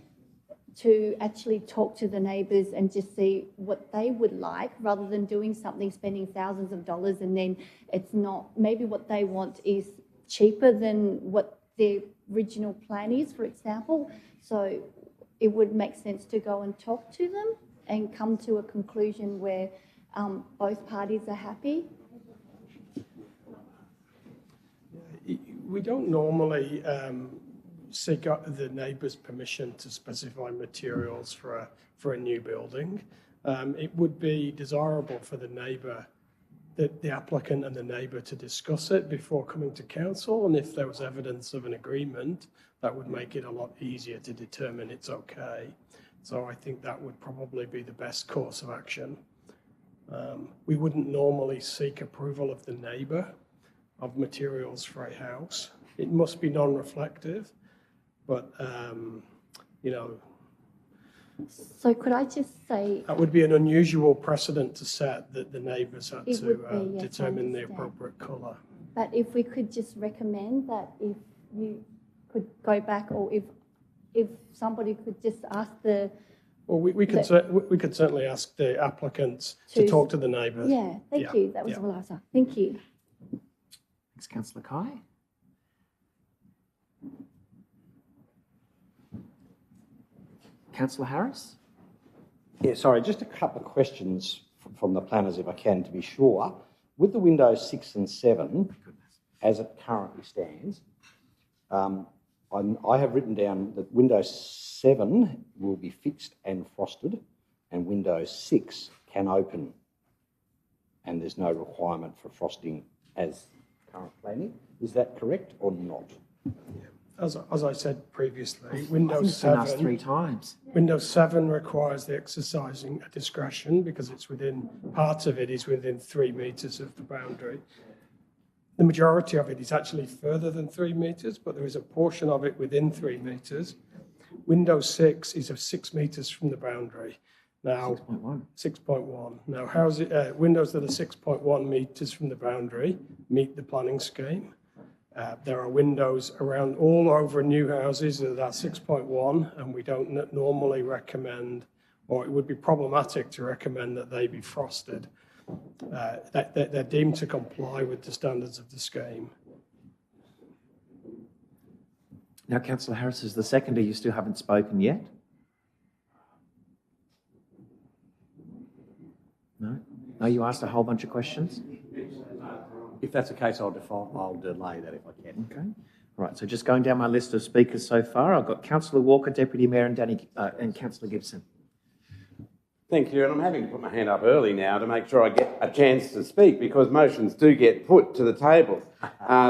to actually talk to the neighbours and just see what they would like, rather than doing something, spending thousands of dollars, and then it's not, maybe what they want is cheaper than what their original plan is, for example. So it would make sense to go and talk to them and come to a conclusion where both parties are happy.
We don't normally seek out the neighbour's permission to specify materials for a new building. It would be desirable for the neighbour, the applicant and the neighbour, to discuss it before coming to council, and if there was evidence of an agreement, that would make it a lot easier to determine it's okay. So I think that would probably be the best course of action. We wouldn't normally seek approval of the neighbour of materials for a house. It must be non-reflective, but, you know.
So could I just say...
That would be an unusual precedent to set, that the neighbours had
It
to
would be, yes,
determine
I
the
understand.
appropriate colour.
But if we could just recommend that if you could go back, or if somebody could just ask the...
Well, we could certainly ask the applicants to talk to the neighbours.
Yeah, thank you. That was all I was asking. Thank you.
Thanks, Councillor Kai. Councillor Harris?
Yeah, sorry, just a couple of questions from the planners, if I can, to be sure. With the windows 6 and 7, as it currently stands, I have written down that Windows 7 will be fixed and frosted, and Windows 6 can open, and there's no requirement for frosting as current planning. Is that correct or not?
As I said previously,
Windows 7... asked 3 times.
Windows 7 requires the exercising of discretion because it's within, part of it is within 3 metres of the boundary. The majority of it is actually further than 3 metres, but there is a portion of it within 3 metres. Windows 6 is of 6 metres from the boundary. Now,
6.1.
6.1. Now, windows that are 6.1 metres from the boundary meet the planning scheme. There are windows around all over new houses that are 6.1, and we don't normally recommend, or it would be problematic to recommend that they be frosted. They're deemed to comply with the standards of the scheme.
Now, Councillor Harris, as the seconder, you still haven't spoken yet? No? No, you asked a whole bunch of questions?
If that's the case, I'll delay that if I can.
Okay. All right, so just going down my list of speakers so far, I've got Councillor Walker, Deputy Mayor, and Councillor Gibson.
Thank you, and I'm having to put my hand up early now to make sure I get a chance to speak, because motions do get put to the table,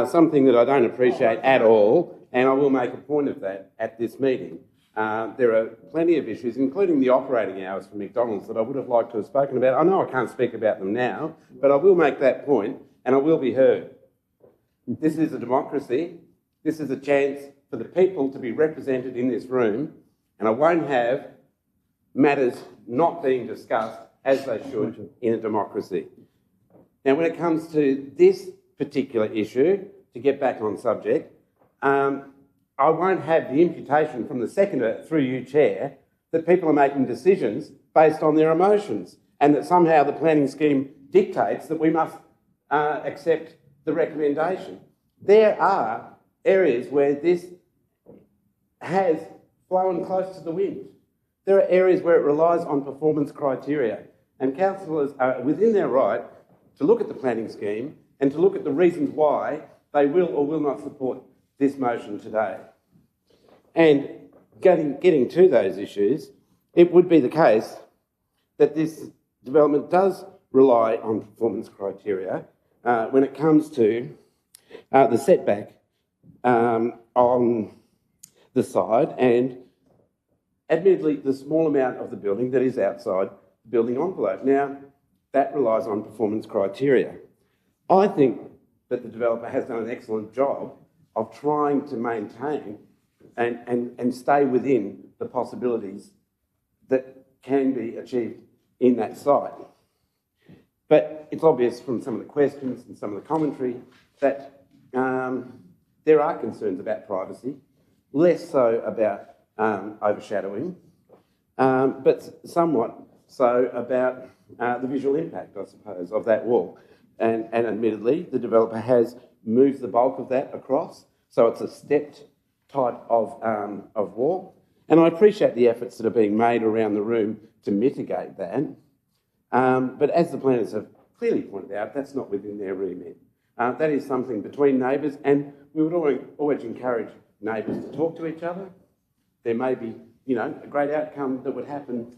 something that I don't appreciate at all, and I will make a point of that at this meeting. There are plenty of issues, including the operating hours for McDonald's, that I would have liked to have spoken about. I know I can't speak about them now, but I will make that point, and I will be heard. This is a democracy. This is a chance for the people to be represented in this room, and I won't have matters not being discussed as they should in a democracy. Now, when it comes to this particular issue, to get back on subject, I won't have the imputation from the seconder through you, Chair, that people are making decisions based on their emotions, and that somehow the planning scheme dictates that we must accept the recommendation. There are areas where this has flown close to the wind. There are areas where it relies on performance criteria, and councillors are within their right to look at the planning scheme and to look at the reasons why they will or will not support this motion today. And getting to those issues, it would be the case that this development does rely on performance criteria when it comes to the setback on the side and admittedly the small amount of the building that is outside the building envelope. Now, that relies on performance criteria. I think that the developer has done an excellent job of trying to maintain and stay within the possibilities that can be achieved in that site. But it's obvious from some of the questions and some of the commentary that there are concerns about privacy, less so about overshadowing, but somewhat so about the visual impact, I suppose, of that wall. And admittedly, the developer has moved the bulk of that across, so it's a stepped type of wall. And I appreciate the efforts that are being made around the room to mitigate that. But as the planners have clearly pointed out, that's not within their remit. That is something between neighbours, and we would always encourage neighbours to talk to each other. There may be, a great outcome that would happen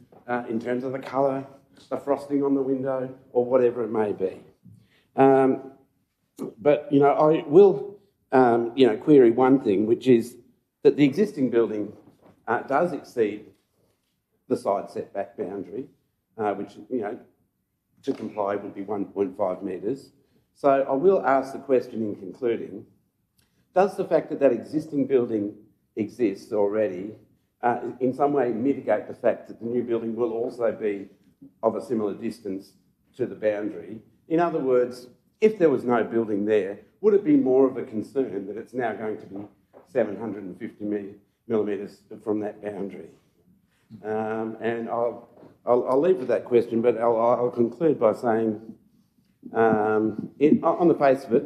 in terms of the colour, the frosting on the window, or whatever it may be. But, I will, query one thing, which is that the existing building does exceed the side setback boundary, which, to comply would be 1.5 metres. So I will ask the question in concluding, does the fact that that existing building exists already in some way mitigate the fact that the new building will also be of a similar distance to the boundary? In other words, if there was no building there, would it be more of a concern that it's now going to be 750 millimetres from that boundary? And I'll leave with that question, but I'll conclude by saying, on the face of it,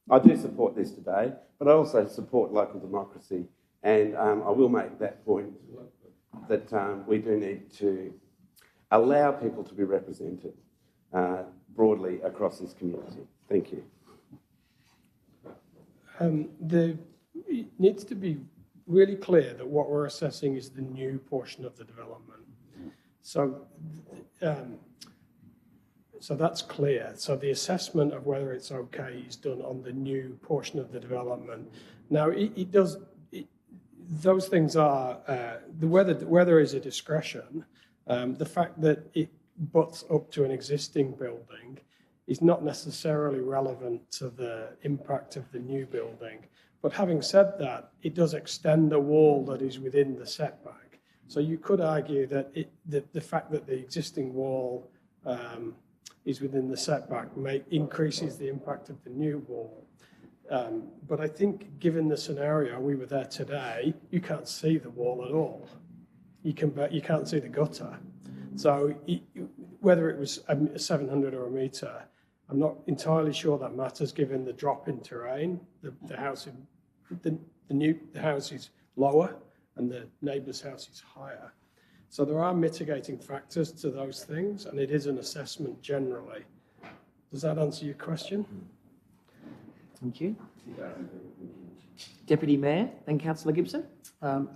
I do support this today, but I also support local democracy, and I will make that point that we do need to allow people to be represented broadly across this community. Thank you.
It needs to be really clear that what we're assessing is the new portion of the development. So that's clear. So the assessment of whether it's okay is done on the new portion of the development. Now, those things are, where there is a discretion, the fact that it butts up to an existing building is not necessarily relevant to the impact of the new building. But having said that, it does extend the wall that is within the setback. So you could argue that the fact that the existing wall is within the setback increases the impact of the new wall. But I think given the scenario, we were there today, you can't see the wall at all. You can't see the gutter. So whether it was a 700 or a metre, I'm not entirely sure that matters given the drop in terrain. The house is lower and the neighbour's house is higher. So there are mitigating factors to those things, and it is an assessment generally. Does that answer your question?
Thank you. Deputy Mayor, then Councillor Gibson.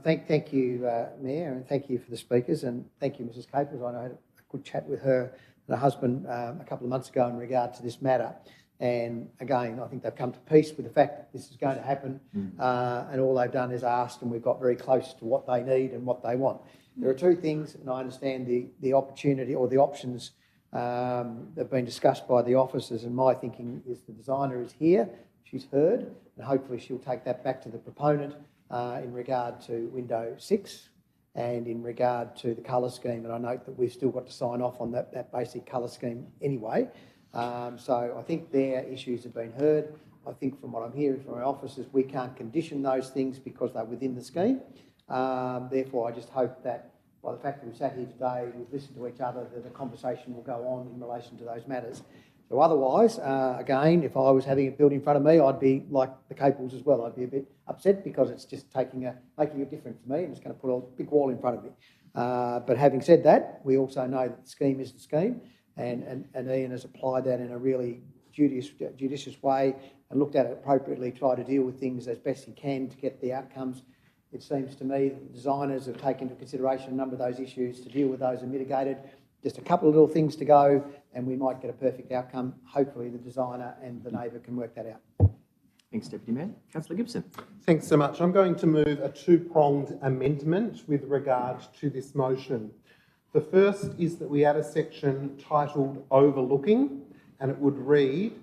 Thank you, Mayor, and thank you for the speakers, and thank you, Mrs. Capers. I had a good chat with her and her husband a couple of months ago in regard to this matter. And again, I think they've come to peace with the fact that this is going to happen, and all they've done is asked, and we've got very close to what they need and what they want. There are two things, and I understand the opportunity or the options that have been discussed by the officers, and my thinking is the designer is here, she's heard, and hopefully she'll take that back to the proponent in regard to window 6 and in regard to the colour scheme. And I note that we've still got to sign off on that basic colour scheme anyway. So I think their issues have been heard. I think from what I'm hearing from our officers, we can't condition those things because they're within the scheme. Therefore, I just hope that by the fact that we've sat here today, we've listened to each other, that the conversation will go on in relation to those matters. So otherwise, again, if I was having it built in front of me, I'd be like the Capels as well. I'd be a bit upset because it's just making it different for me, and it's going to put a big wall in front of me. But having said that, we also know that the scheme is the scheme, and Ian has applied that in a really judicious way and looked at it appropriately, tried to deal with things as best he can to get the outcomes. It seems to me that the designers have taken into consideration a number of those issues to deal with those and mitigated. Just a couple of little things to go and we might get a perfect outcome. Hopefully the designer and the neighbour can work that out.
Thanks, Deputy Mayor. Councillor Gibson.
Thanks so much. I'm going to move a two-pronged amendment with regard to this motion. The first is that we add a section titled Overlooking, and it would read,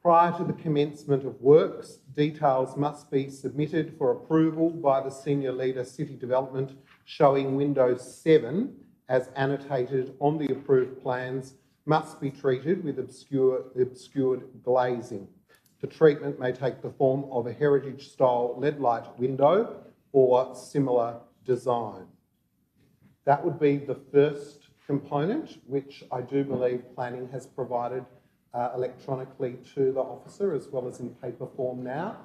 prior to the commencement of works, details must be submitted for approval by the Senior Leader City Development showing Windows 7 as annotated on the approved plans must be treated with obscured glazing. The treatment may take the form of a heritage-style LED light window or similar design. That would be the first component, which I do believe planning has provided electronically to the officer as well as in paper form now.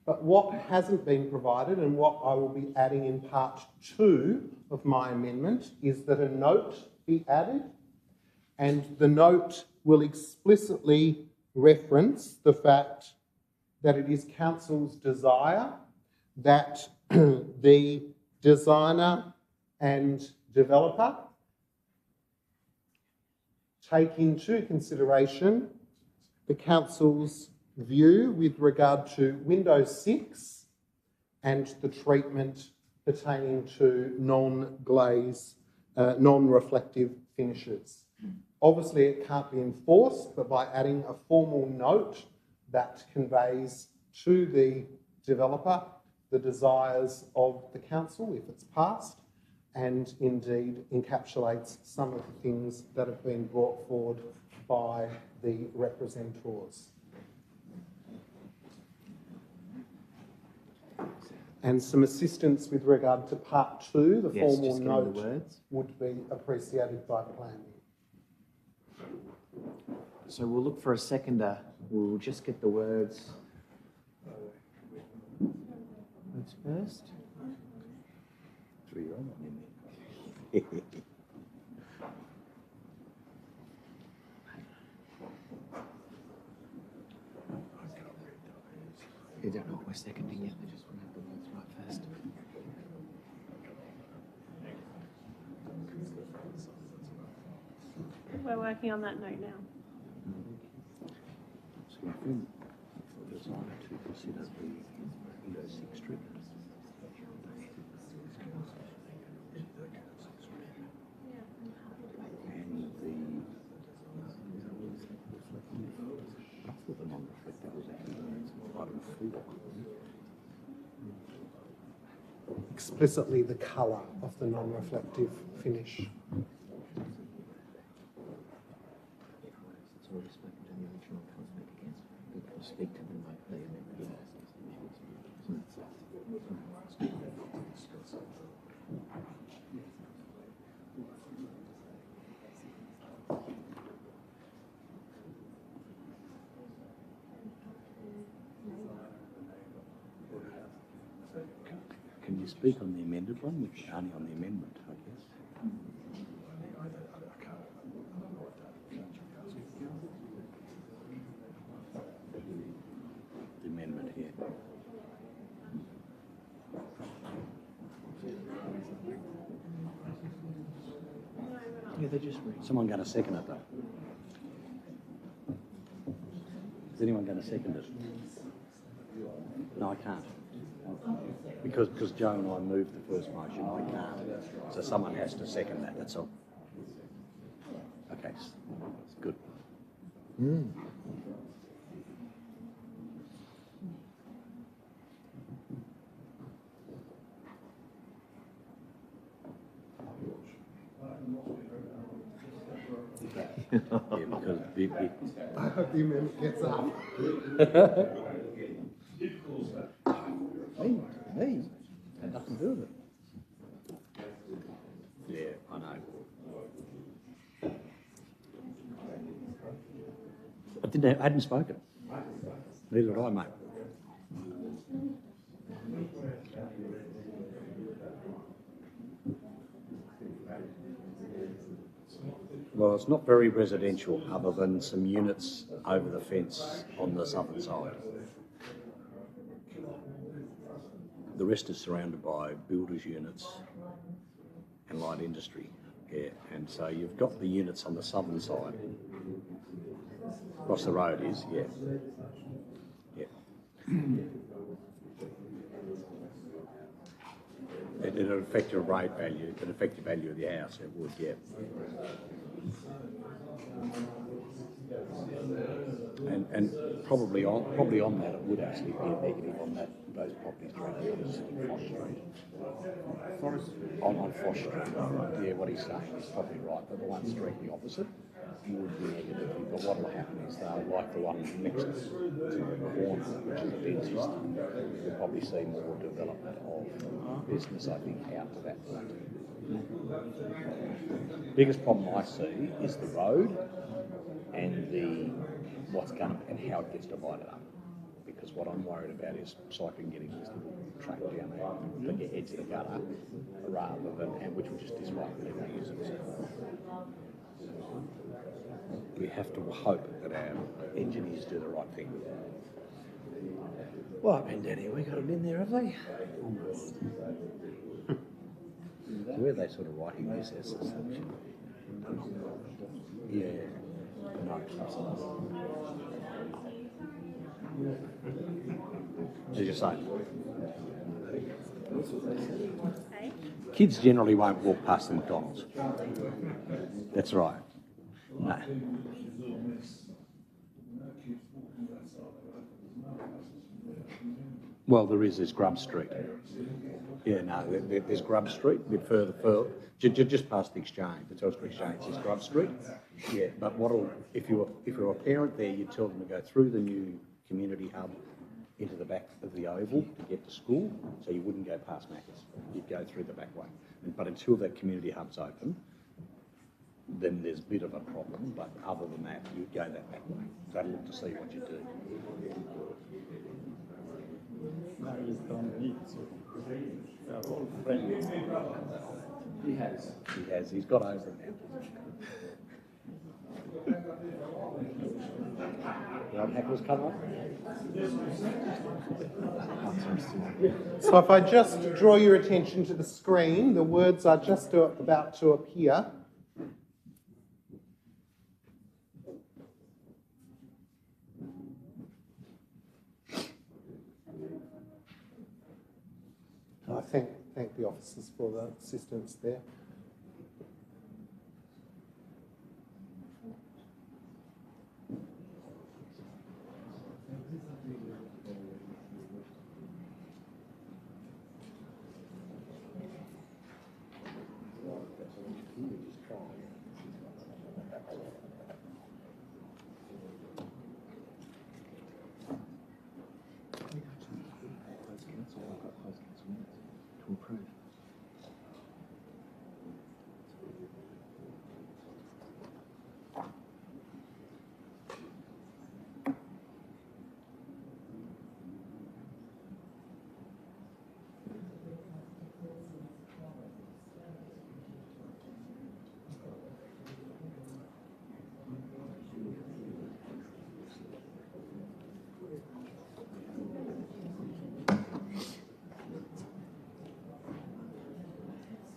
But what hasn't been provided and what I will be adding in part 2 of my amendment is that a note be added, and the note will explicitly reference the fact that it is Council's desire that the designer and developer take into consideration the Council's view with regard to Windows 6 and the treatment pertaining to non-glaze, non-reflective finishes. Obviously, it can't be enforced, but by adding a formal note that conveys to the developer the desires of the council, if it's passed, and indeed encapsulates some of the things that have been brought forward by the representors. And some assistance with regard to part 2, the formal note, would be appreciated by planning.
So we'll look for a seconder. We'll just get the words first. They don't know what we're seconding yet. They just want to have the words right first.
We're working on that note now.
Explicitly the colour of the non-reflective finish.
Speak to them like they
Can you speak on the amended one, which is only on the amendment, I guess? The amendment here.
Yeah, they just read.
Someone going to second it though? Is anyone going to second it? No, I can't. Because Joe and I moved the first motion, I can't. So someone has to second that, that's all. Okay, good. Yeah, because
I hope the amendment gets up.
Me? Had nothing to do with it. Yeah, I know. I hadn't spoken. Neither did I, mate. Well, it's not very residential, other than some units over the fence on the southern side. The rest is surrounded by builders' units and light industry. Yeah, and so you've got the units on the southern side. Across the road is, yeah. It'll affect your rate value, it'll affect the value of the house, it would, yeah. And probably on that, it would actually be a negative on those properties directly on Fosh Street. On Fosh Street. Yeah, what he's saying is probably right, but the ones directly opposite would be negative. But what will happen is they'll, like the one next to the corner, which is a dentist, you'll probably see more development of business, I think, out to that front. Biggest problem I see is the road and what's going to, and how it gets divided up. Because what I'm worried about is cycling getting this little track down there, but get edge of the gutter, rather than, and which will just disrupt people using it. We have to hope that our engineers do the right thing. Well, I've been down here, we got them in there, have they? Almost. So where are they sort of writing this as a selection? Yeah. No. As you say, kids generally won't walk past the McDonald's. That's right. No. Well, there's Grub Street. Yeah, no, there's Grub Street, a bit further, just past the exchange, the Telstra Exchange is Grub Street. Yeah, but if you're a parent there, you tell them to go through the new community hub into the back of the oval to get to school, so you wouldn't go past Macca's. You'd go through the back way. But until that community hub's open, then there's a bit of a problem, but other than that, you'd go that back way. So I'd look to see what you do.
No, you don't need to. They're all friends.
He has. He's got over it now. The old hack was cut off.
So if I just draw your attention to the screen, the words are just about to appear. I thank the officers for the assistance there.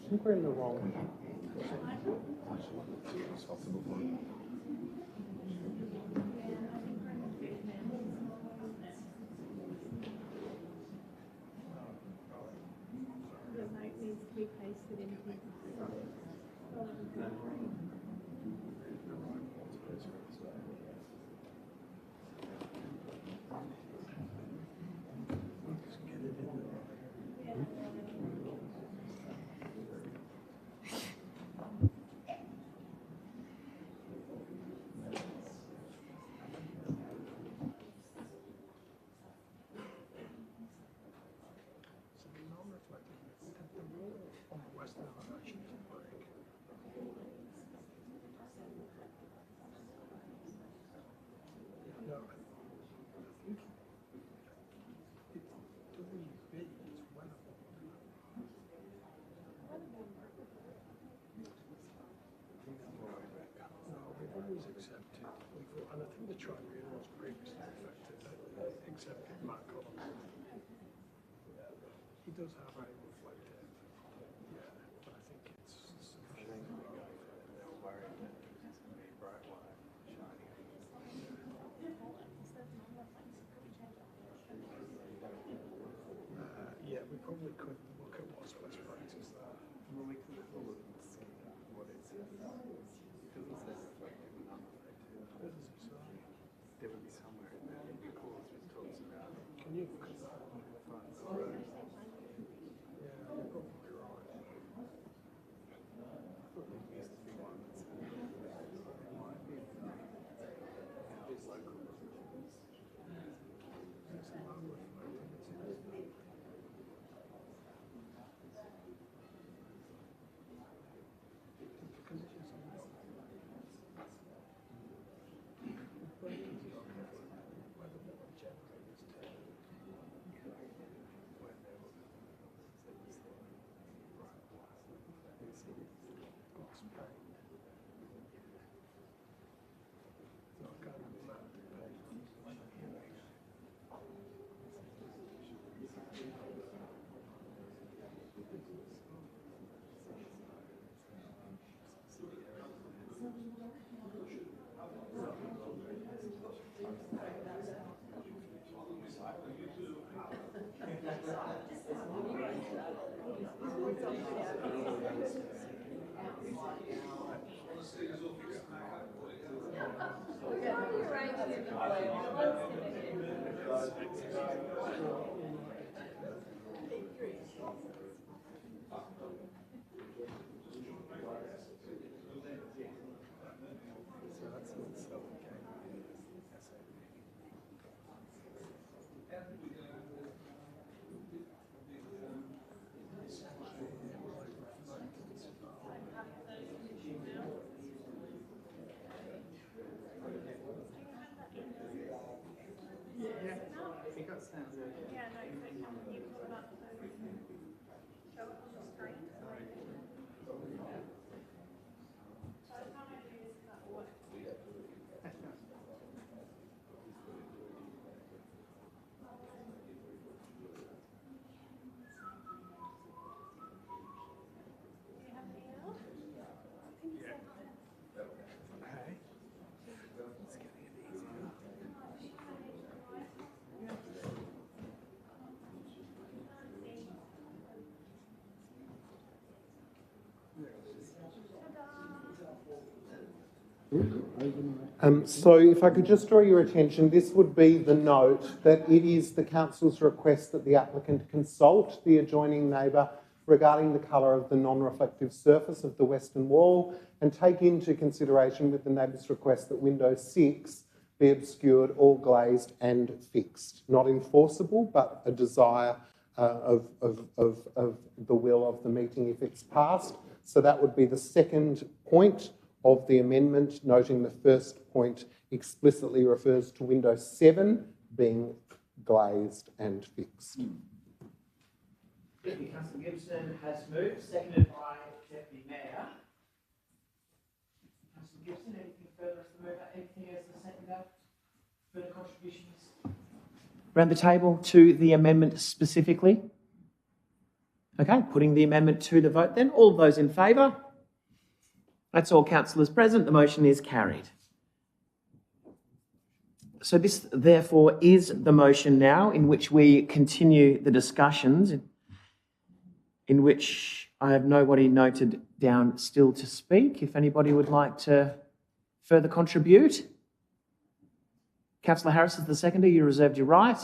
I think we're in the wrong one.
The note needs to be pasted in.
does have a reflective, yeah, but I think it's sufficient. They're worried that it's going to be bright light shining. Yeah, we probably could look at what's best practice there. Well, we could look and see what it says. It doesn't say reflective and non-reflective. Where does it say? There would be somewhere in there in the clause which talks about. Can you look at that on the front? Yeah, you're probably right. I thought there used to be one that said it might be these local rules. There's a lot of reflective.
So if I could just draw your attention, this would be the note that it is the council's request that the applicant consult the adjoining neighbour regarding the colour of the non-reflective surface of the western wall and take into consideration with the neighbour's request that window 6 be obscured or glazed and fixed. Not enforceable, but a desire of the will of the meeting if it's passed. So that would be the second point of the amendment, noting the first point explicitly refers to window 7 being glazed and fixed.
Thank you. Councillor Gibson has moved, seconded by Deputy Mayor. Councillor Gibson, anything further as the mover? Anything as the seconder? Further contributions? Around the table to the amendment specifically? Okay, putting the amendment to the vote then. All of those in favour? That's all councillors present. The motion is carried. So this, therefore, is the motion now in which we continue the discussions, in which I have nobody noted down still to speak. If anybody would like to further contribute. Councillor Harris is the seconder. You reserved your right.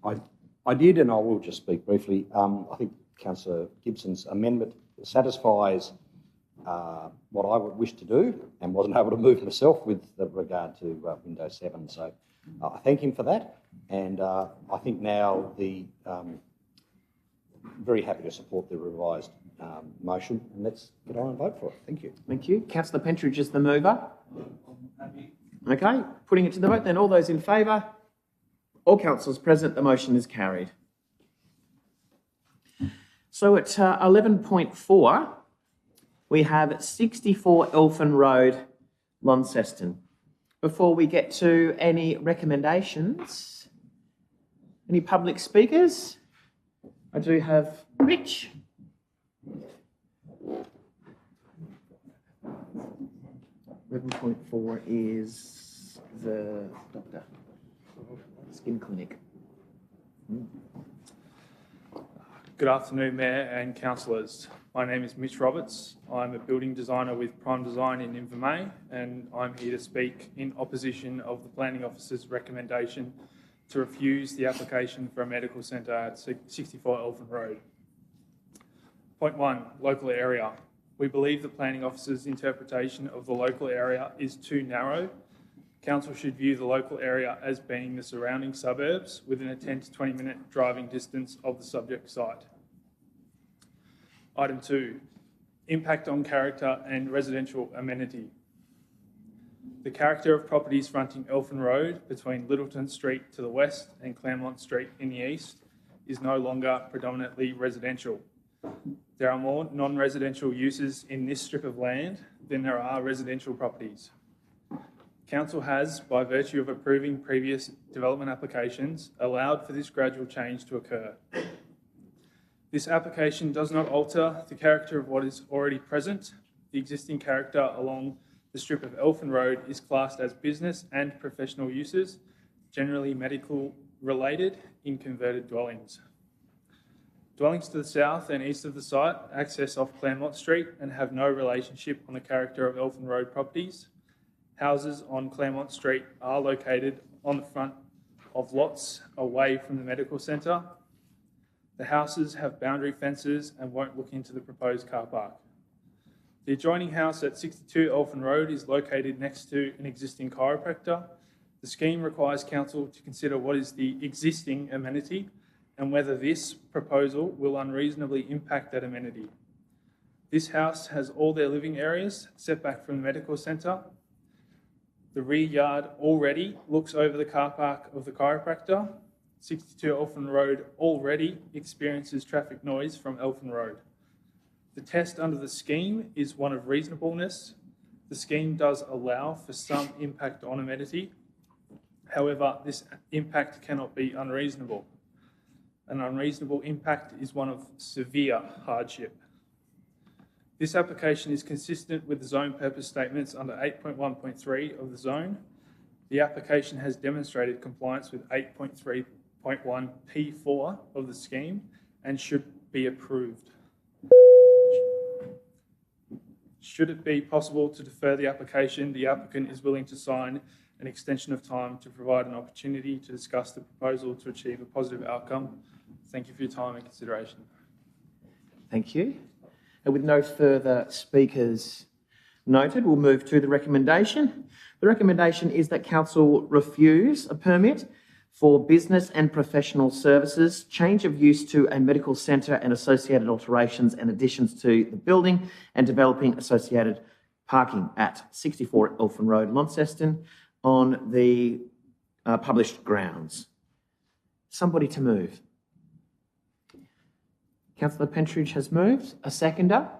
I did, and I will just speak briefly. I think Councillor Gibson's amendment satisfies what I would wish to do and wasn't able to move myself with regard to window 7. So I thank him for that. And I think now very happy to support the revised motion. And let's get on and vote for it. Thank you.
Thank you. Councillor Pentridge is the mover. Okay, putting it to the vote then. All those in favour? All councillors present, the motion is carried. So at 11.4, we have 64 Elfin Road, Launceston. Before we get to any recommendations, any public speakers? I do have Rich. 11.4 is the doctor, skin clinic.
Good afternoon, Mayor and Councillors. My name is Mitch Roberts. I'm a building designer with Prime Design in Invermay, and I'm here to speak in opposition of the Planning Officer's recommendation to refuse the application for a medical centre at 64 Elfin Road. Point 1, local area. We believe the Planning Officer's interpretation of the local area is too narrow. Council should view the local area as being the surrounding suburbs within a 10 to 20 minute driving distance of the subject site. Item 2, impact on character and residential amenity. The character of properties fronting Elfin Road between Littleton Street to the west and Claremont Street in the east is no longer predominantly residential. There are more non-residential uses in this strip of land than there are residential properties. Council has, by virtue of approving previous development applications, allowed for this gradual change to occur. This application does not alter the character of what is already present. The existing character along the strip of Elfin Road is classed as business and professional uses, generally medical related, in converted dwellings. Dwellings to the south and east of the site access off Claremont Street and have no relationship on the character of Elfin Road properties. Houses on Claremont Street are located on the front of lots away from the medical centre. The houses have boundary fences and won't look into the proposed car park. The adjoining house at 62 Elfin Road is located next to an existing chiropractor. The scheme requires Council to consider what is the existing amenity and whether this proposal will unreasonably impact that amenity. This house has all their living areas set back from the medical centre. The rear yard already looks over the car park of the chiropractor. 62 Elfin Road already experiences traffic noise from Elfin Road. The test under the scheme is one of reasonableness. The scheme does allow for some impact on amenity. However, this impact cannot be unreasonable. An unreasonable impact is one of severe hardship. This application is consistent with the zone purpose statements under 8.1.3 of the zone. The application has demonstrated compliance with 8.3.1 P4 of the scheme and should be approved. Should it be possible to defer the application, the applicant is willing to sign an extension of time to provide an opportunity to discuss the proposal to achieve a positive outcome. Thank you for your time and consideration.
Thank you. And with no further speakers noted, we'll move to the recommendation. The recommendation is that Council refuse a permit for business and professional services, change of use to a medical centre and associated alterations and additions to the building and developing associated parking at 64 Elfin Road, Launceston, on the published grounds. Somebody to move. Councillor Pentridge has moved. A seconder.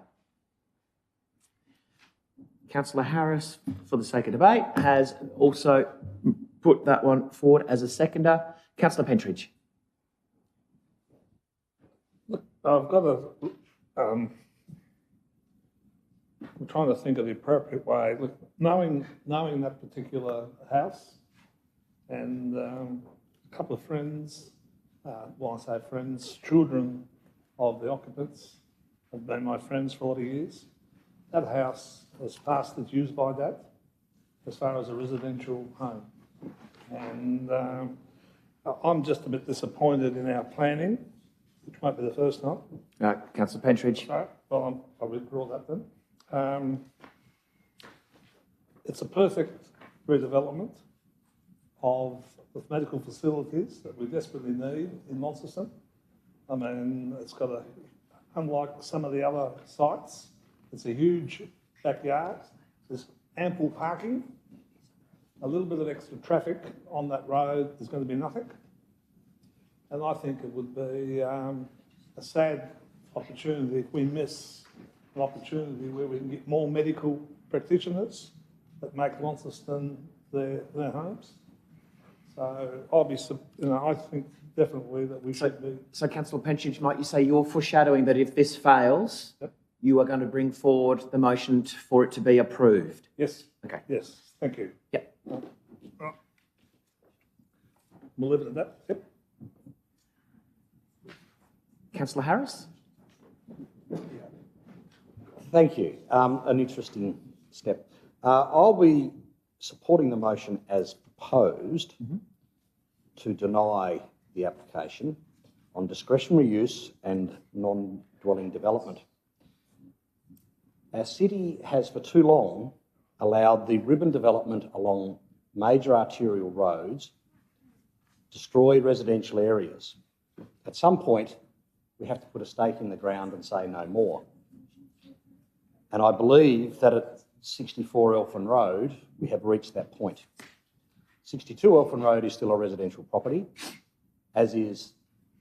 Councillor Harris, for the sake of debate, has also put that one forward as a seconder. Councillor Pentridge.
Look, I've got a... I'm trying to think of the appropriate way. Look, knowing that particular house and a couple of friends, well, I say friends, children of the occupants have been my friends for 40 years. That house has passed its use by date as far as a residential home. And I'm just a bit disappointed in our planning, which won't be the first time.
Councillor Pentridge.
Sorry, well, I'll withdraw that then. It's a perfect redevelopment of the medical facilities that we desperately need in Launceston. I mean, it's got a, unlike some of the other sites, it's a huge backyard. There's ample parking, a little bit of extra traffic on that road. There's going to be nothing. And I think it would be a sad opportunity if we miss an opportunity where we can get more medical practitioners that make Launceston their homes. So I'll be, I think definitely that we should be.
So Councillor Penchich, might you say you're foreshadowing that if this fails, you are going to bring forward the motion for it to be approved?
Yes.
Okay.
Yes. Thank you.
Yep.
Right. We'll leave it at that. Yep.
Councillor Harris?
Thank you. An interesting step. I'll be supporting the motion as proposed to deny the application on discretionary use and non-dwelling development. Our city has for too long allowed the ribbon development along major arterial roads destroy residential areas. At some point, we have to put a stake in the ground and say no more. And I believe that at 64 Elfin Road, we have reached that point. 62 Elfin Road is still a residential property, as is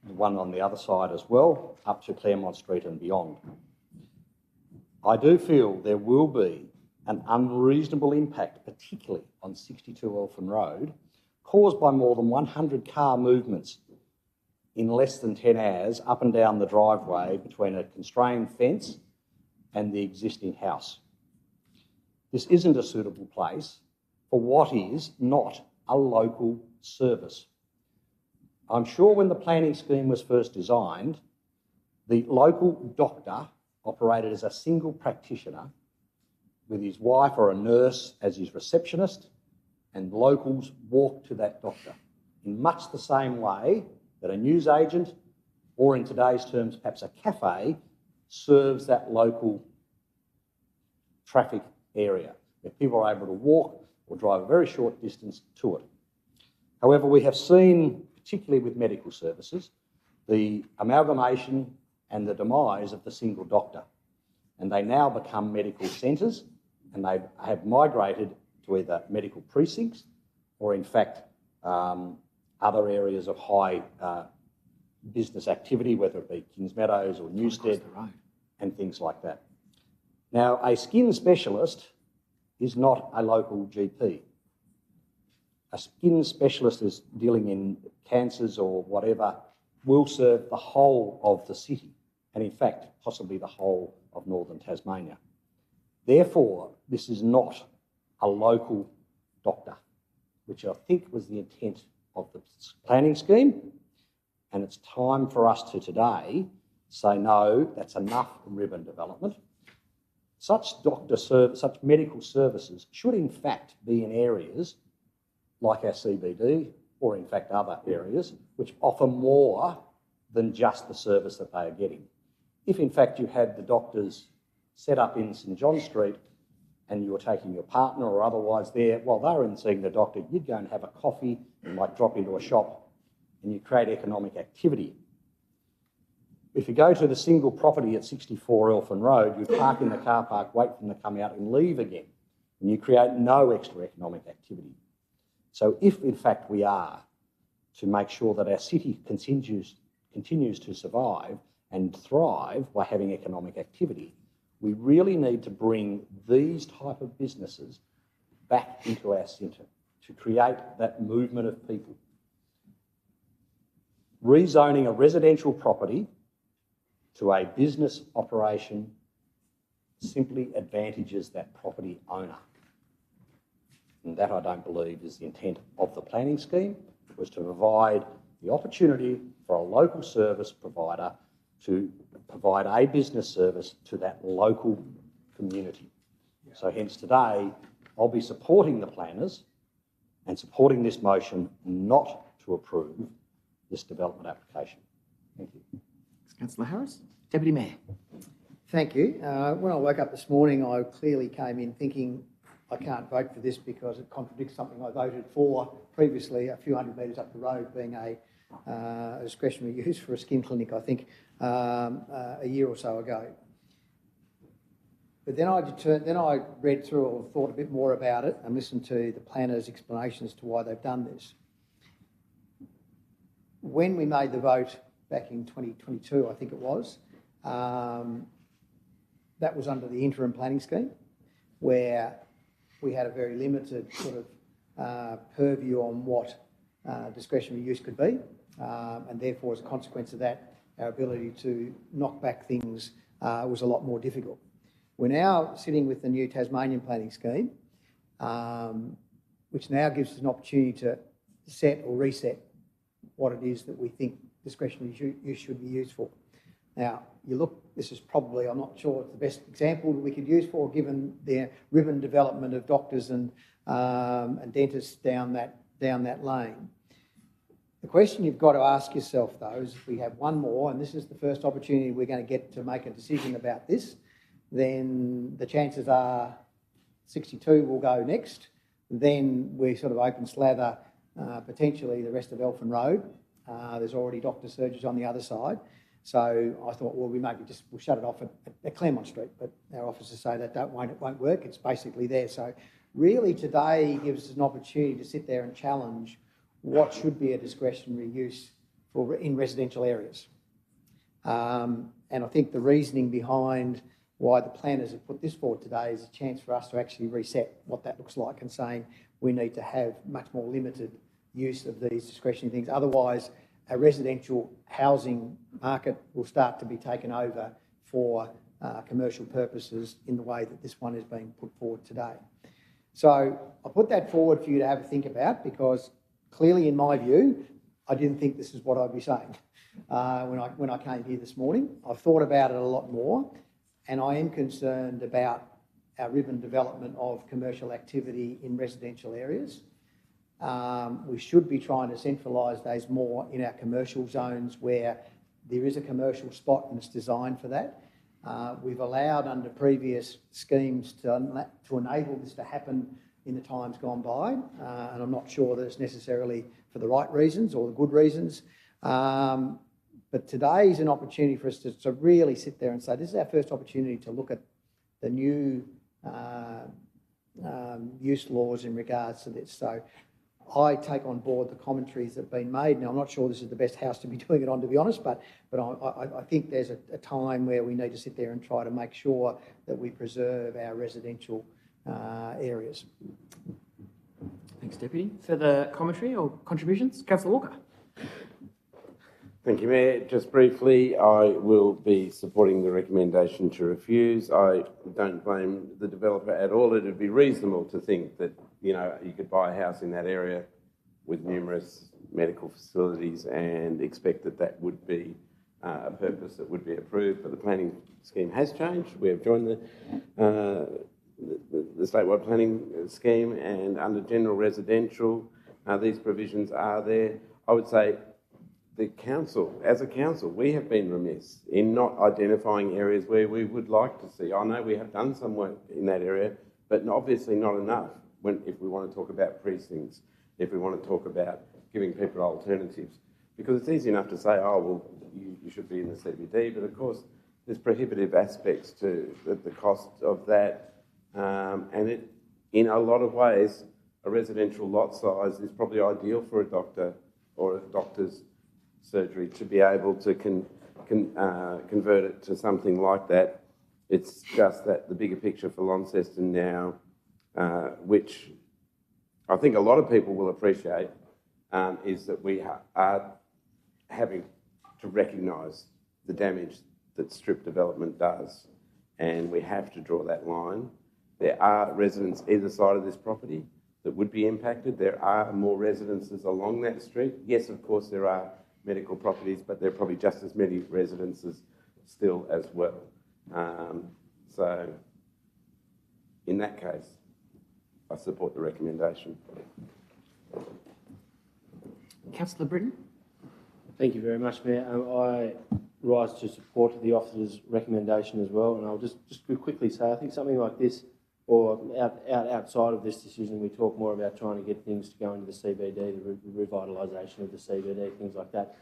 the one on the other side as well, up to Claremont Street and beyond. I do feel there will be an unreasonable impact, particularly on 62 Elfin Road, caused by more than 100 car movements in less than 10 hours up and down the driveway between a constrained fence and the existing house. This isn't a suitable place for what is not a local service. I'm sure when the planning scheme was first designed, the local doctor operated as a single practitioner with his wife or a nurse as his receptionist, and locals walked to that doctor in much the same way that a newsagent, or in today's terms perhaps a cafe, serves that local traffic area where people are able to walk or drive a very short distance to it. However, we have seen, particularly with medical services, the amalgamation and the demise of the single doctor. And they now become medical centres, and they have migrated to either medical precincts or, in fact, other areas of high business activity, whether it be Kings Meadows or Newstead and things like that. Now, a skin specialist is not a local GP. A skin specialist is dealing in cancers or whatever will serve the whole of the city and, in fact, possibly the whole of northern Tasmania. Therefore, this is not a local doctor, which I think was the intent of the planning scheme, and it's time for us to today say no, that's enough ribbon development. Such medical services should in fact be in areas like our CBD or in fact other areas which offer more than just the service that they are getting. If in fact you had the doctors set up in St John Street and you were taking your partner or otherwise there, while they were in seeing the doctor, you'd go and have a coffee, you might drop into a shop and you create economic activity. If you go to the single property at 64 Elfin Road, you park in the car park, wait for them to come out and leave again, and you create no extra economic activity. So if in fact we are to make sure that our city continues to survive and thrive by having economic activity, we really need to bring these type of businesses back into our centre to create that movement of people. Rezoning a residential property to a business operation simply advantages that property owner. And that I don't believe is the intent of the planning scheme. It was to provide the opportunity for a local service provider to provide a business service to that local community. So hence today, I'll be supporting the planners and supporting this motion not to approve this development application. Thank you.
Councillor Harris. Deputy Mayor.
Thank you. When I woke up this morning, I clearly came in thinking I can't vote for this because it contradicts something I voted for previously a few hundred metres up the road, being a discretionary use for a skin clinic, I think, a year or so ago. But then I read through or thought a bit more about it and listened to the planners' explanations to why they've done this. When we made the vote back in 2022, I think it was, that was under the interim planning scheme, where we had a very limited sort of purview on what discretionary use could be, and therefore, as a consequence of that, our ability to knock back things was a lot more difficult. We're now sitting with the new Tasmanian planning scheme, which now gives us an opportunity to set or reset what it is that we think discretionary use should be used for. Now, you look, this is probably, I'm not sure it's the best example that we could use for, given the ribbon development of doctors and dentists down that lane. The question you've got to ask yourself, though, is if we have one more, and this is the first opportunity we're going to get to make a decision about this, then the chances are 62 will go next. Then we sort of open slather potentially the rest of Elfin Road. There's already doctor surgeries on the other side. So I thought, well, we'll shut it off at Claremont Street, but our officers say that it won't work. It's basically there. So really today gives us an opportunity to sit there and challenge what should be a discretionary use in residential areas. And I think the reasoning behind why the planners have put this forward today is a chance for us to actually reset what that looks like and saying we need to have much more limited use of these discretionary things. Otherwise, a residential housing market will start to be taken over for commercial purposes in the way that this one is being put forward today. So I put that forward for you to have a think about, because clearly, in my view, I didn't think this is what I'd be saying when I came here this morning. I've thought about it a lot more, and I am concerned about our ribbon development of commercial activity in residential areas. We should be trying to centralise those more in our commercial zones where there is a commercial spot and it's designed for that. We've allowed under previous schemes to enable this to happen in the times gone by, and I'm not sure that it's necessarily for the right reasons or the good reasons. But today is an opportunity for us to really sit there and say, this is our first opportunity to look at the new use laws in regards to this. So I take on board the commentaries that have been made. Now, I'm not sure this is the best house to be doing it on, to be honest, but I think there's a time where we need to sit there and try to make sure that we preserve our residential areas.
Thanks, Deputy. Further commentary or contributions? Councillor Walker.
Thank you, Mayor. Just briefly, I will be supporting the recommendation to refuse. I don't blame the developer at all. It would be reasonable to think that, you know, you could buy a house in that area with numerous medical facilities and expect that that would be a purpose that would be approved. But the planning scheme has changed. We have joined the statewide planning scheme, and under general residential, these provisions are there. I would say the council, as a council, we have been remiss in not identifying areas where we would like to see. I know we have done some work in that area, but obviously not enough if we want to talk about precincts, if we want to talk about giving people alternatives. Because it's easy enough to say, oh, well, you should be in the CBD, but of course there's prohibitive aspects to the cost of that. And it, in a lot of ways, a residential lot size is probably ideal for a doctor or a doctor's surgery to be able to convert it to something like that. It's just that the bigger picture for Launceston now, which I think a lot of people will appreciate, is that we are having to recognise the damage that strip development does, and we have to draw that line. There are residents either side of this property that would be impacted. There are more residences along that street. Yes, of course, there are medical properties, but there are probably just as many residences still as well. So in that case, I support the recommendation.
Councillor Britton.
Thank you very much, Mayor. I rise to support the officer's recommendation as well, and I'll just quickly say, I think something like this, or outside of this decision, we talk more about trying to get things to go into the CBD, the revitalisation of the CBD, things like that.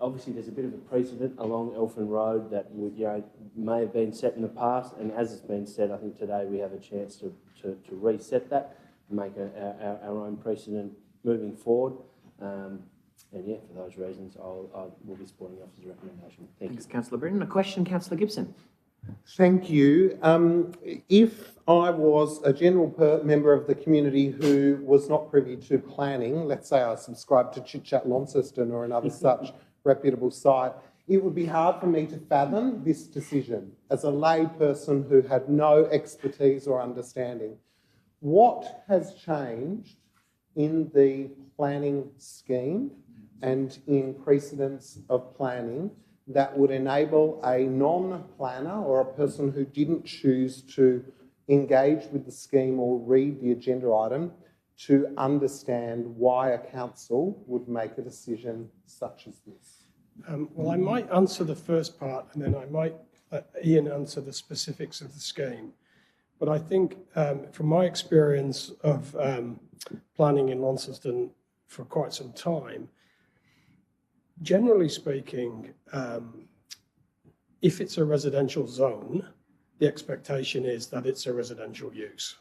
Obviously, there's a bit of a precedent along Elfin Road that would, may have been set in the past, and as it's been said, I think today we have a chance to reset that, make our own precedent moving forward. And yeah, for those reasons, I will be supporting the officer's recommendation. Thanks,
Councillor Britton. A question, Councillor Gibson.
Thank you. If I was a general member of the community who was not privy to planning, let's say I subscribed to Chit Chat Launceston or another such reputable site, it would be hard for me to fathom this decision as a lay person who had no expertise or understanding. What has changed in the planning scheme and in precedence of planning that would enable a non-planner or a person who didn't choose to engage with the scheme or read the agenda item to understand why a council would make a decision such as this?
Well, I might answer the first part and then I might let Ian answer the specifics of the scheme. But I think from my experience of planning in Launceston for quite some time, generally speaking, if it's a residential zone, the expectation is that it's a residential use.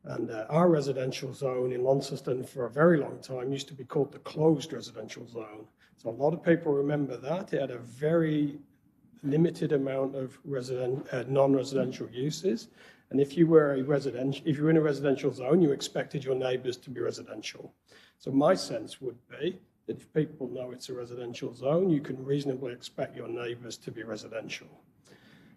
And our residential zone in Launceston for a very long time used to be called the closed residential zone. So a lot of people remember that. It had a very limited amount of non-residential uses. And if you were in a residential zone, you expected your neighbours to be residential. So my sense would be that if people know it's a residential zone, you can reasonably expect your neighbours to be residential.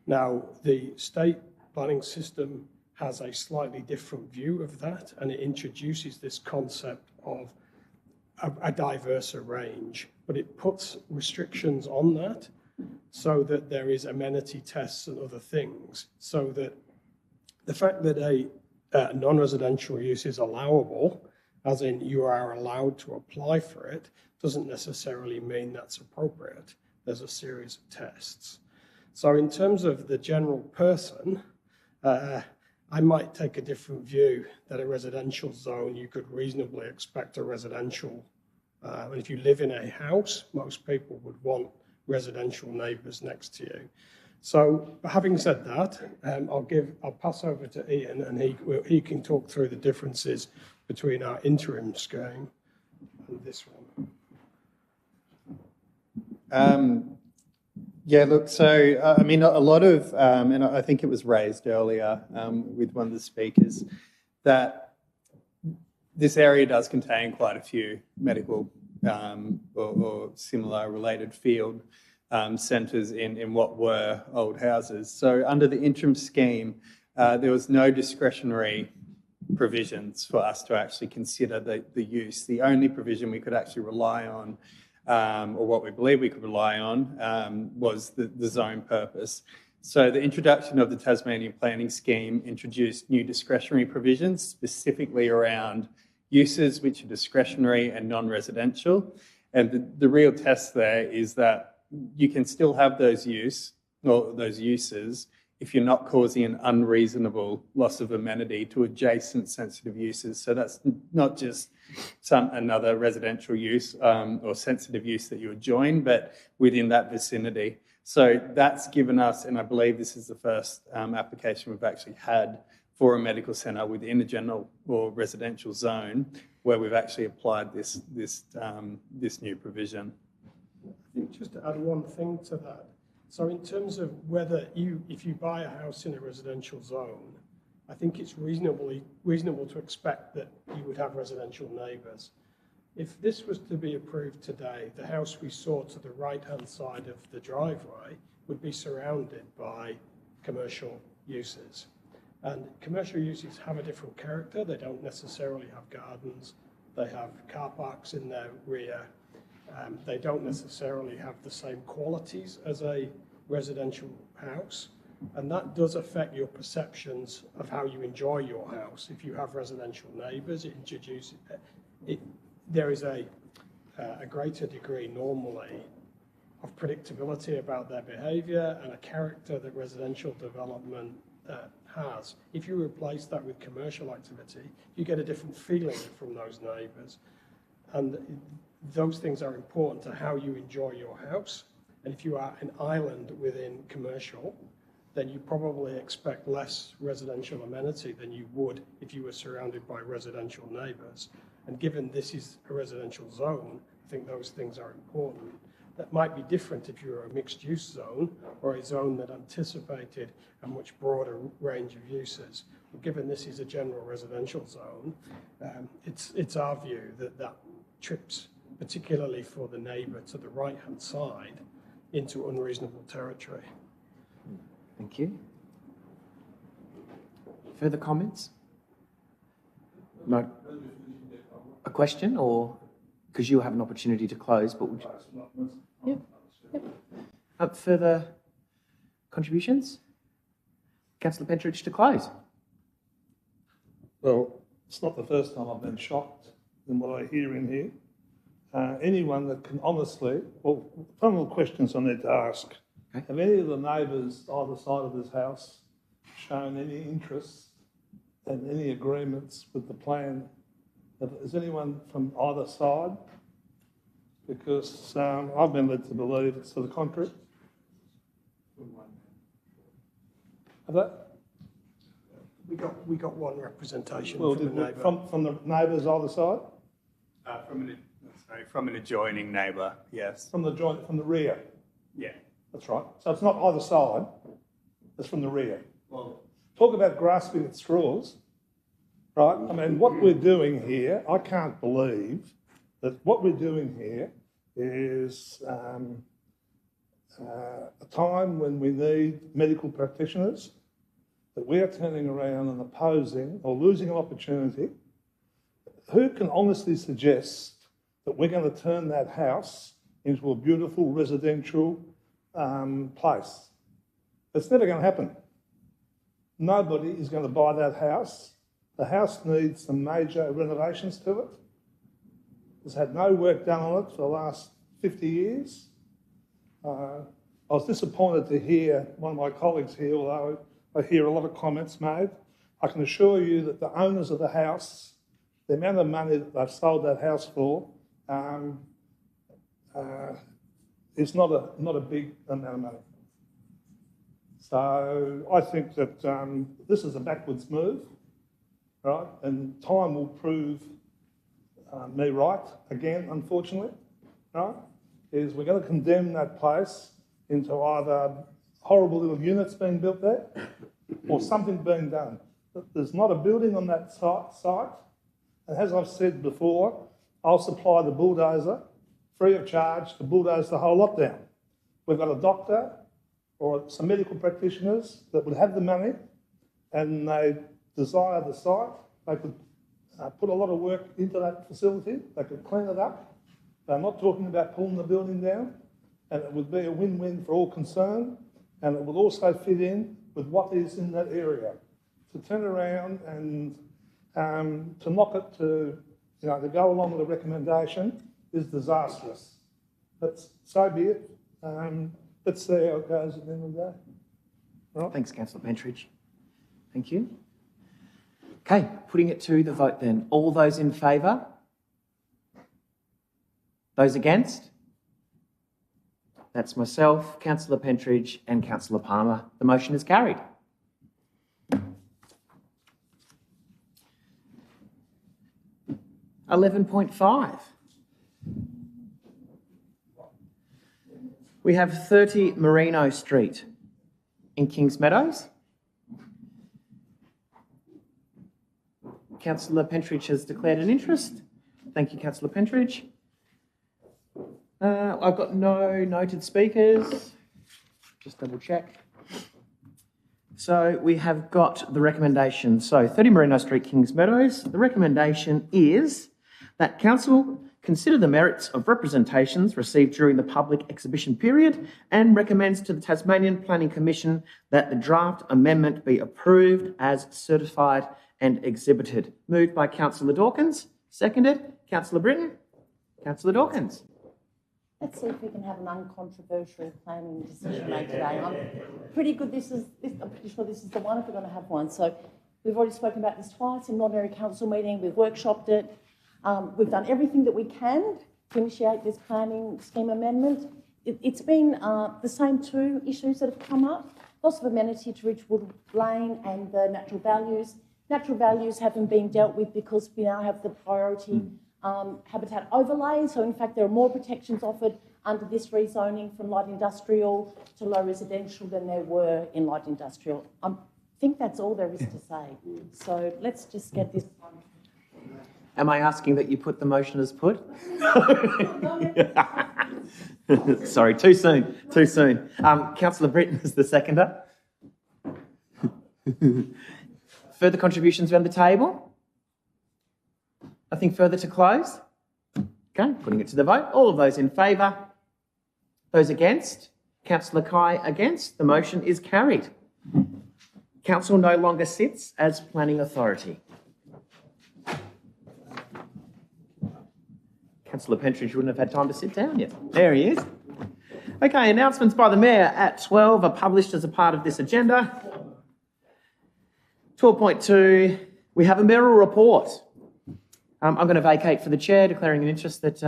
Now, the state planning system has a slightly different view of that, and it introduces this concept of a diverser range, but it puts restrictions on that so that there is amenity tests and other things, so that the fact that a non-residential use is allowable, as in you are allowed to apply for it, doesn't necessarily mean that's appropriate. There's a series of tests. So in terms of the general person, I might take a different view that a residential zone, you could reasonably expect a residential. And if you live in a house, most people would want residential neighbours next to you. So having said that, I'll pass over to Ian and he can talk through the differences between our interim scheme and this one.
Yeah, look, so, I mean, a lot of, and I think it was raised earlier with one of the speakers, that this area does contain quite a few medical or similar related field centres in what were old houses. So under the interim scheme, there was no discretionary provisions for us to actually consider the use. The only provision we could actually rely on, or what we believe we could rely on, was the zone purpose. So the introduction of the Tasmanian Planning Scheme introduced new discretionary provisions, specifically around uses which are discretionary and non-residential. And the real test there is that you can still have those uses if you're not causing an unreasonable loss of amenity to adjacent sensitive uses. So that's not just another residential use or sensitive use that you would join, but within that vicinity. So that's given us, and I believe this is the first application we've actually had for a medical centre within a general or residential zone where we've actually applied this new provision.
I think just to add one thing to that. So in terms of whether if you buy a house in a residential zone, I think it's reasonable to expect that you would have residential neighbours. If this was to be approved today, the house we saw to the right-hand side of the driveway would be surrounded by commercial uses. And commercial uses have a different character. They don't necessarily have gardens. They have car parks in their rear. They don't necessarily have the same qualities as a residential house. And that does affect your perceptions of how you enjoy your house. If you have residential neighbours, there is a greater degree normally of predictability about their behaviour and a character that residential development has. If you replace that with commercial activity, you get a different feeling from those neighbours. And those things are important to how you enjoy your house. And if you are an island within commercial, then you probably expect less residential amenity than you would if you were surrounded by residential neighbours. And given this is a residential zone, I think those things are important. That might be different if you're a mixed-use zone or a zone that anticipated a much broader range of uses. But given this is a general residential zone, it's our view that that trips, particularly for the neighbour to the right-hand side, into unreasonable territory.
Thank you. Further comments? No. A question, or because you have an opportunity to close, but would you... Yep. Further contributions? Councillor Pentridge to close.
Well, it's not the first time I've been shocked in what I hear in here. Anyone that can honestly, well, one of the questions I need to ask, have any of the neighbours either side of this house shown any interest and any agreements with the plan? Is anyone from either side? Because I've been led to believe it's to the contrary. Have that?
We got one representation
Well,
from a neighbour.
From the neighbours either side?
From an adjoining neighbour, yes.
From the rear?
Yeah.
That's right. So it's not either side, it's from the rear. Well, talk about grasping at straws, right? I mean, what we're doing here, I can't believe that what we're doing here is a time when we need medical practitioners, that we are turning around and opposing or losing an opportunity. Who can honestly suggest that we're going to turn that house into a beautiful residential place? It's never going to happen. Nobody is going to buy that house. The house needs some major renovations to it. It's had no work done on it for the last 50 years. I was disappointed to hear one of my colleagues here, although I hear a lot of comments made. I can assure you that the owners of the house, the amount of money that they've sold that house for, is not a big amount of money. So I think that this is a backwards move, right? And time will prove me right again, unfortunately, right? Is we're going to condemn that place into either horrible little units being built there or something being done. There's not a building on that site. And as I've said before, I'll supply the bulldozer free of charge to bulldoze the whole lot down. We've got a doctor or some medical practitioners that would have the money and they desire the site. They could put a lot of work into that facility. They could clean it up. They're not talking about pulling the building down, and it would be a win-win for all concerned, and it would also fit in with what is in that area. To turn around and to knock it to go along with the recommendation is disastrous. But so be it. Let's see how it goes at the end of the day. Right?
Thanks, Councillor Pentridge. Thank you. Okay, putting it to the vote then. All those in favour? Those against? That's myself, Councillor Pentridge and Councillor Palmer. The motion is carried. (11.5). We have 30 Marino Street in Kings Meadows. Councillor Pentridge has declared an interest. Thank you, Councillor Pentridge. I've got no noted speakers. Just double check. So we have got the recommendation. So 30 Marino Street, Kings Meadows. The recommendation is that Council consider the merits of representations received during the public exhibition period and recommends to the Tasmanian Planning Commission that the draft amendment be approved as certified and exhibited. Moved by Councillor Dawkins. Seconded. Councillor Britton. Councillor Dawkins.
Let's see if we can have an uncontroversial planning decision made today. I'm pretty good. I'm pretty sure this is the one if we're going to have one. So we've already spoken about this twice in an ordinary council meeting. We've workshopped it. We've done everything that we can to initiate this planning scheme amendment. It's been the same two issues that have come up. Loss of amenity to Ridgewood Lane and the natural values. Natural values haven't been dealt with because we now have the priority habitat overlay. So in fact, there are more protections offered under this rezoning from light industrial to low residential than there were in light industrial. I think that's all there is to say. So let's just get this on.
Am I asking that you put the motion as put? Sorry, too soon, too soon. Councillor Britton is the seconder. Further contributions around the table? Nothing further to close? Okay, putting it to the vote. All of those in favour? Those against? Councillor Kai against. The motion is carried. Council no longer sits as planning authority. Councillor Pentridge wouldn't have had time to sit down yet. There he is. Okay, announcements by the Mayor at 12 are published as a part of this agenda. 12.2, we have a mayoral report. I'm going to vacate for the Chair, declaring an interest that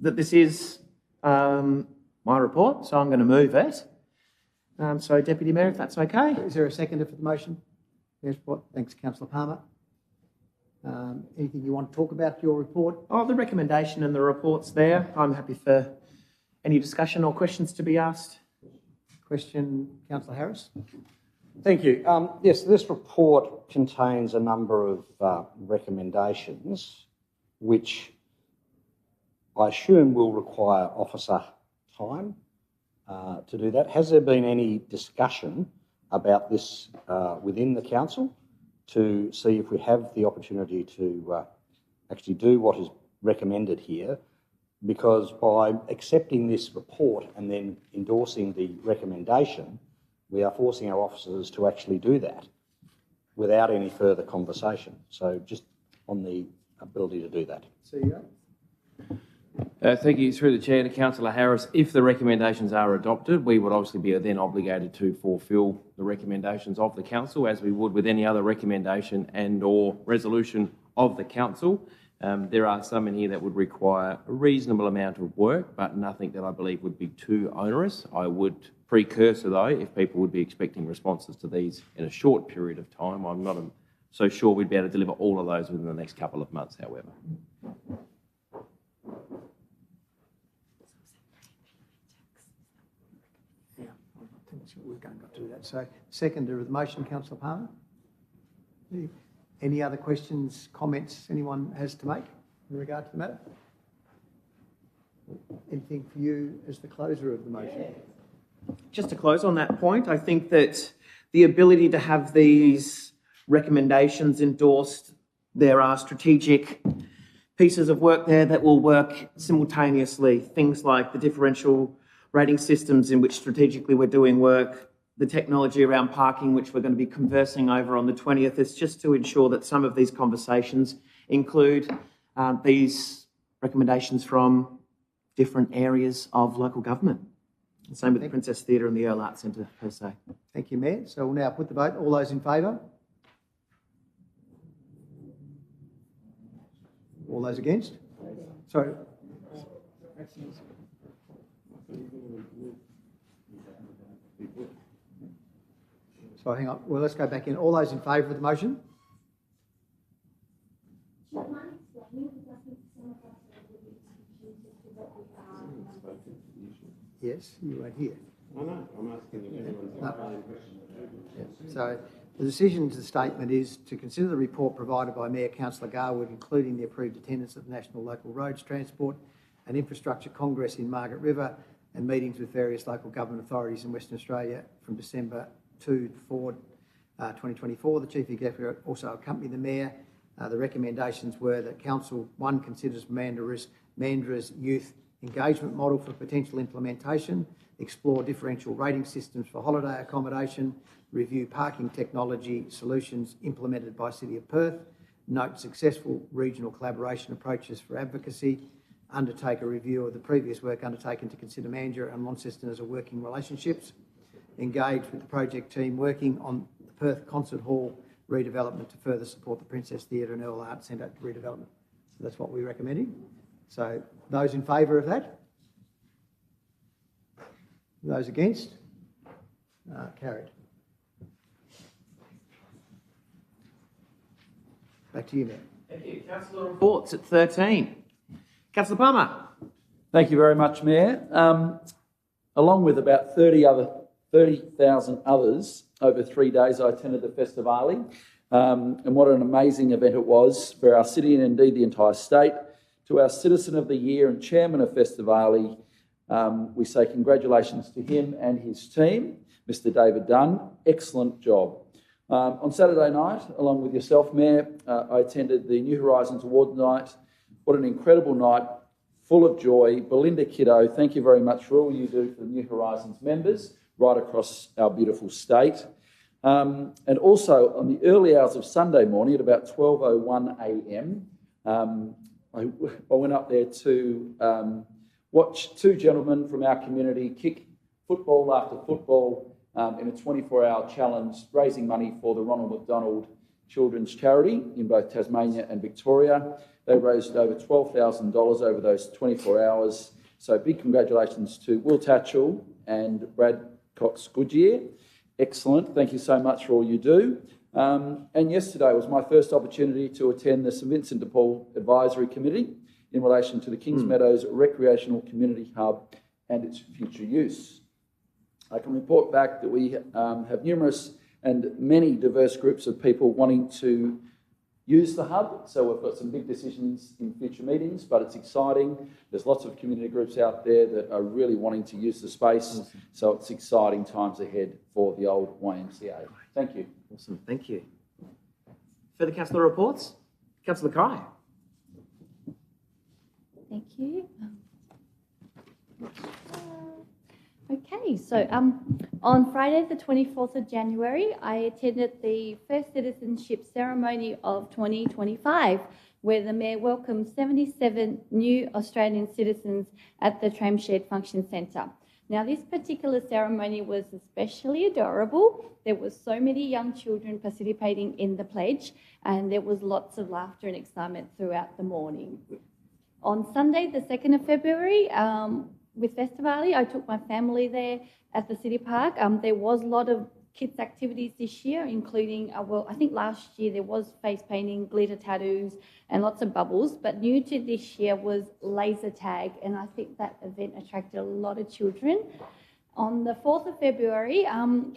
that this is my report, so I'm going to move it. So, Deputy Mayor, if that's okay.
Is there a seconder for the motion? Yes, what? Thanks, Councillor Palmer. Anything you want to talk about your report?
Oh, the recommendation and the report's there. I'm happy for any discussion or questions to be asked.
Question, Councillor Harris.
Thank you. Yes, this report contains a number of recommendations which I assume will require officer time to do that. Has there been any discussion about this within the council to see if we have the opportunity to actually do what is recommended here? Because by accepting this report and then endorsing the recommendation, we are forcing our officers to actually do that without any further conversation. So just on the ability to do that.
CEO.
Thank you. Through the Chair to Councillor Harris, if the recommendations are adopted, we would obviously be then obligated to fulfil the recommendations of the Council as we would with any other recommendation and or resolution of the Council. There are some in here that would require a reasonable amount of work, but nothing that I believe would be too onerous. I would precursor, though, if people would be expecting responses to these in a short period of time. I'm not so sure we'd be able to deliver all of those within the next couple of months, however.
Yeah, I think we're going to do that. So, seconder of the motion, Councillor Palmer. Any other questions, comments anyone has to make in regard to the matter? Anything for you as the closer of the motion?
Just to close on that point, I think that the ability to have these recommendations endorsed, there are strategic pieces of work there that will work simultaneously. Things like the differential rating systems in which strategically we're doing work, the technology around parking, which we're going to be conversing over on the 20th. It's just to ensure that some of these conversations include these recommendations from different areas of local government. The same with the Princess Theatre and the Earl Arts Centre per se.
Thank you, Mayor. So we'll now put the vote. All those in favour? All those against? Sorry. So hang on. Well, let's go back in. All those in favour of the motion? Yes, you weren't here.
I know, I'm asking if anyone's
Yeah. So the decision to the statement is to consider the report provided by Mayor Councillor Garwood, including the approved attendance of National Local Roads Transport and Infrastructure Congress in Margaret River and meetings with various local government authorities in Western Australia from December 2 to 4, 2024. The Chief Executive also accompanied the Mayor. The recommendations were that Council, 1, considers Mandra's youth engagement model for potential implementation, explore differential rating systems for holiday accommodation, review parking technology solutions implemented by City of Perth, note successful regional collaboration approaches for advocacy, undertake a review of the previous work undertaken to consider Mandurah and Launceston as a working relationships, engage with the project team working on the Perth Concert Hall redevelopment to further support the Princess Theatre and Earl Arts Centre redevelopment. So that's what we're recommending. So those in favour of that? Those against? Carried. Back to you, Mayor.
Thank you. Councillor reports at 13. Councillor Palmer.
Thank you very much, Mayor. Along with about 30,000 others, over 3 days I attended the Festivale, and what an amazing event it was for our city and indeed the entire state. To our Citizen of the Year and Chairman of Festivale, we say congratulations to him and his team, Mr. David Dunn. Excellent job. On Saturday night, along with yourself, Mayor, I attended the New Horizons Award night. What an incredible night, full of joy. Belinda Kiddo, thank you very much for all you do for the New Horizons members right across our beautiful state. And also on the early hours of Sunday morning at about 12:01 a.m, I went up there to watch two gentlemen from our community kick football after football in a 24-hour challenge, raising money for the Ronald McDonald Children's Charity in both Tasmania and Victoria. They raised over $12,000 over those 24 hours. So big congratulations to Will Tatchell and Brad Cox-Goodyear. Excellent. Thank you so much for all you do. And yesterday was my first opportunity to attend the St Vincent de Paul Advisory Committee in relation to the Kings Meadows Recreational Community Hub and its future use. I can report back that we have numerous and many diverse groups of people wanting to use the hub. So we've got some big decisions in future meetings, but it's exciting. There's lots of community groups out there that are really wanting to use the space. So it's exciting times ahead for the old YMCA. Thank you.
Awesome, thank you. Further councillor reports? Councillor Kai.
Thank you. Okay, so on Friday the 24th of January, I attended the first citizenship ceremony of 2025, where the Mayor welcomed 77 new Australian citizens at the Tramshed Function Centre. Now, this particular ceremony was especially adorable. There were so many young children participating in the pledge, and there was lots of laughter and excitement throughout the morning. On Sunday, the 2nd of February, with Festivale, I took my family there at the City Park. There was a lot of kids' activities this year, including, I think last year there was face painting, glitter tattoos, and lots of bubbles. But new to this year was laser tag, and I think that event attracted a lot of children. On the 4th of February,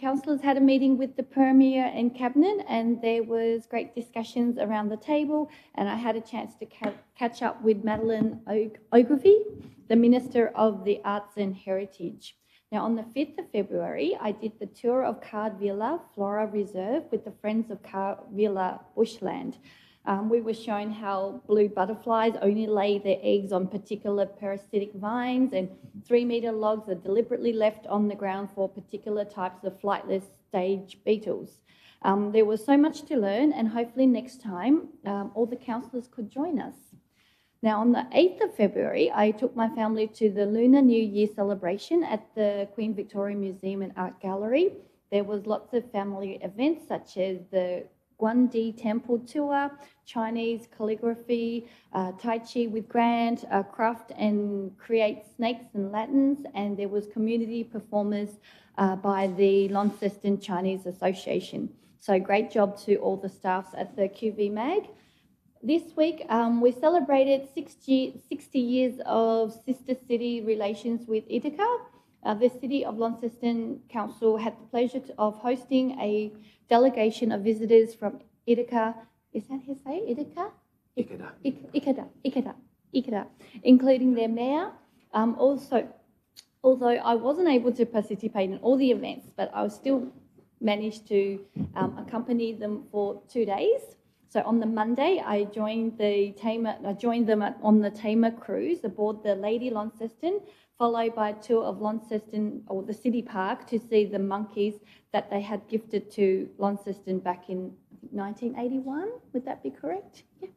councillors had a meeting with the Premier and Cabinet, and there was great discussions around the table, and I had a chance to catch up with Madeleine Ogilvie, the Minister of the Arts and Heritage. Now, on the 5th of February, I did the tour of Card Villa Flora Reserve with the Friends of Card Villa Bushland. We were shown how blue butterflies only lay their eggs on particular parasitic vines, and 3-metre logs are deliberately left on the ground for particular types of flightless stage beetles. There was so much to learn, and hopefully next time all the councillors could join us. Now, on the 8th of February, I took my family to the Lunar New Year celebration at the Queen Victoria Museum and Art Gallery. There was lots of family events such as the Guandi Temple Tour, Chinese calligraphy, Tai Chi with Grant, craft and create snakes and lanterns, and there was community performers by the Launceston Chinese Association. So great job to all the staffs at the QV Mag. This week, we celebrated 60 years of sister city relations with Ithaca. The City of Launceston Council had the pleasure of hosting a delegation of visitors from Ithaca. Is that how you say Ithaca? Ikeda, including their mayor. Also, although I wasn't able to participate in all the events, but I still managed to accompany them for 2 days. So on the Monday, I joined them on the Tamar cruise aboard the Lady Launceston, followed by a tour of Launceston or the City Park to see the monkeys that they had gifted to Launceston back in 1981. Would that be correct? Yeah.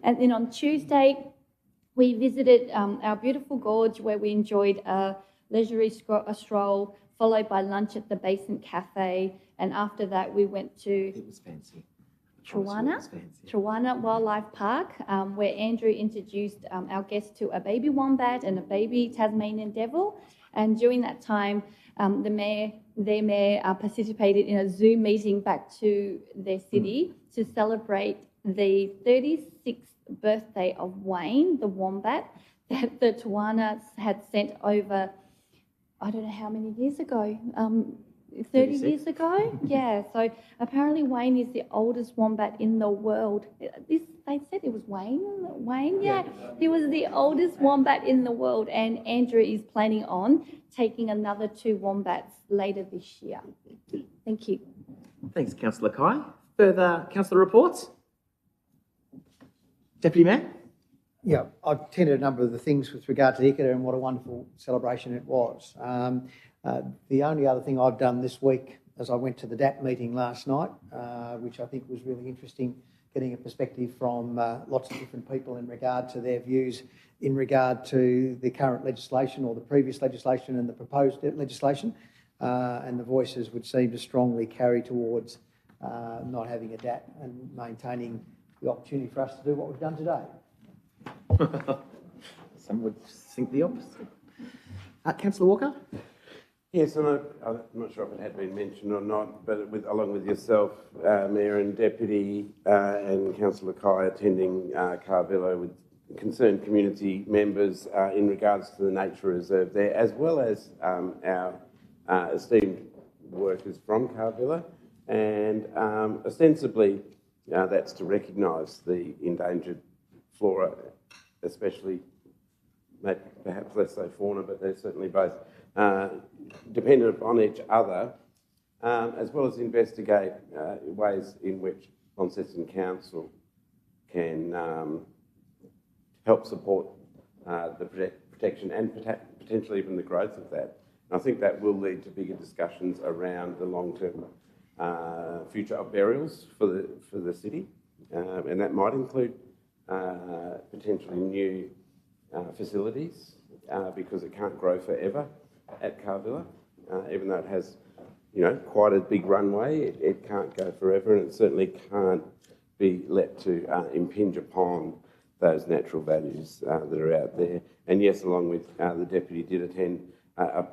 And then on Tuesday, we visited our beautiful gorge where we enjoyed a leisurely stroll, followed by lunch at the Basin Cafe. And after that, we went to...
It was fancy.
Truwana Wildlife Park, where Andrew introduced our guests to a baby wombat and a baby Tasmanian devil. And during that time, their mayor participated in a Zoom meeting back to their city to celebrate the 36th birthday of Wayne, the wombat, that the Tawana had sent over, I don't know how many years ago, 30 years ago? Yeah, so apparently Wayne is the oldest wombat in the world. They said it was Wayne, yeah. He was the oldest wombat in the world, and Andrew is planning on taking another 2 wombats later this year. Thank you.
Thanks, Councillor Kai. Further councillor reports? Deputy Mayor?
Yeah, I've attended a number of the things with regard to ICADA and what a wonderful celebration it was. The only other thing I've done this week is I went to the DAP meeting last night, which I think was really interesting, getting a perspective from lots of different people in regard to their views in regard to the current legislation or the previous legislation and the proposed legislation. And the voices would seem to strongly carry towards not having a DAP and maintaining the opportunity for us to do what we've done today.
Some would think the opposite. Councillor Walker?
Yes, and I'm not sure if it had been mentioned or not, but along with yourself, Mayor and Deputy, and Councillor Kai attending Carvilla with concerned community members in regards to the nature reserve there, as well as our esteemed workers from Carvilla, and ostensibly that's to recognise the endangered flora, especially perhaps less so fauna, but they're certainly both dependent upon each other, as well as investigate ways in which Launceston Council can help support the protection and potentially even the growth of that. And I think that will lead to bigger discussions around the long-term future of burials for the city, and that might include potentially new facilities, because it can't grow forever at Carvilla, even though it has, quite a big runway. It can't go forever, and it certainly can't be let to impinge upon those natural values that are out there. And yes, along with the Deputy did attend a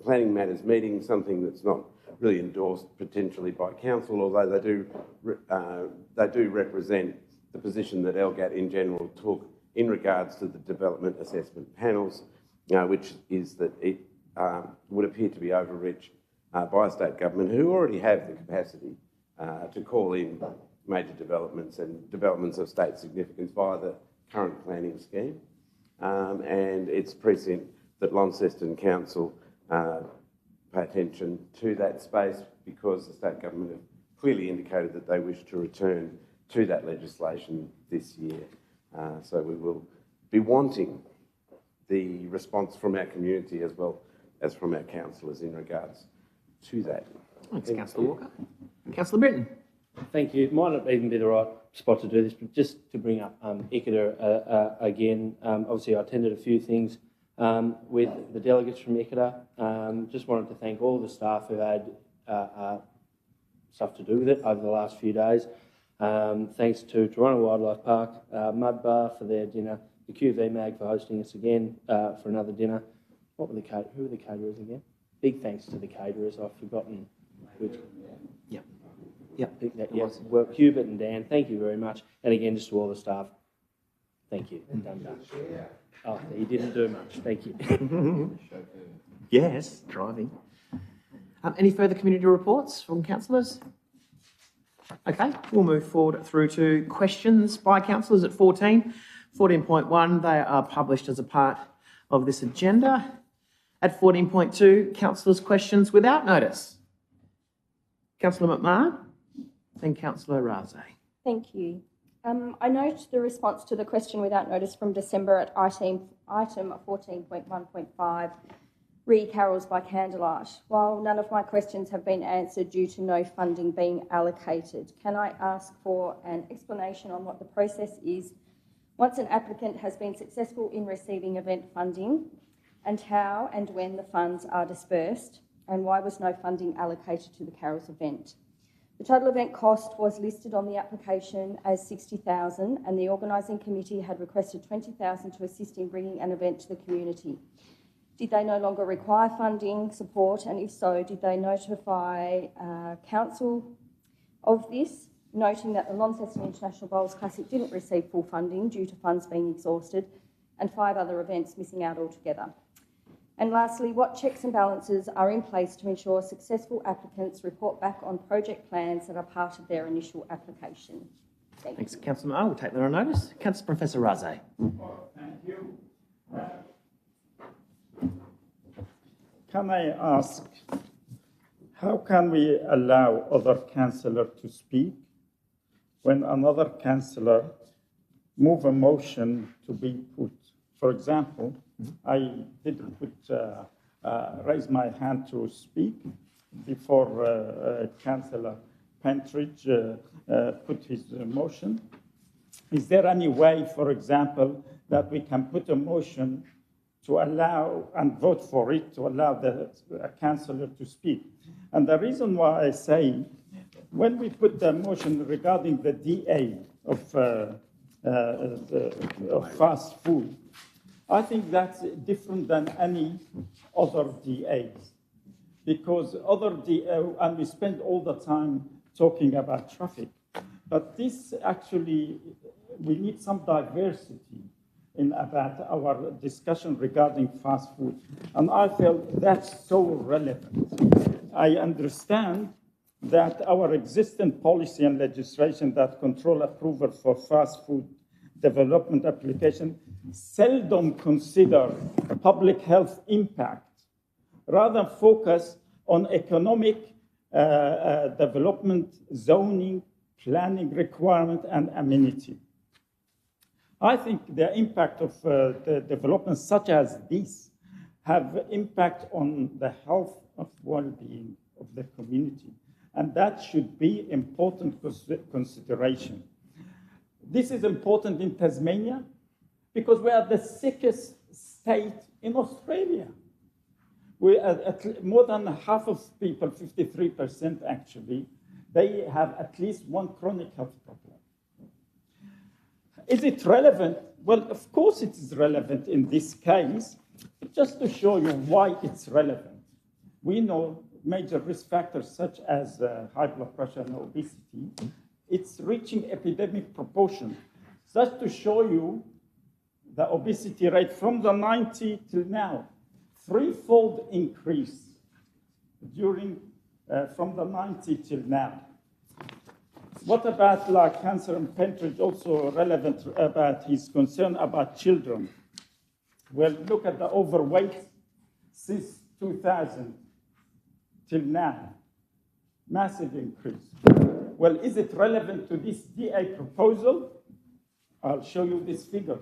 planning matters meeting, something that's not really endorsed potentially by council, although they do represent the position that LGAT in general took in regards to the development assessment panels, which is that it would appear to be overreach by a state government who already have the capacity to call in major developments and developments of state significance via the current planning scheme. And it's prescient that Launceston Council pay attention to that space, because the state government have clearly indicated that they wish to return to that legislation this year. So we will be wanting the response from our community as well as from our councillors in regards to that.
Thanks, Councillor Walker. Councillor Britton.
Thank you. It might not even be the right spot to do this, but just to bring up ICADA again. Obviously, I attended a few things with the delegates from ICADA. Just wanted to thank all the staff who had stuff to do with it over the last few days. Thanks to Toronto Wildlife Park, Mud Bar for their dinner, the QV Mag for hosting us again for another dinner. Who were the caterers again? Big thanks to the caterers. I've forgotten which. Well, Hubert and Dan, thank you very much. And again, just to all the staff, thank you. Done. Oh, you didn't do much. Thank you.
Yes, driving. Any further community reports from councillors? Okay, we'll move forward through to questions by councillors at 14. 14.1, they are published as a part of this agenda. At 14.2, councillors' questions without notice. Councillor McMahon, then Councillor Raze.
Thank you. I note the response to the question without notice from December at item 14.1.5, re-carols by candlelight. While none of my questions have been answered due to no funding being allocated, can I ask for an explanation on what the process is once an applicant has been successful in receiving event funding, and how and when the funds are dispersed, and why was no funding allocated to the carols event? The total event cost was listed on the application as $60,000, and the organising committee had requested $20,000 to assist in bringing an event to the community. Did they no longer require funding support, and if so, did they notify council of this, noting that the Launceston International Bowls Classic didn't receive full funding due to funds being exhausted, and 5 other events missing out altogether? And lastly, what checks and balances are in place to ensure successful applicants report back on project plans that are part of their initial application?
Thanks, Councillor Marr. We'll take that on notice. Councillor Professor Raze.
Thank you. Can I ask, how can we allow other councillor to speak when another councillor move a motion to be put? For example, I didn't raise my hand to speak before Councillor Pentridge put his motion. Is there any way, for example, that we can put a motion to allow and vote for it to allow the councillor to speak? And the reason why I say, when we put the motion regarding the DA of fast food, I think that's different than any other DAs, because other DA, and we spend all the time talking about traffic, but this actually, we need some diversity in about our discussion regarding fast food, and I felt that's so relevant. I understand that our existing policy and legislation that control approval for fast food development application seldom consider public health impact, rather focus on economic development, zoning, planning requirement, and amenity. I think the impact of the developments such as this have impact on the health of well-being of the community, and that should be important consideration. This is important in Tasmania because we are the sickest state in Australia. We at more than half of people, 53% actually, they have at least one chronic health problem. Is it relevant? Well, of course it is relevant in this case, but just to show you why it's relevant. We know major risk factors such as high blood pressure and obesity. It's reaching epidemic proportion. Just to show you the obesity rate from the 90s till now, threefold increase during from the 90s till now. What about, like Councillor Pentridge, also relevant about his concern about children? Well, look at the overweight since 2000 till now, massive increase. Well, is it relevant to this DA proposal? I'll show you these figures.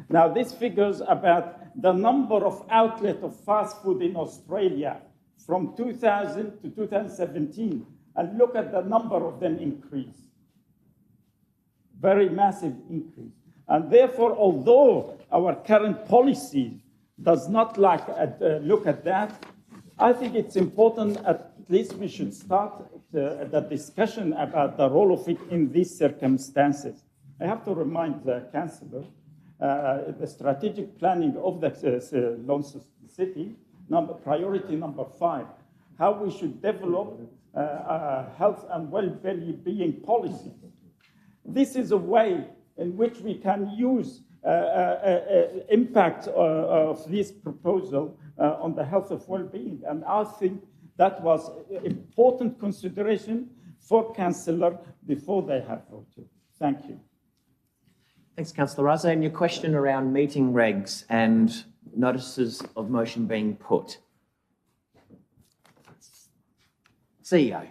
Now, these figures about the number of outlets of fast food in Australia from 2000 to 2017, and look at the number of them increase. Very massive increase. And therefore, although our current policy does not look at that, I think it's important, at least we should start the discussion about the role of it in these circumstances. I have to remind the Councillor, the strategic planning of the Launceston City, priority number 5, how we should develop health and well-being policy. This is a way in which we can use impact of this proposal on the health of well-being. And I think that was important consideration for Councillor before they have voted. Thank you.
Thanks, Councillor Raze. And your question around meeting regs and notices of motion being put. CEO.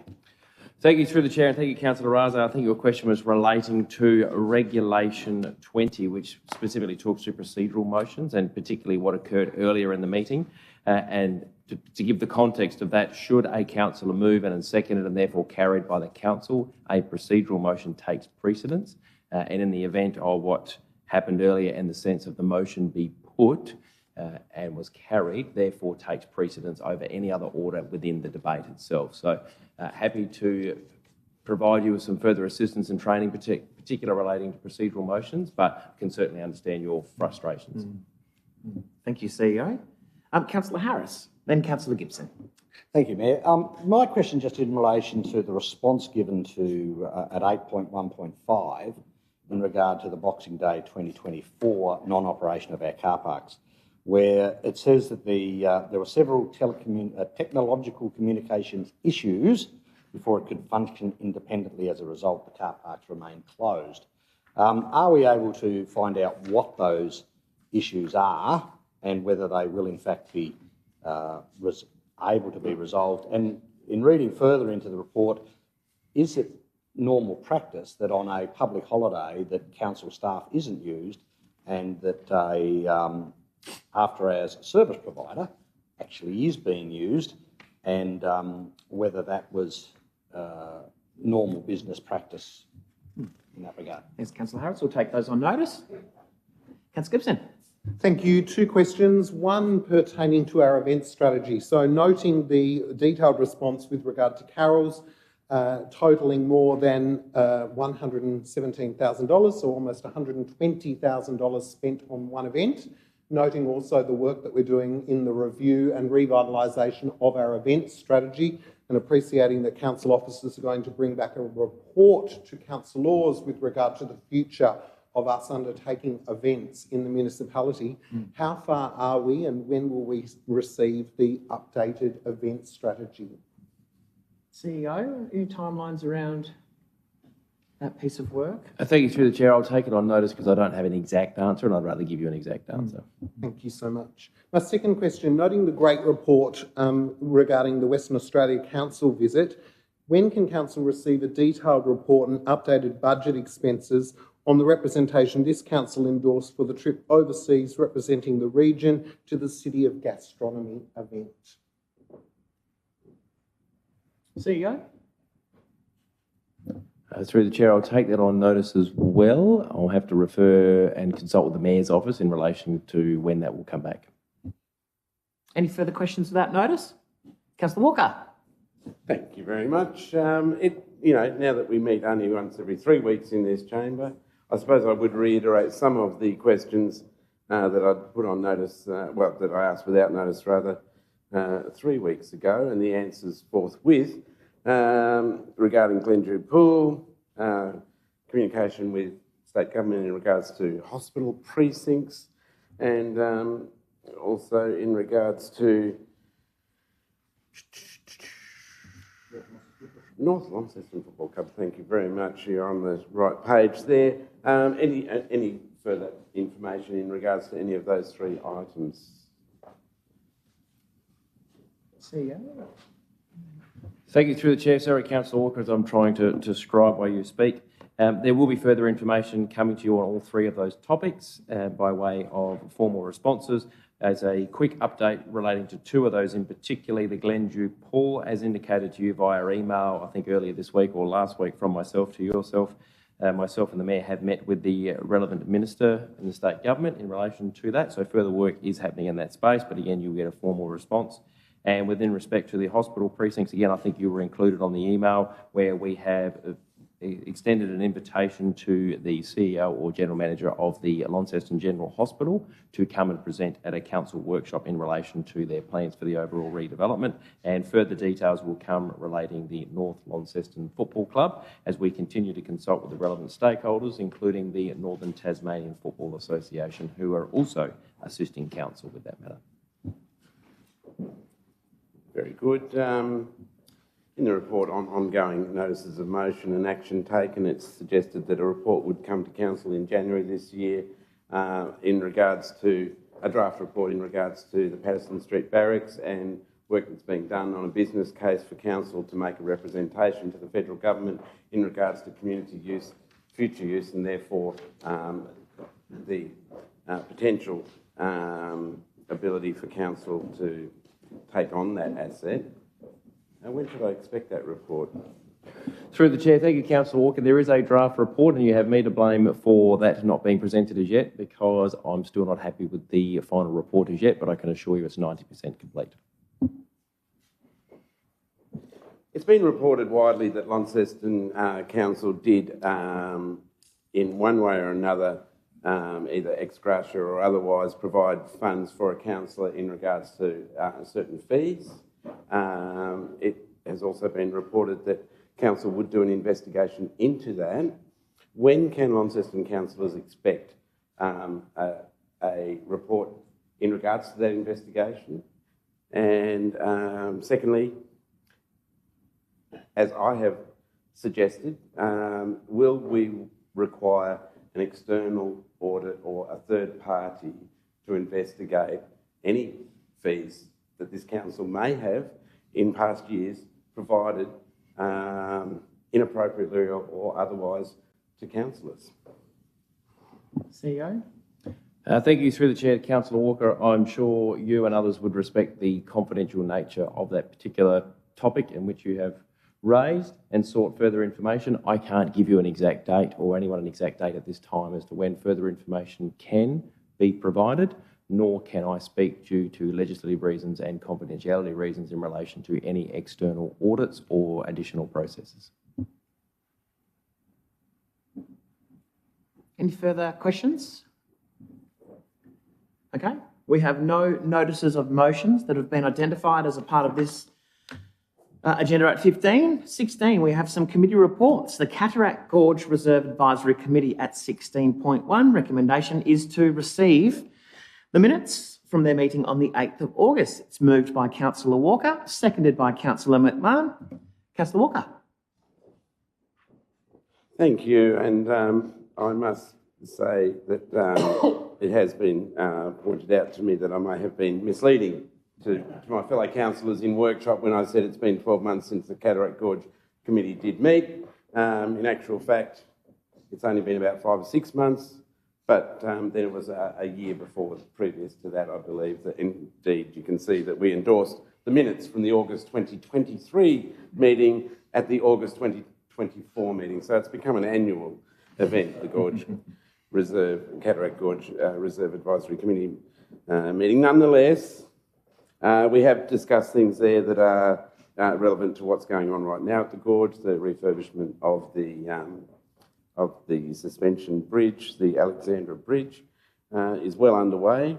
Thank you through the chair, and thank you, Councillor Raze. I think your question was relating to Regulation 20, which specifically talks to procedural motions and particularly what occurred earlier in the meeting. And to give the context of that, should a councillor move and seconded and therefore carried by the council, a procedural motion takes precedence. And in the event of what happened earlier in the sense of the motion be put and was carried, therefore takes precedence over any other order within the debate itself. So happy to provide you with some further assistance and training, particular relating to procedural motions, but can certainly understand your frustrations.
Thank you, CEO. Councillor Harris, then Councillor Gibson.
Thank you, Mayor. My question just in relation to the response given to at 8.1.5 in regard to the Boxing Day 2024 non-operation of our car parks, where it says that there were several technological communications issues before it could function independently. As a result, the car parks remain closed. Are we able to find out what those issues are and whether they will in fact be able to be resolved? And in reading further into the report, is it normal practice that on a public holiday that council staff isn't used and that a after-hours service provider actually is being used, and whether that was normal business practice in that regard?
Thanks, Councillor Harris. We'll take those on notice. Councillor Gibson.
Thank you. Two questions, one pertaining to our event strategy. So noting the detailed response with regard to carols, totalling more than $117,000, so almost $120,000 spent on one event. Noting also the work that we're doing in the review and revitalisation of our event strategy, and appreciating that council officers are going to bring back a report to councillors with regard to the future of us undertaking events in the municipality. How far are we, and when will we receive the updated event strategy?
CEO, any timelines around that piece of work?
Thank you, through the chair. I'll take it on notice because I don't have an exact answer, and I'd rather give you an exact answer.
Thank you so much. My second question, noting the great report regarding the Western Australia Council visit, when can council receive a detailed report and updated budget expenses on the representation this council endorsed for the trip overseas representing the region to the City of Gastronomy event?
CEO?
Through the chair, I'll take that on notice as well. I'll have to refer and consult with the Mayor's office in relation to when that will come back.
Any further questions about notice? Councillor Walker.
Thank you very much. Now that we meet only once every 3 weeks in this chamber, I suppose I would reiterate some of the questions that I'd put on notice, that I asked without notice rather, 3 weeks ago, and the answers forthwith. Regarding Glendew Pool, communication with state government in regards to hospital precincts, and also in regards to North Launceston Football Club. Thank you very much. You're on the right page there. Any further information in regards to any of those three items?
CEO.
Thank you, through the chair. Sorry, Councillor Walker, as I'm trying to scribe while you speak. There will be further information coming to you on all three of those topics by way of formal responses. As a quick update relating to two of those in particular, the Glendew Pool, as indicated to you via email, I think earlier this week or last week from myself to yourself, myself and the Mayor have met with the relevant minister in the state government in relation to that. So further work is happening in that space, but again, you'll get a formal response. And within respect to the hospital precincts, again, I think you were included on the email where we have extended an invitation to the CEO or General Manager of the Launceston General Hospital to come and present at a council workshop in relation to their plans for the overall redevelopment, and further details will come relating the North Launceston Football Club as we continue to consult with the relevant stakeholders, including the Northern Tasmanian Football Association, who are also assisting council with that matter.
Very good. In the report on ongoing notices of motion and action taken, it's suggested that a report would come to council in January this year in regards to a draft report in regards to the Patterson Street Barracks and work that's being done on a business case for council to make a representation to the federal government in regards to community use, future use, and therefore the potential ability for council to take on that asset. And when should I expect that report?
Through the chair, thank you, Councillor Walker. There is a draft report, and you have me to blame for that not being presented as yet, because I'm still not happy with the final report as yet, but I can assure you it's 90% complete.
It's been reported widely that Launceston Council did, in one way or another, either ex gratia or otherwise, provide funds for a councillor in regards to certain fees. It has also been reported that council would do an investigation into that. when can Launceston councillors expect a report in regards to that investigation? And secondly, as I have suggested, will we require an external audit or a third party to investigate any fees that this council may have in past years provided inappropriately or otherwise to councillors?
CEO?
Thank you through the chair, Councillor Walker. I'm sure you and others would respect the confidential nature of that particular topic in which you have raised and sought further information. I can't give you an exact date or anyone an exact date at this time as to when further information can be provided, nor can I speak due to legislative reasons and confidentiality reasons in relation to any external audits or additional processes.
Any further questions? Okay, we have no notices of motions that have been identified as a part of this agenda at 15. 16, we have some committee reports. The Cataract Gorge Reserve Advisory Committee at 16.1. Recommendation is to receive the minutes from their meeting on the 8th of August. It's moved by Councillor Walker, seconded by Councillor McMahon. Councillor Walker.
Thank you, and I must say that it has been pointed out to me that I may have been misleading to my fellow councillors in workshop when I said it's been 12 months since the Cataract Gorge Committee did meet. In actual fact, it's only been about 5 or 6 months, but then it was a year before, previous to that, I believe, that indeed you can see that we endorsed the minutes from the August 2023 meeting at the August 2024 meeting. So it's become an annual event, the Gorge Cataract Gorge Reserve Advisory Committee meeting. Nonetheless, we have discussed things there that are relevant to what's going on right now at the Gorge. The refurbishment of the suspension bridge, the Alexandra Bridge, is well underway.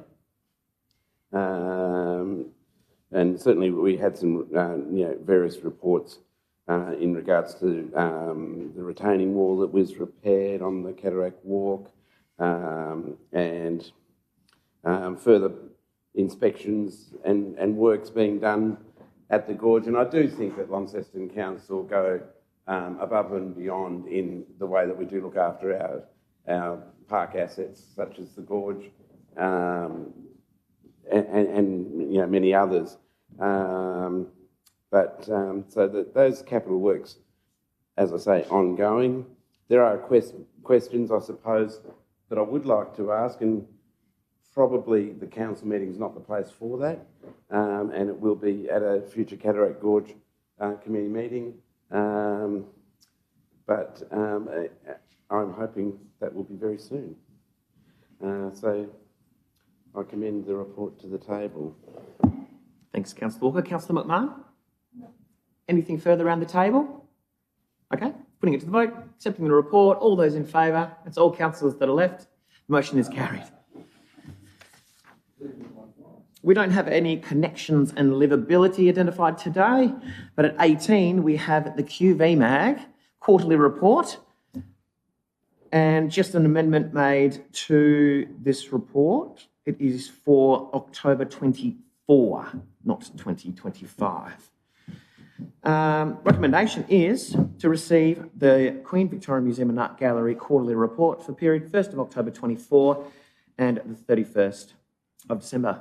And certainly we had some various reports in regards to the retaining wall that was repaired on the Cataract Walk, and further inspections and works being done at the Gorge. And I do think that Launceston Council go above and beyond in the way that we do look after our park assets, such as the Gorge, and many others. So that those capital works, as I say, ongoing. There are questions, I suppose, that I would like to ask, and probably the council meeting is not the place for that, and it will be at a future Cataract Gorge committee meeting. But I'm hoping that will be very soon. So I commend the report to the table.
Thanks, Councillor Walker. Councillor McMahon? Anything further around the table? Okay, putting it to the vote, accepting the report. All those in favour? That's all councillors that are left. The motion is carried. We don't have any connections and livability identified today, but at 18 we have the QVMag quarterly report, and just an amendment made to this report. It is for October 24, not 2025. Recommendation is to receive the Queen Victoria Museum and Art Gallery quarterly report for the period 1st of October 24 and the 31st of December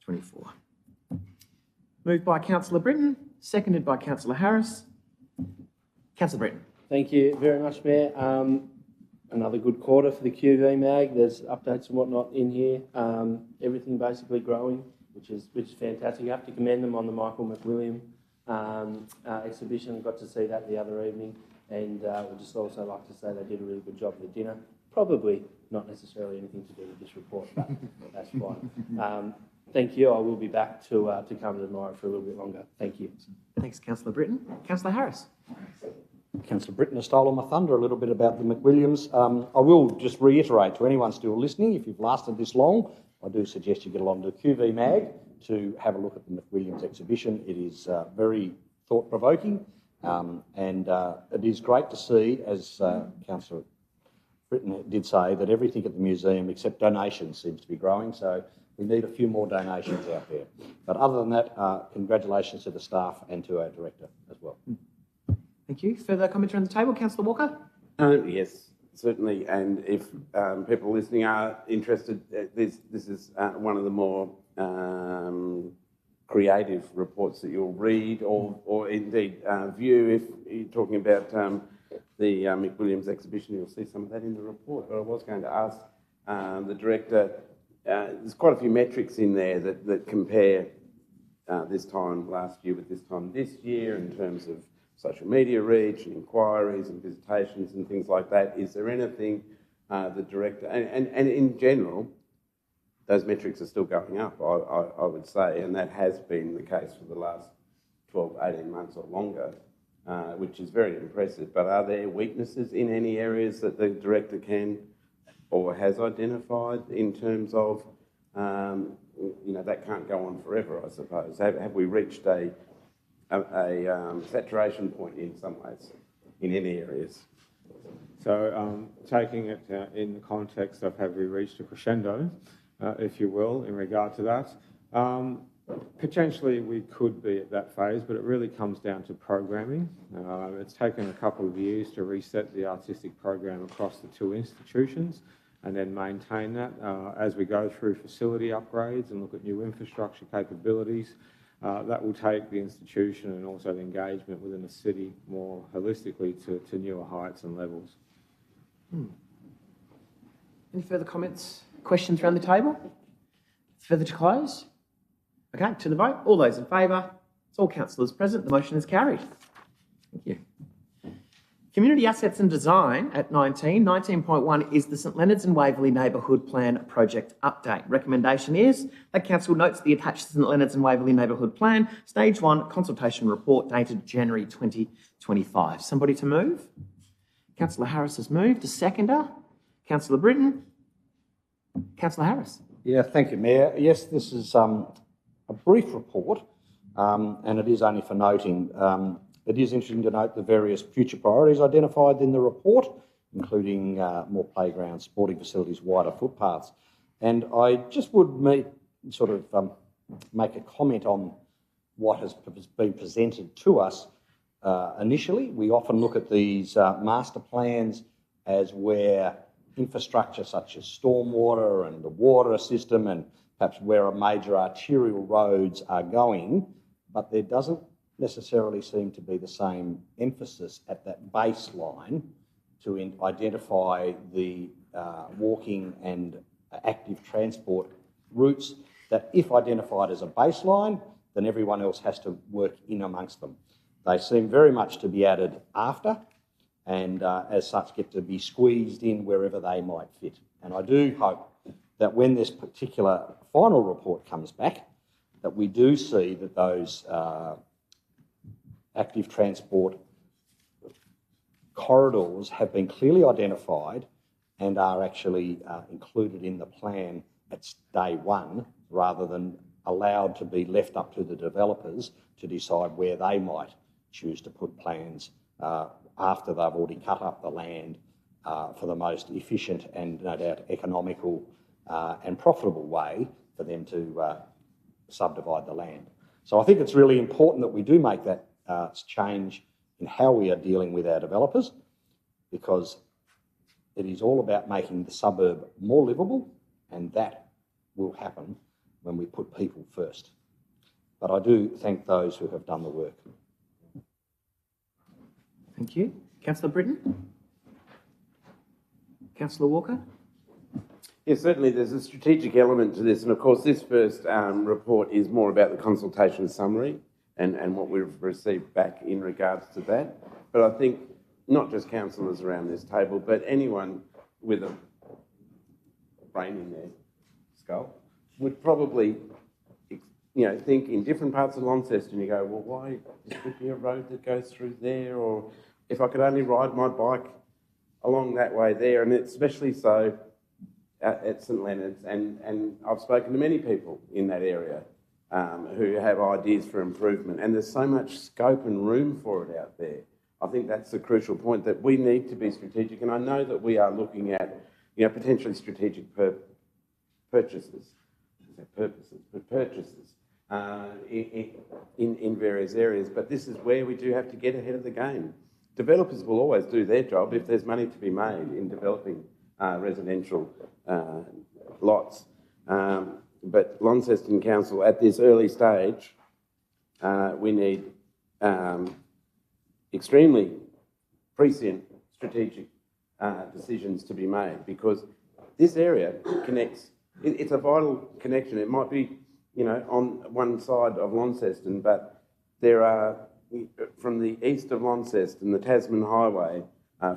24. Moved by Councillor Britton, seconded by Councillor Harris. Councillor Britton.
Thank you very much, Mayor. Another good quarter for the QV Mag. There's updates and whatnot in here. Everything basically growing, which is fantastic. I have to commend them on the Michael McWilliam exhibition. Got to see that the other evening, and would just also like to say they did a really good job of the dinner. Probably not necessarily anything to do with this report, but that's fine. Thank you. I will be back to come tomorrow for a little bit longer. Thank you.
Thanks, Councillor Britton. Councillor Harris.
Councillor Britton has stolen my thunder a little bit about the McWilliams. I will just reiterate to anyone still listening, if you've lasted this long, I do suggest you get along to QV Mag to have a look at the McWilliams exhibition. It is very thought-provoking, It is great to see, as Councillor Britton did say, that everything at the museum except donations seems to be growing, so we need a few more donations out there. But other than that, congratulations to the staff and to our director as well.
Thank you. Further comments around the table? Councillor Walker?
Yes, certainly. And if people listening are interested, this is one of the more creative reports that you'll read or indeed view if you're talking about the McWilliams exhibition. You'll see some of that in the report. But I was going to ask the director, there's quite a few metrics in there that compare this time last year with this time this year in terms of social media reach and inquiries and visitations and things like that. Is there anything the director, and in general, those metrics are still going up, I would say, and that has been the case for the last 12, 18 months or longer, which is very impressive. But are there weaknesses in any areas that the director can or has identified in terms of, that can't go on forever, I suppose? Have we reached a saturation point in some ways, in any areas?
So taking it in the context of have we reached a crescendo, if you will, in regard to that, potentially we could be at that phase, but it really comes down to programming. It's taken a couple of years to reset the artistic program across the two institutions and then maintain that as we go through facility upgrades and look at new infrastructure capabilities. That will take the institution and also the engagement within the city more holistically to newer heights and levels.
Any further comments, questions around the table? Further to close? Okay, to the vote. All those in favour? It's all councillors present. The motion is carried. Thank you. Community Assets and Design at 19. 19.1 is the St Leonards and Waverley Neighbourhood Plan Project Update. Recommendation is that Council notes the attached St Leonards and Waverley Neighbourhood Plan Stage 1 Consultation Report dated January 2025. Somebody to move? Councillor Harris has moved. A seconder? Councillor Britton? Councillor Harris.
Yeah, thank you, Mayor. Yes, this is a brief report, and it is only for noting. It is interesting to note the various future priorities identified in the report, including more playgrounds, sporting facilities, wider footpaths. And I just would make a comment on what has been presented to us initially. We often look at these master plans as where infrastructure such as stormwater and the water system and perhaps where major arterial roads are going, but there doesn't necessarily seem to be the same emphasis at that baseline to identify the walking and active transport routes that, if identified as a baseline, then everyone else has to work in amongst them. They seem very much to be added after and as such get to be squeezed in wherever they might fit. And I do hope that when this particular final report comes back, that we do see that those active transport corridors have been clearly identified and are actually included in the plan at day one, rather than allowed to be left up to the developers to decide where they might choose to put plans after they've already cut up the land for the most efficient and no doubt economical and profitable way for them to subdivide the land. So I think it's really important that we do make that change in how we are dealing with our developers, because it is all about making the suburb more livable, and that will happen when we put people first. But I do thank those who have done the work.
Thank you. Councillor Britton? Councillor Walker?
Yes, certainly there's a strategic element to this, and of course this first report is more about the consultation summary and what we've received back in regards to that. But I think not just councillors around this table, but anyone with a brain in their skull would probably, think in different parts of Launceston, you go, well, why is there be a road that goes through there? Or if I could only ride my bike along that way there, and especially so at St Leonards, and I've spoken to many people in that area who have ideas for improvement, and there's so much scope and room for it out there. I think that's the crucial point, that we need to be strategic, and I know that we are looking at, potentially strategic purchases in various areas, but this is where we do have to get ahead of the game. Developers will always do their job if there's money to be made in developing residential lots. But Launceston Council, at this early stage, we need extremely prescient strategic decisions to be made, because this area connects. It's a vital connection. It might be, on one side of Launceston, but there are, from the east of Launceston, the Tasman Highway,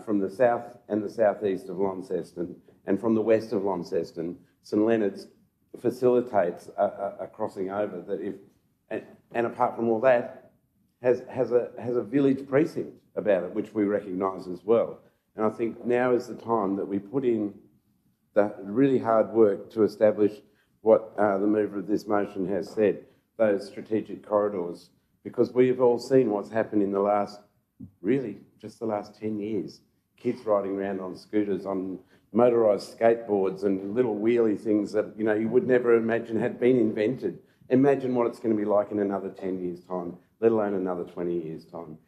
from the south and the southeast of Launceston, and from the west of Launceston, St Leonards facilitates a crossing over that, and apart from all that, has a village precinct about it, which we recognise as well. And I think now is the time that we put in the really hard work to establish what the mover of this motion has said, those strategic corridors, because we've all seen what's happened in the last 10 years. Kids riding around on scooters, on motorised skateboards and little wheelie things that, you would never imagine had been invented. Imagine what it's going to be like in another 10 years' time, let alone another 20 years' time.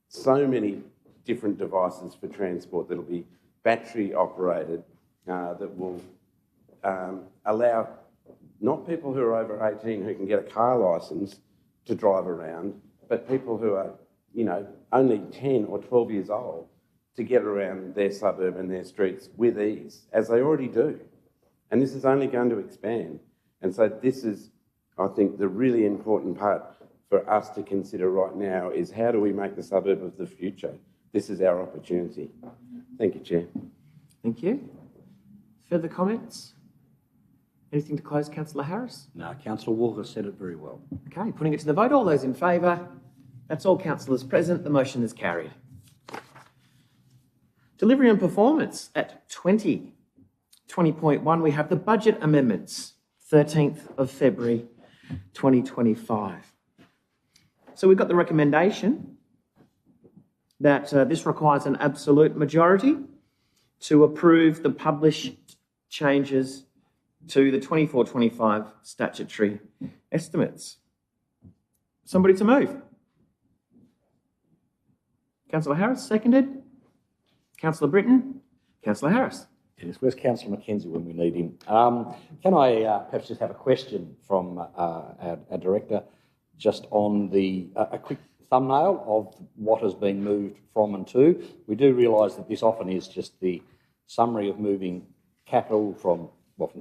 So many different devices for transport that'll be battery operated, that will allow not people who are over 18 who can get a car licence to drive around, but people who are, only 10 or 12 years old to get around their suburb and their streets with ease, as they already do. And this is only going to expand. And so this is, I think, the really important part for us to consider right now is, how do we make the suburb of the future? This is our opportunity. Thank you, Chair.
Thank you. Further comments? Anything to close, Councillor Harris?
No, Councillor Walker said it very well.
Okay, putting it to the vote. All those in favour? That's all councillors present. The motion is carried. Delivery and performance at 20.1, we have the budget amendments, 13th of February 2025. So we've got the recommendation that this requires an absolute majority to approve the published changes to the 24-25 statutory estimates. Somebody to move? Councillor Harris, seconded. Councillor Britton. Councillor Harris.
Yes, where's Councillor Mackenzie when we need him? Can I perhaps just have a question from our Director, just on a quick thumbnail of what has been moved from and to? We do realise that this often is just the summary of moving capital from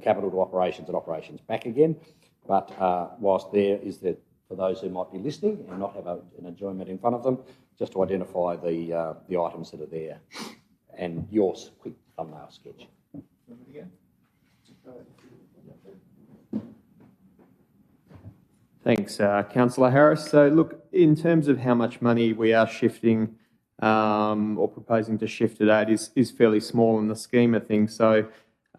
capital to operations and operations back again. But whilst there is that, for those who might be listening and not have an adjournment in front of them, just to identify the items that are there, and your quick thumbnail sketch.
Thanks, Councillor Harris. So look, in terms of how much money we are shifting or proposing to shift today, it is fairly small in the scheme of things. So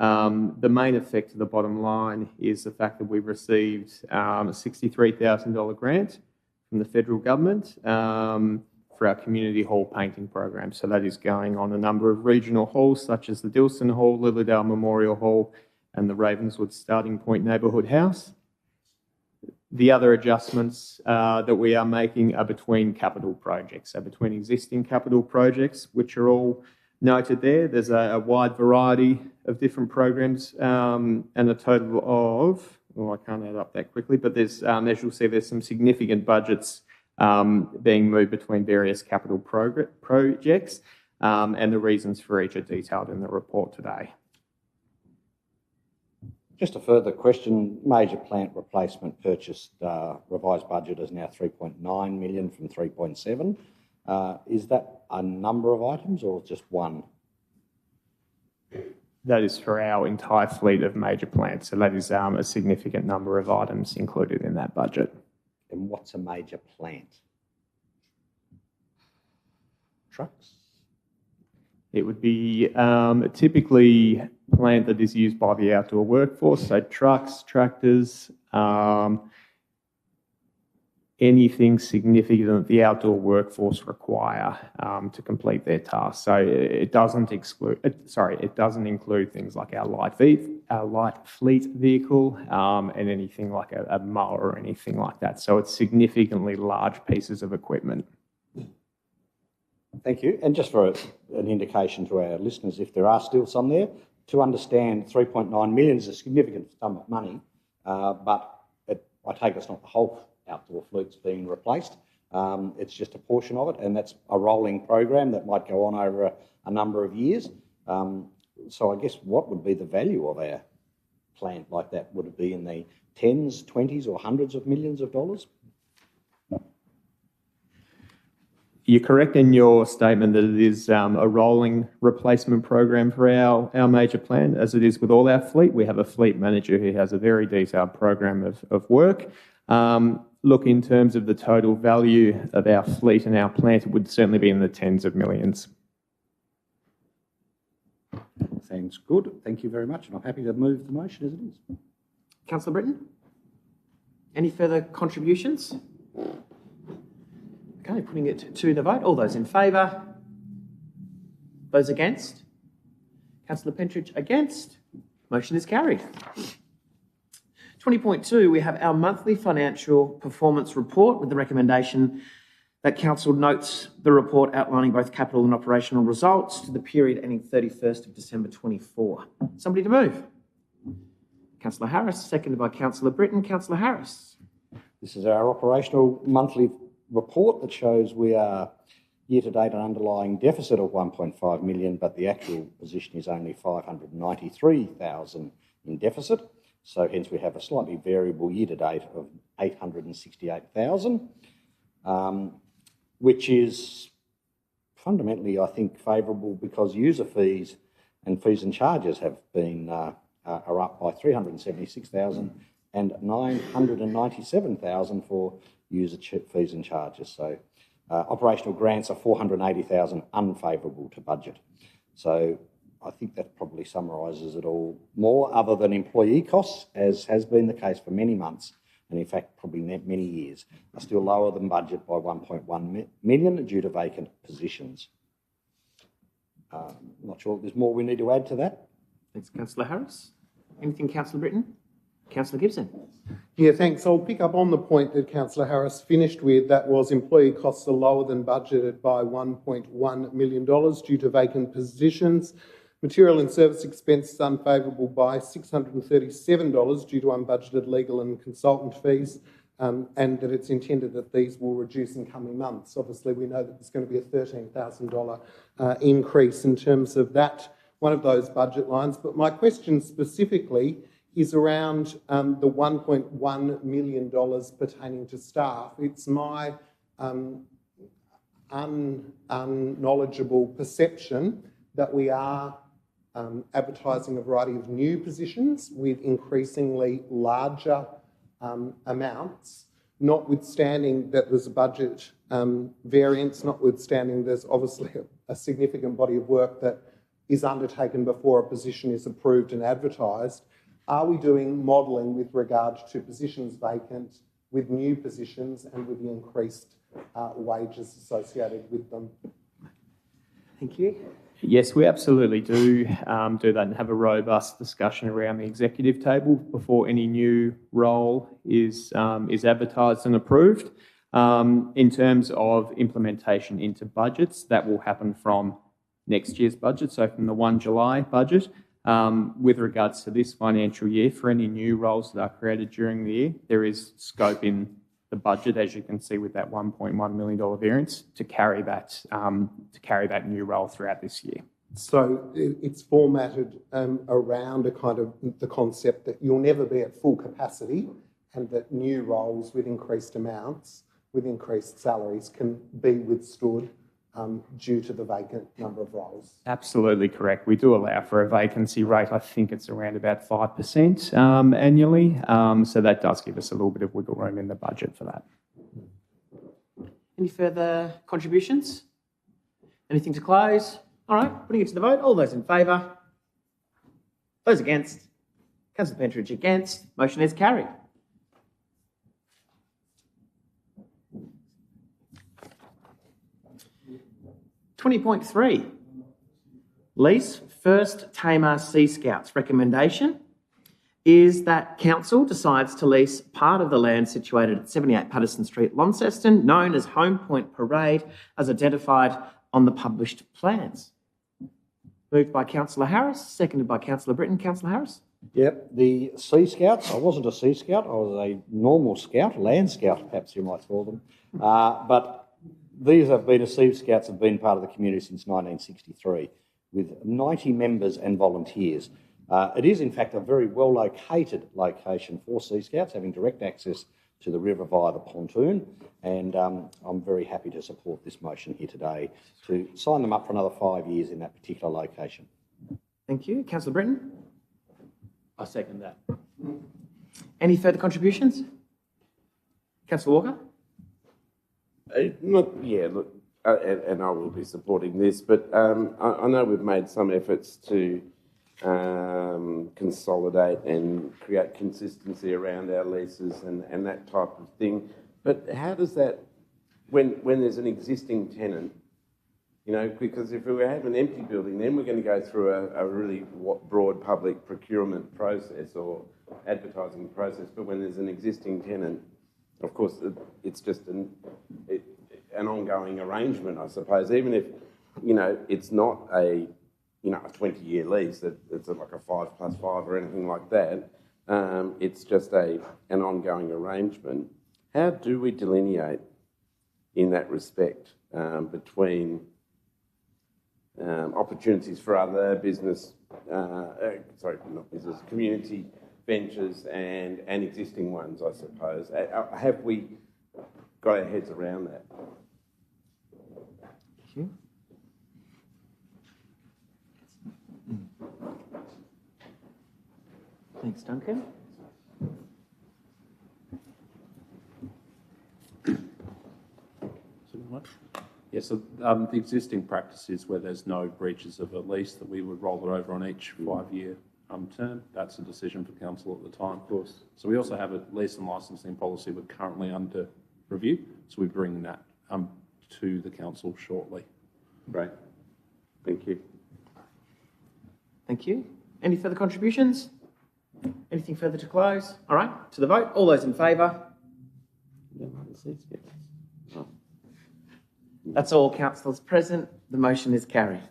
the main effect to the bottom line is the fact that we've received a $63,000 grant from the federal government for our community hall painting program. So that is going on a number of regional halls, such as the Dilson Hall, Lilydale Memorial Hall, and the Ravenswood Starting Point Neighbourhood House. The other adjustments that we are making are between capital projects, so between existing capital projects, which are all noted there. There's a wide variety of different programs and a total of, I can't add up that quickly, but there's, as you'll see, there's some significant budgets being moved between various capital projects, and the reasons for each are detailed in the report today.
Just a further question, major plant replacement purchased, revised budget is now 3.9 million from 3.7. Is that a number of items or just one?
That is for our entire fleet of major plants, so that is a significant number of items included in that budget.
And what's a major plant? Trucks?
It would be typically a plant that is used by the outdoor workforce, so trucks, tractors, anything significant that the outdoor workforce require to complete their tasks. So it doesn't include things like our light fleet vehicle and anything like a mower or anything like that. So it's significantly large pieces of equipment.
Thank you. And just for an indication to our listeners, if there are still some there, to understand 3.9 million is a significant sum of money, but I take it's not the whole outdoor fleet's being replaced. It's just a portion of it, and that's a rolling program that might go on over a number of years. So I guess what would be the value of our plant like that? Would it be in the tens, 20s or hundreds of millions of dollars?
You're correct in your statement that it is a rolling replacement program for our major plant, as it is with all our fleet. We have a fleet manager who has a very detailed program of work. Look, in terms of the total value of our fleet and our plant, it would certainly be in the tens of millions.
Sounds good. Thank you very much, and I'm happy to move the motion as it is.
Councillor Britton? Any further contributions? Okay, putting it to the vote. All those in favour? Those against? Councillor Pentridge against? Motion is carried. 20.2, we have our monthly financial performance report with the recommendation that Council notes the report outlining both capital and operational results to the period ending 31st of December 24. Somebody to move? Councillor Harris, seconded by Councillor Britton. Councillor Harris.
This is our operational monthly report that shows we are year-to-date an underlying deficit of 1.5 million, but the actual position is only 593,000 in deficit. So hence we have a slightly variable year-to-date of 868,000, which is fundamentally, I think, favourable because user fees and fees and charges have been are up by 376,000 and 997,000 for user fees and charges. So operational grants are 480,000 unfavourable to budget. So I think that probably summarises it all more, other than employee costs, as has been the case for many months, and in fact probably many years, are still lower than budget by 1.1 million due to vacant positions. Not sure if there's more we need to add to that.
Thanks, Councillor Harris. Anything, Councillor Britton? Councillor Gibson.
Yeah, thanks. I'll pick up on the point that Councillor Harris finished with. That was employee costs are lower than budgeted by $1.1 million due to vacant positions. Material and service expenses unfavourable by $637 due to unbudgeted legal and consultant fees, and that it's intended that these will reduce in coming months. Obviously, we know that there's going to be a $13,000 increase in terms of that, one of those budget lines. But my question specifically is around the $1.1 million pertaining to staff. It's my unknowledgeable perception that we are advertising a variety of new positions with increasingly larger amounts, notwithstanding that there's a budget variance, notwithstanding there's obviously a significant body of work that is undertaken before a position is approved and advertised. Are we doing modelling with regard to positions vacant with new positions and with the increased wages associated with them?
Thank you.
Yes, we absolutely do do that and have a robust discussion around the executive table before any new role is advertised and approved. In terms of implementation into budgets, that will happen from next year's budget, so from the 1 July budget. With regards to this financial year, for any new roles that are created during the year, there is scope in the budget, as you can see with that $1.1 million variance, to carry that new role throughout this year.
So it's formatted around a kind of the concept that you'll never be at full capacity, and that new roles with increased amounts, with increased salaries, can be withstood due to the vacant number of roles.
Absolutely correct. We do allow for a vacancy rate. I think it's around about 5% annually. So that does give us a little bit of wiggle room in the budget for that.
Any further contributions? Anything to close? All right, putting it to the vote. All those in favour? Those against? Councillor Pentridge against. Motion is carried. 20.3, lease First Tamar Sea Scouts. Recommendation is that council decides to lease part of the land situated at 78 Patterson Street, Launceston, known as Home Point Parade, as identified on the published plans. Moved by Councillor Harris, seconded by Councillor Britton. Councillor Harris?
Yep, the Sea Scouts, I wasn't a Sea Scout, I was a normal scout, land scout perhaps you might call them. But these Sea Scouts have been part of the community since 1963 with 90 members and volunteers. It is in fact a very well located location for Sea Scouts, having direct access to the river via the pontoon, and I'm very happy to support this motion here today to sign them up for another 5 years in that particular location.
Thank you. Councillor Britton?
I second that.
Any further contributions? Councillor Walker?
And I will be supporting this, but I know we've made some efforts to consolidate and create consistency around our leases and that type of thing. But how does that, when there's an existing tenant, you know, because if we have an empty building, then we're going to go through a really broad public procurement process or advertising process. But when there's an existing tenant, of course, it's just an ongoing arrangement, I suppose. Even if, you know, it's not a 20-year lease, it's like a 5+5 or anything like that. It's just an ongoing arrangement. How do we delineate in that respect between opportunities for other community ventures and existing ones, I suppose? Have we got our heads around that?
Thank you. Thanks, Duncan.
Yeah, so the existing practice is where there's no breaches of a lease that we would roll it over on each 5-year term. That's a decision for council at the time. Of course. So we also have a lease and licensing policy we're currently under review. So we bring that to the council shortly.
Great. Thank you.
Thank you. Any further contributions? Anything further to close? All right, to the vote. All those in favour? That's all councillors present. The motion is carried.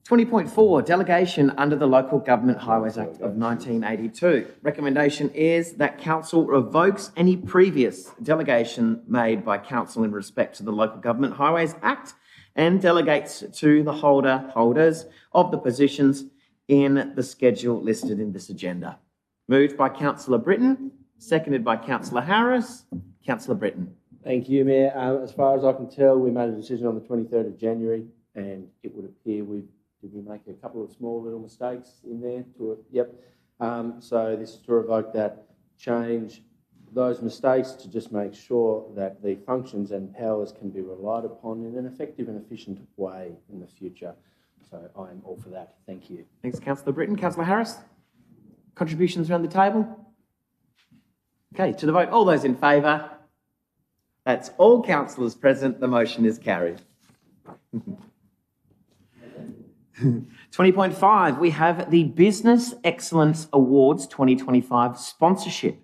20.4, delegation under the Local Government Highways Act of 1982. Recommendation is that council revokes any previous delegation made by council in respect to the Local Government Highways Act and delegates to the holders of the positions in the schedule listed in this agenda. Moved by Councillor Britton, seconded by Councillor Harris. Councillor Britton.
Thank you, Mayor. As far as I can tell, we made a decision on the 23rd of January, and it would appear we make a couple of small little mistakes in there. So this is to revoke that, change those mistakes to just make sure that the functions and powers can be relied upon in an effective and efficient way in the future. So I am all for that. Thank you.
Thanks, Councillor Britton. Councillor Harris? Contributions around the table? Okay, to the vote. All those in favour? That's all councillors present. The motion is carried. 20.5, we have the Business Excellence Awards 2025 sponsorship.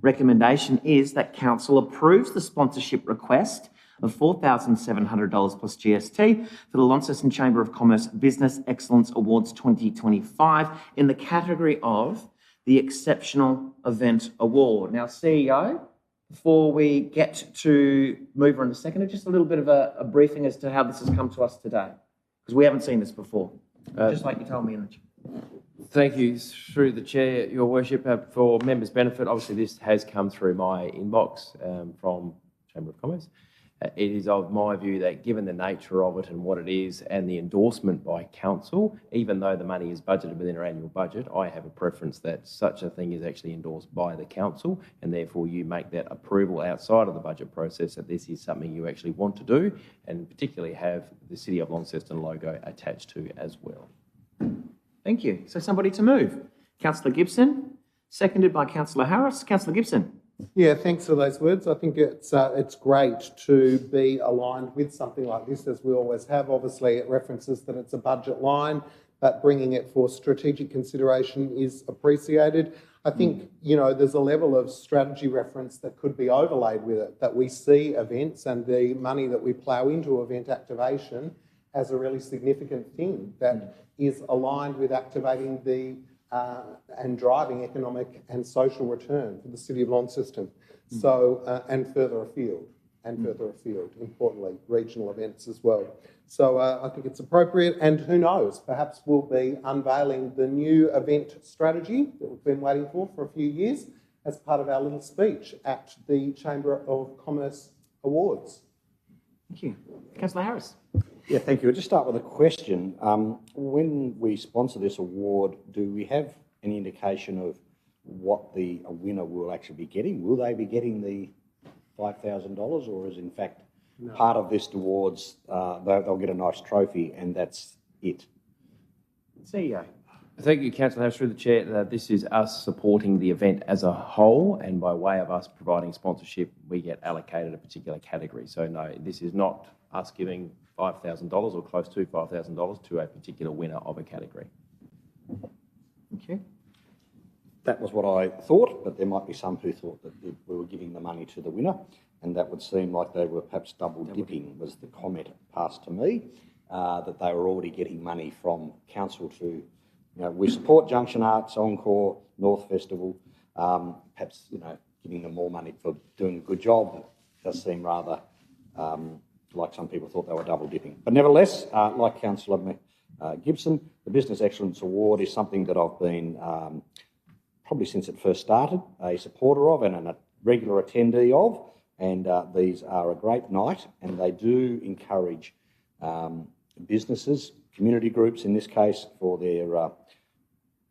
Recommendation is that council approves the sponsorship request of $4,700 plus GST for the Launceston Chamber of Commerce Business Excellence Awards 2025 in the category of the Exceptional Event Award. Now, CEO, before we get to Mover in a second, just a little bit of a briefing as to how this has come to us today, because we haven't seen this before, just like you told me in the chat.
Thank you. Through the Chair, Your Worship, for members' benefit, obviously this has come through my inbox from Chamber of Commerce. It is of my view that given the nature of it and what it is and the endorsement by council, even though the money is budgeted within our annual budget, I have a preference that such a thing is actually endorsed by the council, and therefore you make that approval outside of the budget process that this is something you actually want to do, and particularly have the City of Launceston logo attached to as well.
Thank you. So somebody to move. Councillor Gibson, seconded by Councillor Harris. Councillor Gibson.
Yeah, thanks for those words. I think it's great to be aligned with something like this, as we always have. Obviously, it references that it's a budget line, but bringing it for strategic consideration is appreciated. I think, you know, there's a level of strategy reference that could be overlaid with it, that we see events and the money that we plough into event activation as a really significant thing that is aligned with activating the and driving economic and social return for the city of Launceston. So, and further afield, importantly, regional events as well. So I think it's appropriate, and who knows, perhaps we'll be unveiling the new event strategy that we've been waiting for a few years as part of our little speech at the Chamber of Commerce Awards.
Thank you. Councillor Harris.
Yeah, thank you. I'll just start with a question. When we sponsor this award, do we have any indication of what a winner will actually be getting? Will they be getting the $5,000, or is in fact part of this awards, they'll get a nice trophy and that's it?
CEO.
Thank you, Councillor Harris, through the chair. This is us supporting the event as a whole, and by way of us providing sponsorship, we get allocated a particular category. So no, this is not us giving $5,000 or close to $5,000 to a particular winner of a category.
Thank you.
That was what I thought, but there might be some who thought that we were giving the money to the winner, and that would seem like they were perhaps double dipping, was the comment passed to me, that they were already getting money from council to, you know, we support Junction Arts, Encore, North Festival, perhaps, you know, giving them more money for doing a good job does seem rather like some people thought they were double dipping. But nevertheless, like Councillor Gibson, the Business Excellence Award is something that I've been, probably since it first started, a supporter of and a regular attendee of, and these are a great night, and they do encourage businesses, community groups in this case, for their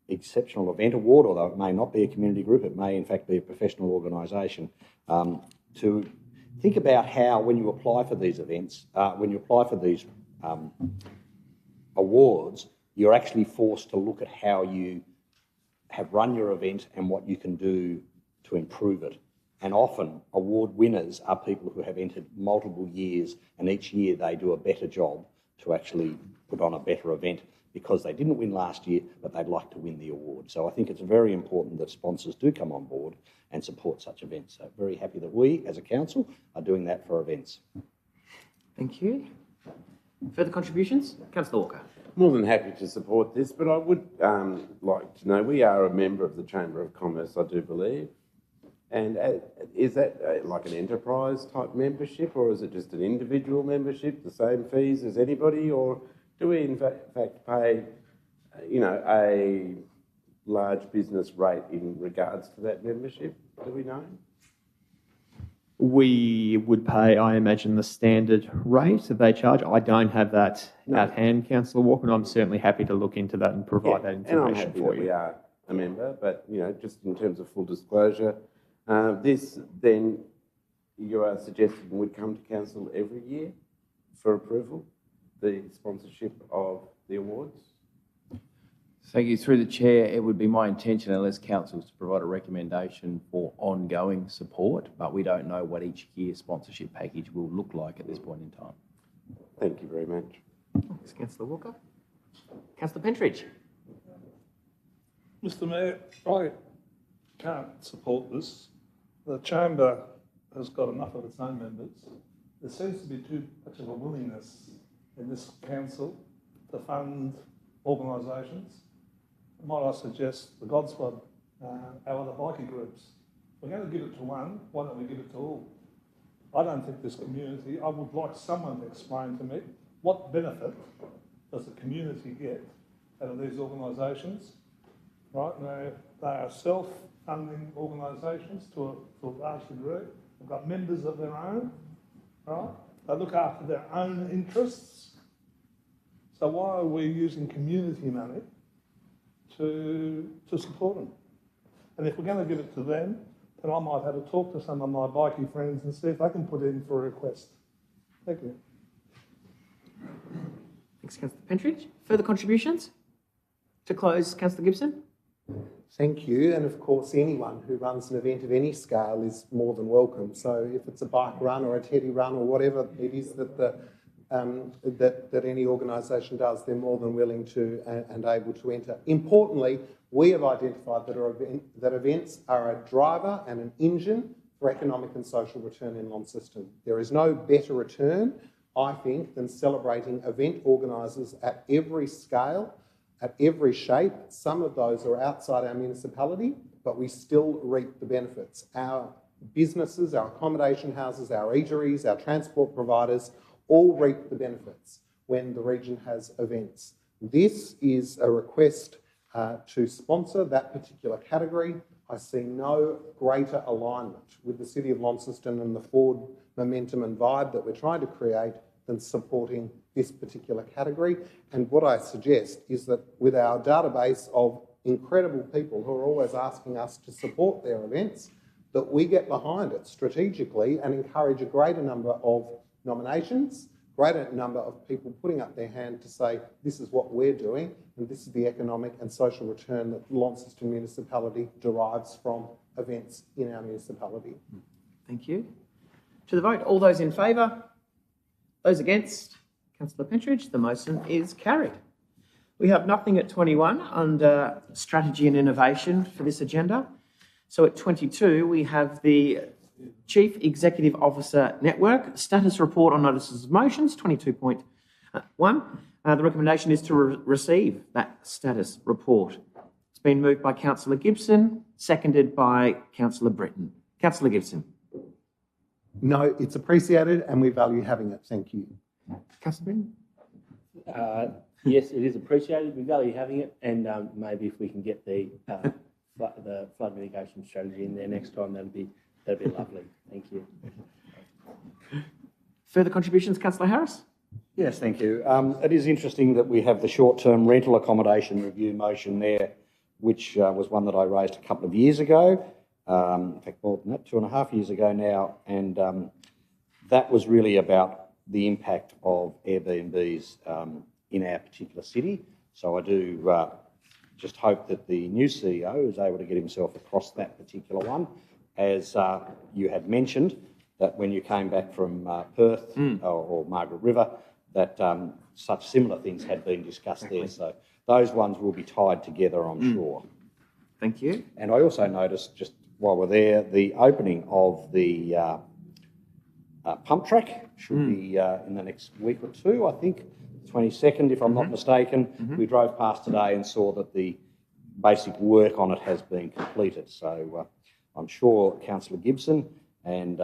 exceptional event award, although it may not be a community group, it may in fact be a professional organisation, to think about how, when you apply for these events, when you apply for these awards, you're actually forced to look at how you have run your event and what you can do to improve it. And often award winners are people who have entered multiple years, and each year they do a better job to actually put on a better event because they didn't win last year, but they'd like to win the award. So I think it's very important that sponsors do come on board and support such events. So very happy that we, as a council, are doing that for events.
Thank you. Further contributions? Councillor Walker.
More than happy to support this, but I would like to know, we are a member of the Chamber of Commerce, I do believe. And is that like an enterprise type membership, or is it just an individual membership, the same fees as anybody, or do we in fact pay, you know, a large business rate in regards to that membership? Do we know?
We would pay, I imagine, the standard rate that they charge. I don't have that at hand, Councillor Walker, and I'm certainly happy to look into that and provide that information
and I'm happy
for
that
you.
we are a member, but, you know, just in terms of full disclosure, this then you are suggesting would come to council every year for approval, the sponsorship of the awards?
Thank you. Through the chair, it would be my intention, unless council, to provide a recommendation for ongoing support, but we don't know what each year's sponsorship package will look like at this point in time.
Thank you very much.
Thanks, Councillor Walker. Councillor Pentridge.
Mr Mayor, I can't support this. The Chamber has got enough of its own members. There seems to be too much of a willingness in this council to fund organisations. Might I suggest the God Squad, our other bikie groups. We're going to give it to one, why don't we give it to all? I don't think this community, I would like someone to explain to me what benefit does the community get out of these organisations, right? Now, they are self-funding organisations to a large degree. They've got members of their own, right? They look after their own interests. So why are we using community money to support them? And if we're going to give it to them, then I might have a talk to some of my bikie friends and see if they can put in for a request. Thank you.
Thanks, Councillor Pentridge. Further contributions? To close, Councillor Gibson.
Thank you. And of course, anyone who runs an event of any scale is more than welcome. So if it's a bike run or a teddy run or whatever it is that any organisation does, they're more than willing to and able to enter. Importantly, we have identified that events are a driver and an engine for economic and social return in Launceston. There is no better return, I think, than celebrating event organisers at every scale, at every shape. Some of those are outside our municipality, but we still reap the benefits. Our businesses, our accommodation houses, our eateries, our transport providers all reap the benefits when the region has events. This is a request to sponsor that particular category. I see no greater alignment with the City of Launceston and the forward momentum and vibe that we're trying to create than supporting this particular category. And what I suggest is that with our database of incredible people who are always asking us to support their events, that we get behind it strategically and encourage a greater number of nominations, greater number of people putting up their hand to say, this is what we're doing, and this is the economic and social return that Launceston municipality derives from events in our municipality.
Thank you. To the vote, all those in favour? Those against? Councillor Pentridge, the motion is carried. We have nothing at 21 under strategy and innovation for this agenda. So at 22, we have the Chief Executive Officer Network status report on notices of motions, 22.1. The recommendation is to receive that status report. It's been moved by Councillor Gibson, seconded by Councillor Britton. Councillor Gibson.
No, it's appreciated and we value having it. Thank you.
Councillor Britton?
Yes, it is appreciated. We value having it, and maybe if we can get the flood mitigation strategy in there next time, that'd be lovely. Thank you.
Further contributions, Councillor Harris?
Yes, thank you. It is interesting that we have the short-term rental accommodation review motion there, which was one that I raised a couple of years ago. In fact, more than that, 2.5 years ago now, and that was really about the impact of Airbnbs in our particular city. So I do just hope that the new CEO is able to get himself across that particular one, as you had mentioned, that when you came back from Perth or Margaret River, that such similar things had been discussed there. So those ones will be tied together, I'm sure.
Thank you.
And I also noticed, just while we're there, the opening of the pump track should be in the next week or two, I think, 22nd, if I'm not mistaken. We drove past today and saw that the basic work on it has been completed. So I'm sure Councillor Gibson and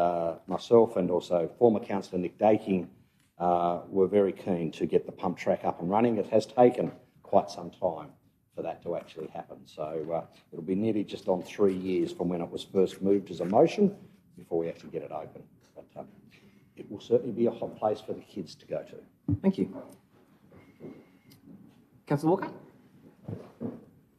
myself, and also former Councillor Nick Daking, were very keen to get the pump track up and running. It has taken quite some time for that to actually happen. So it'll be nearly just on 3 years from when it was first moved as a motion before we actually get it open. But it will certainly be a hot place for the kids to go to.
Thank you. Councillor Walker?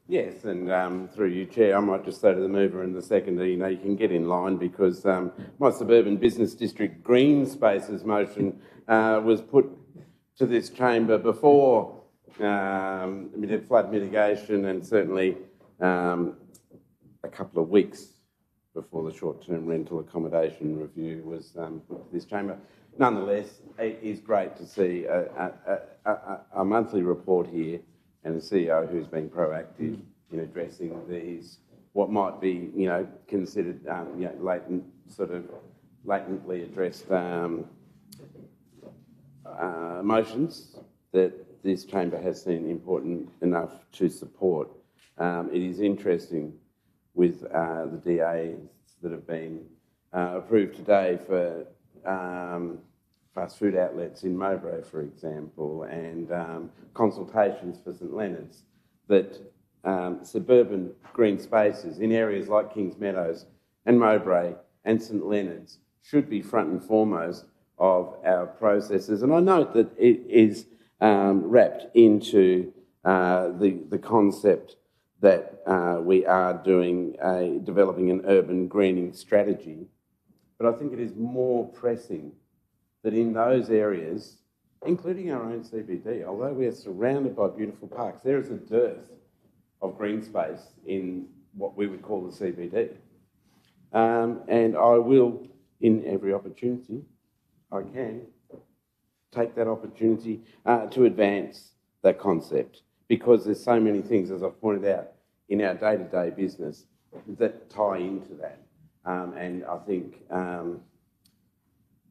Yes, and through you, Chair, I might just say to the mover and the seconder, you know, you can get in line because my suburban business district green spaces motion was put to this chamber before flood mitigation, and certainly a couple of weeks before the short-term rental accommodation review was put to this chamber. Nonetheless, it is great to see a monthly report here and a CEO who's been proactive in addressing these, what might be, you know, considered, latently addressed motions that this chamber has seen important enough to support. It is interesting with the DAs that have been approved today for fast food outlets in Mowbray, for example, and consultations for St Leonards, that suburban green spaces in areas like Kings Meadows and Mowbray and St Leonards should be front and foremost of our processes. And I note that it is wrapped into the concept that we are developing an urban greening strategy. But I think it is more pressing that in those areas, including our own CBD, although we are surrounded by beautiful parks, there is a dearth of green space in what we would call the CBD. And I will, in every opportunity I can, take that opportunity to advance that concept, because there's so many things, as I've pointed out, in our day-to-day business that tie into that. And I think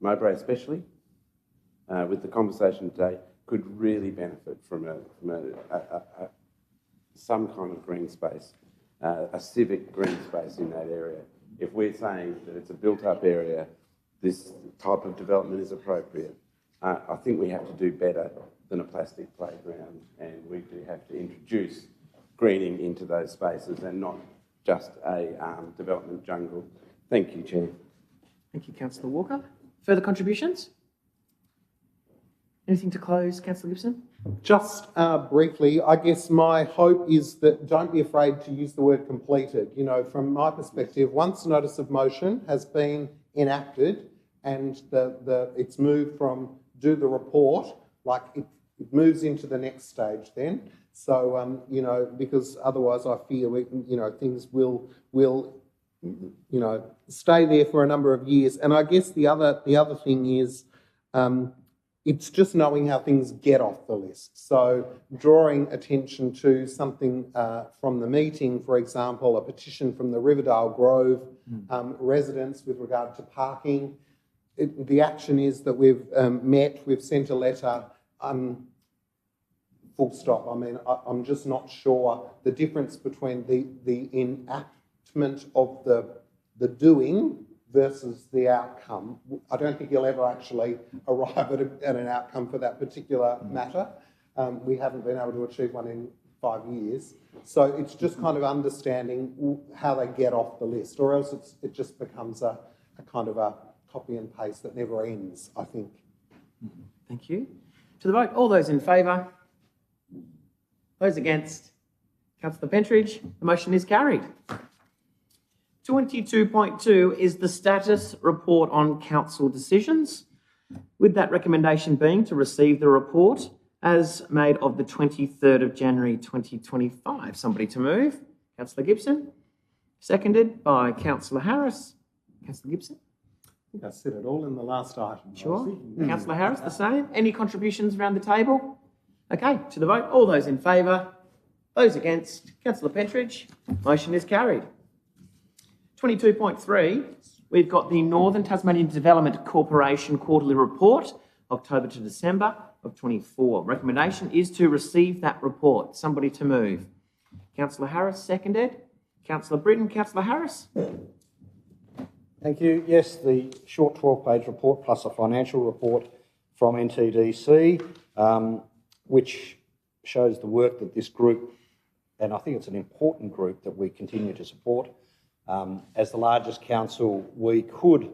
Mowbray especially, with the conversation today, could really benefit from some kind of green space, a civic green space in that area. If we're saying that it's a built-up area, this type of development is appropriate, I think we have to do better than a plastic playground, and we do have to introduce greening into those spaces and not just a development jungle. Thank you, Chair.
Thank you, Councillor Walker. Further contributions? Anything to close, Councillor Gibson?
Just briefly, I guess my hope is that don't be afraid to use the word completed. You know, from my perspective, once the notice of motion has been enacted and it's moved from do the report, like it moves into the next stage then. So, you know, because otherwise I fear things will stay there for a number of years. And I guess the other thing is, it's just knowing how things get off the list. So drawing attention to something from the meeting, for example, a petition from the Riverdale Grove residents with regard to parking. The action is that we've we've sent a letter, full stop. I mean, I'm just not sure the difference between the enactment of the doing versus the outcome. I don't think you'll ever actually arrive at an outcome for that particular matter. We haven't been able to achieve one in 5 years. So it's just kind of understanding how they get off the list, or else it just becomes a kind of a copy and paste that never ends, I think.
Thank you. To the vote, all those in favour? Those against? Councillor Pentridge, the motion is carried. 22.2 is the status report on council decisions, with that recommendation being to receive the report as made of the 23rd of January 2025. Somebody to move? Councillor Gibson. Seconded by Councillor Harris. Councillor Gibson.
I think I said it all in the last item.
Sure. Councillor Harris, the same. Any contributions around the table? Okay, to the vote. All those in favour? Those against? Councillor Pentridge. Motion is carried. 22.3, we've got the Northern Tasmanian Development Corporation Quarterly Report, October to December of 24. Recommendation is to receive that report. Somebody to move. Councillor Harris, seconded. Councillor Britton. Councillor Harris.
Thank you. Yes, the short 12-page report plus a financial report from NTDC, which shows the work that this group, and I think it's an important group that we continue to support. As the largest council, we could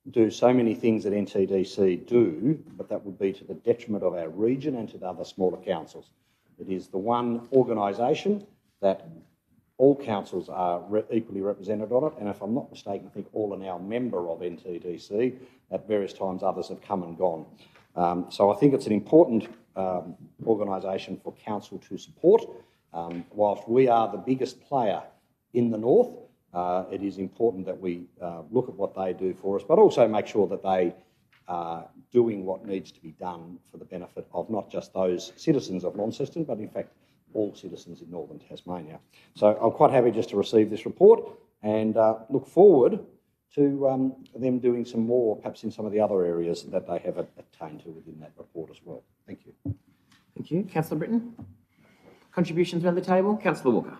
do so many things that NTDC do, but that would be to the detriment of our region and to the other smaller councils. It is the one organisation that all councils are equally represented on it, and if I'm not mistaken, I think all are now a member of NTDC. At various times, others have come and gone. So I think it's an important organisation for council to support. Whilst we are the biggest player in the north, it is important that we look at what they do for us, but also make sure that they are doing what needs to be done for the benefit of not just those citizens of Launceston, but in fact all citizens in northern Tasmania. So I'm quite happy just to receive this report and look forward to them doing some more, perhaps in some of the other areas that they have attained to within that report as well. Thank you.
Thank you. Councillor Britton. Contributions around the table. Councillor Walker.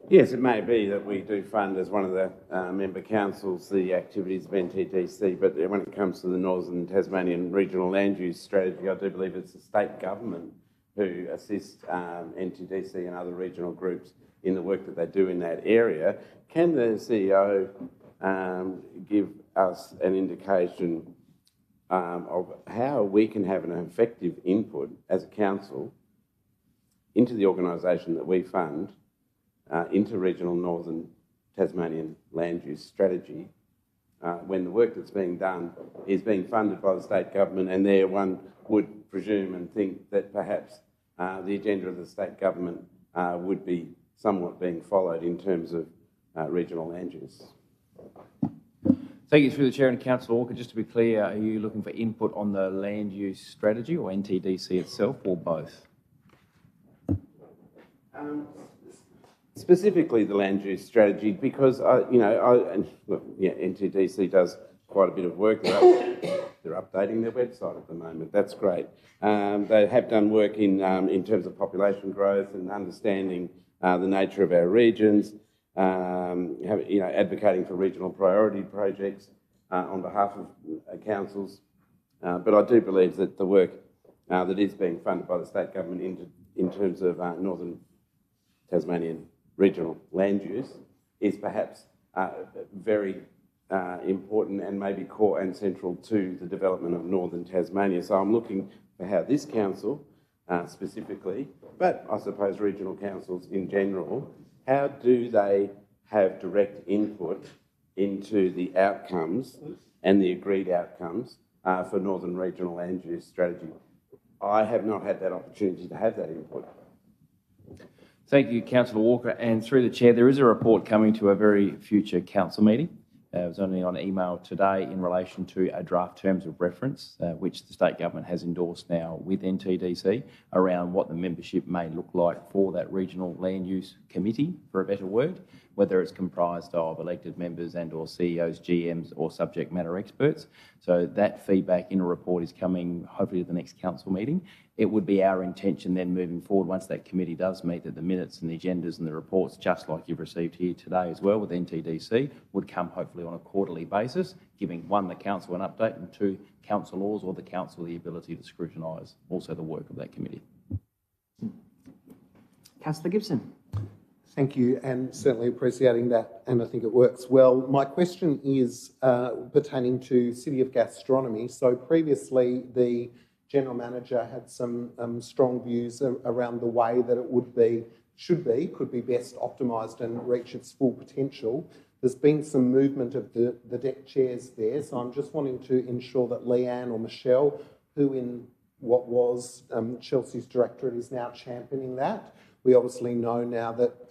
Yes, it may be that we do fund as one of the member councils the activities of NTDC, but when it comes to the Northern Tasmanian Regional Land Use Strategy, I do believe it's the state government who assists NTDC and other regional groups in the work that they do in that area. Can the CEO give us an indication of how we can have an effective input as a council into the organisation that we fund, into regional Northern Tasmanian land use strategy, when the work that's being done is being funded by the state government, and there one would presume and think that perhaps the agenda of the state government would be somewhat being followed in terms of regional land use.
Thank you through the Chair and Councillor Walker. Just to be clear, are you looking for input on the land use strategy or NTDC itself, or both?
Specifically the land use strategy, because NTDC does quite a bit of work. They're updating their website at the moment. That's great. They have done work in terms of population growth and understanding the nature of our regions. Advocating for regional priority projects on behalf of councils. But I do believe that the work that is being funded by the state government in terms of Northern Tasmanian regional land use is perhaps very important and maybe core and central to the development of Northern Tasmania. So I'm looking for how this council specifically, but I suppose regional councils in general, how do they have direct input into the outcomes and the agreed outcomes for Northern Regional Land Use Strategy? I have not had that opportunity to have that input.
Thank you, Councillor Walker. And through the Chair, there is a report coming to a very future council meeting. It was only on email today in relation to a draft terms of reference, which the state government has endorsed now with NTDC, around what the membership may look like for that regional land use committee, for a better word, whether it's comprised of elected members and or CEOs, GMs or subject matter experts. So that feedback in a report is coming hopefully to the next council meeting. It would be our intention then moving forward, once that committee does meet, that the minutes and the agendas and the reports, just like you've received here today as well with NTDC, would come hopefully on a quarterly basis, giving one, the council an update, and two, councillors or the council the ability to scrutinise also the work of that committee.
Councillor Gibson.
Thank you, and certainly appreciating that, and I think it works well. My question is pertaining to City of Gastronomy. So previously, the General Manager had some strong views around the way that it could be best optimised and reach its full potential. There's been some movement of the deck chairs there, so I'm just wanting to ensure that Leanne or Michelle, who in what was Chelsea's directorate, is now championing that. We obviously know now that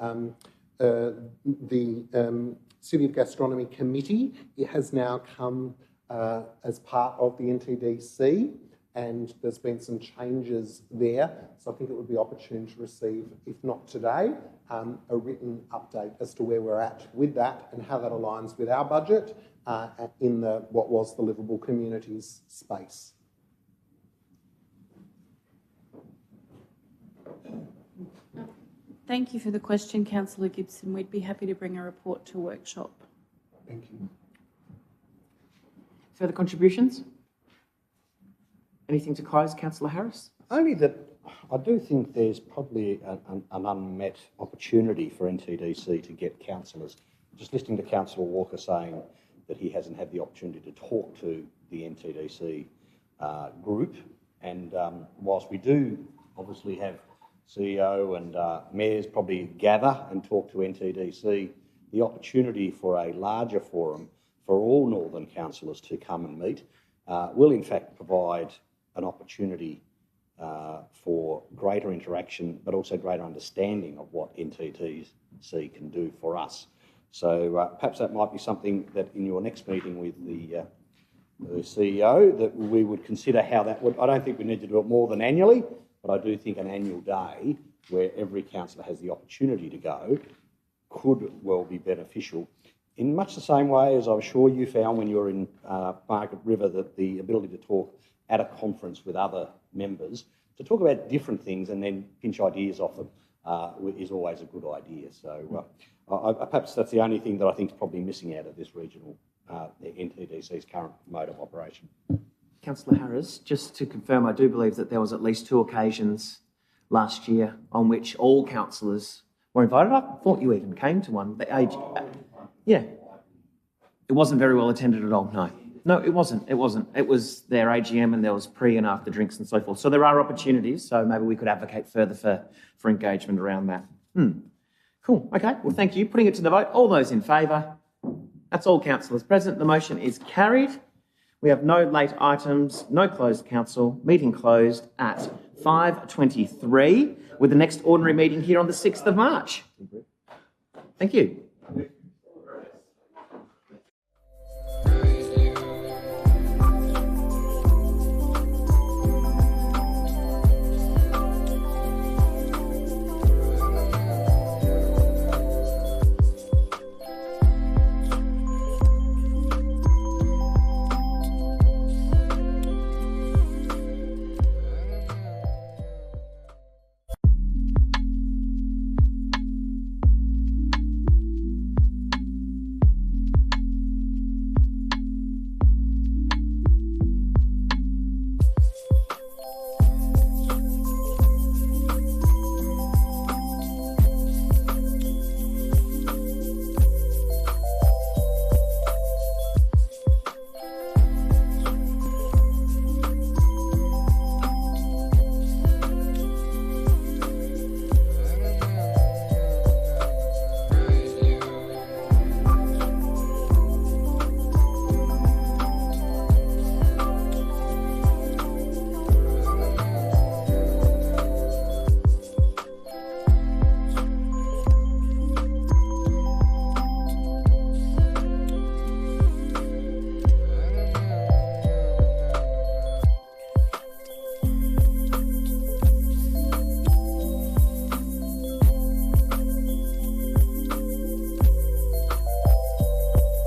the City of Gastronomy Committee, it has now come as part of the NTDC, and there's been some changes there. So I think it would be opportune to receive, if not today, a written update as to where we're at with that and how that aligns with our budget in what was the Livable Communities space.
Thank you for the question, Councillor Gibson. We'd be happy to bring a report to workshop.
Thank you.
Further contributions? Anything to close, Councillor Harris?
Only that I do think there's probably an unmet opportunity for NTDC to get councillors. Just listening to Councillor Walker saying that he hasn't had the opportunity to talk to the NTDC group, and whilst we do obviously have CEO and mayors probably gather and talk to NTDC, the opportunity for a larger forum for all Northern councillors to come and meet will in fact provide an opportunity for greater interaction, but also greater understanding of what NTDC can do for us. So perhaps that might be something that in your next meeting with the CEO, that we would consider how that would. I don't think we need to do it more than annually, but I do think an annual day where every councillor has the opportunity to go could well be beneficial. In much the same way as I'm sure you found when you were in Margaret River, that the ability to talk at a conference with other members, to talk about different things and then pinch ideas off them is always a good idea. So perhaps that's the only thing that I think is probably missing out of this regional NTDC's current mode of operation.
Councillor Harris, just to confirm, I do believe that there was at least 2 occasions last year on which all councillors were invited. I thought you even came to one. Yeah. It wasn't very well attended at all, no. No, it wasn't. It wasn't. It was their AGM and there was pre and after drinks and so forth. So there are opportunities, so maybe we could advocate further for engagement around that. Cool. Okay, well, thank you. Putting it to the vote. All those in favour? That's all councillors present. The motion is carried. We have no late items, no closed council. Meeting closed at 5:23, with the next ordinary meeting here on the 6th of March. Thank you.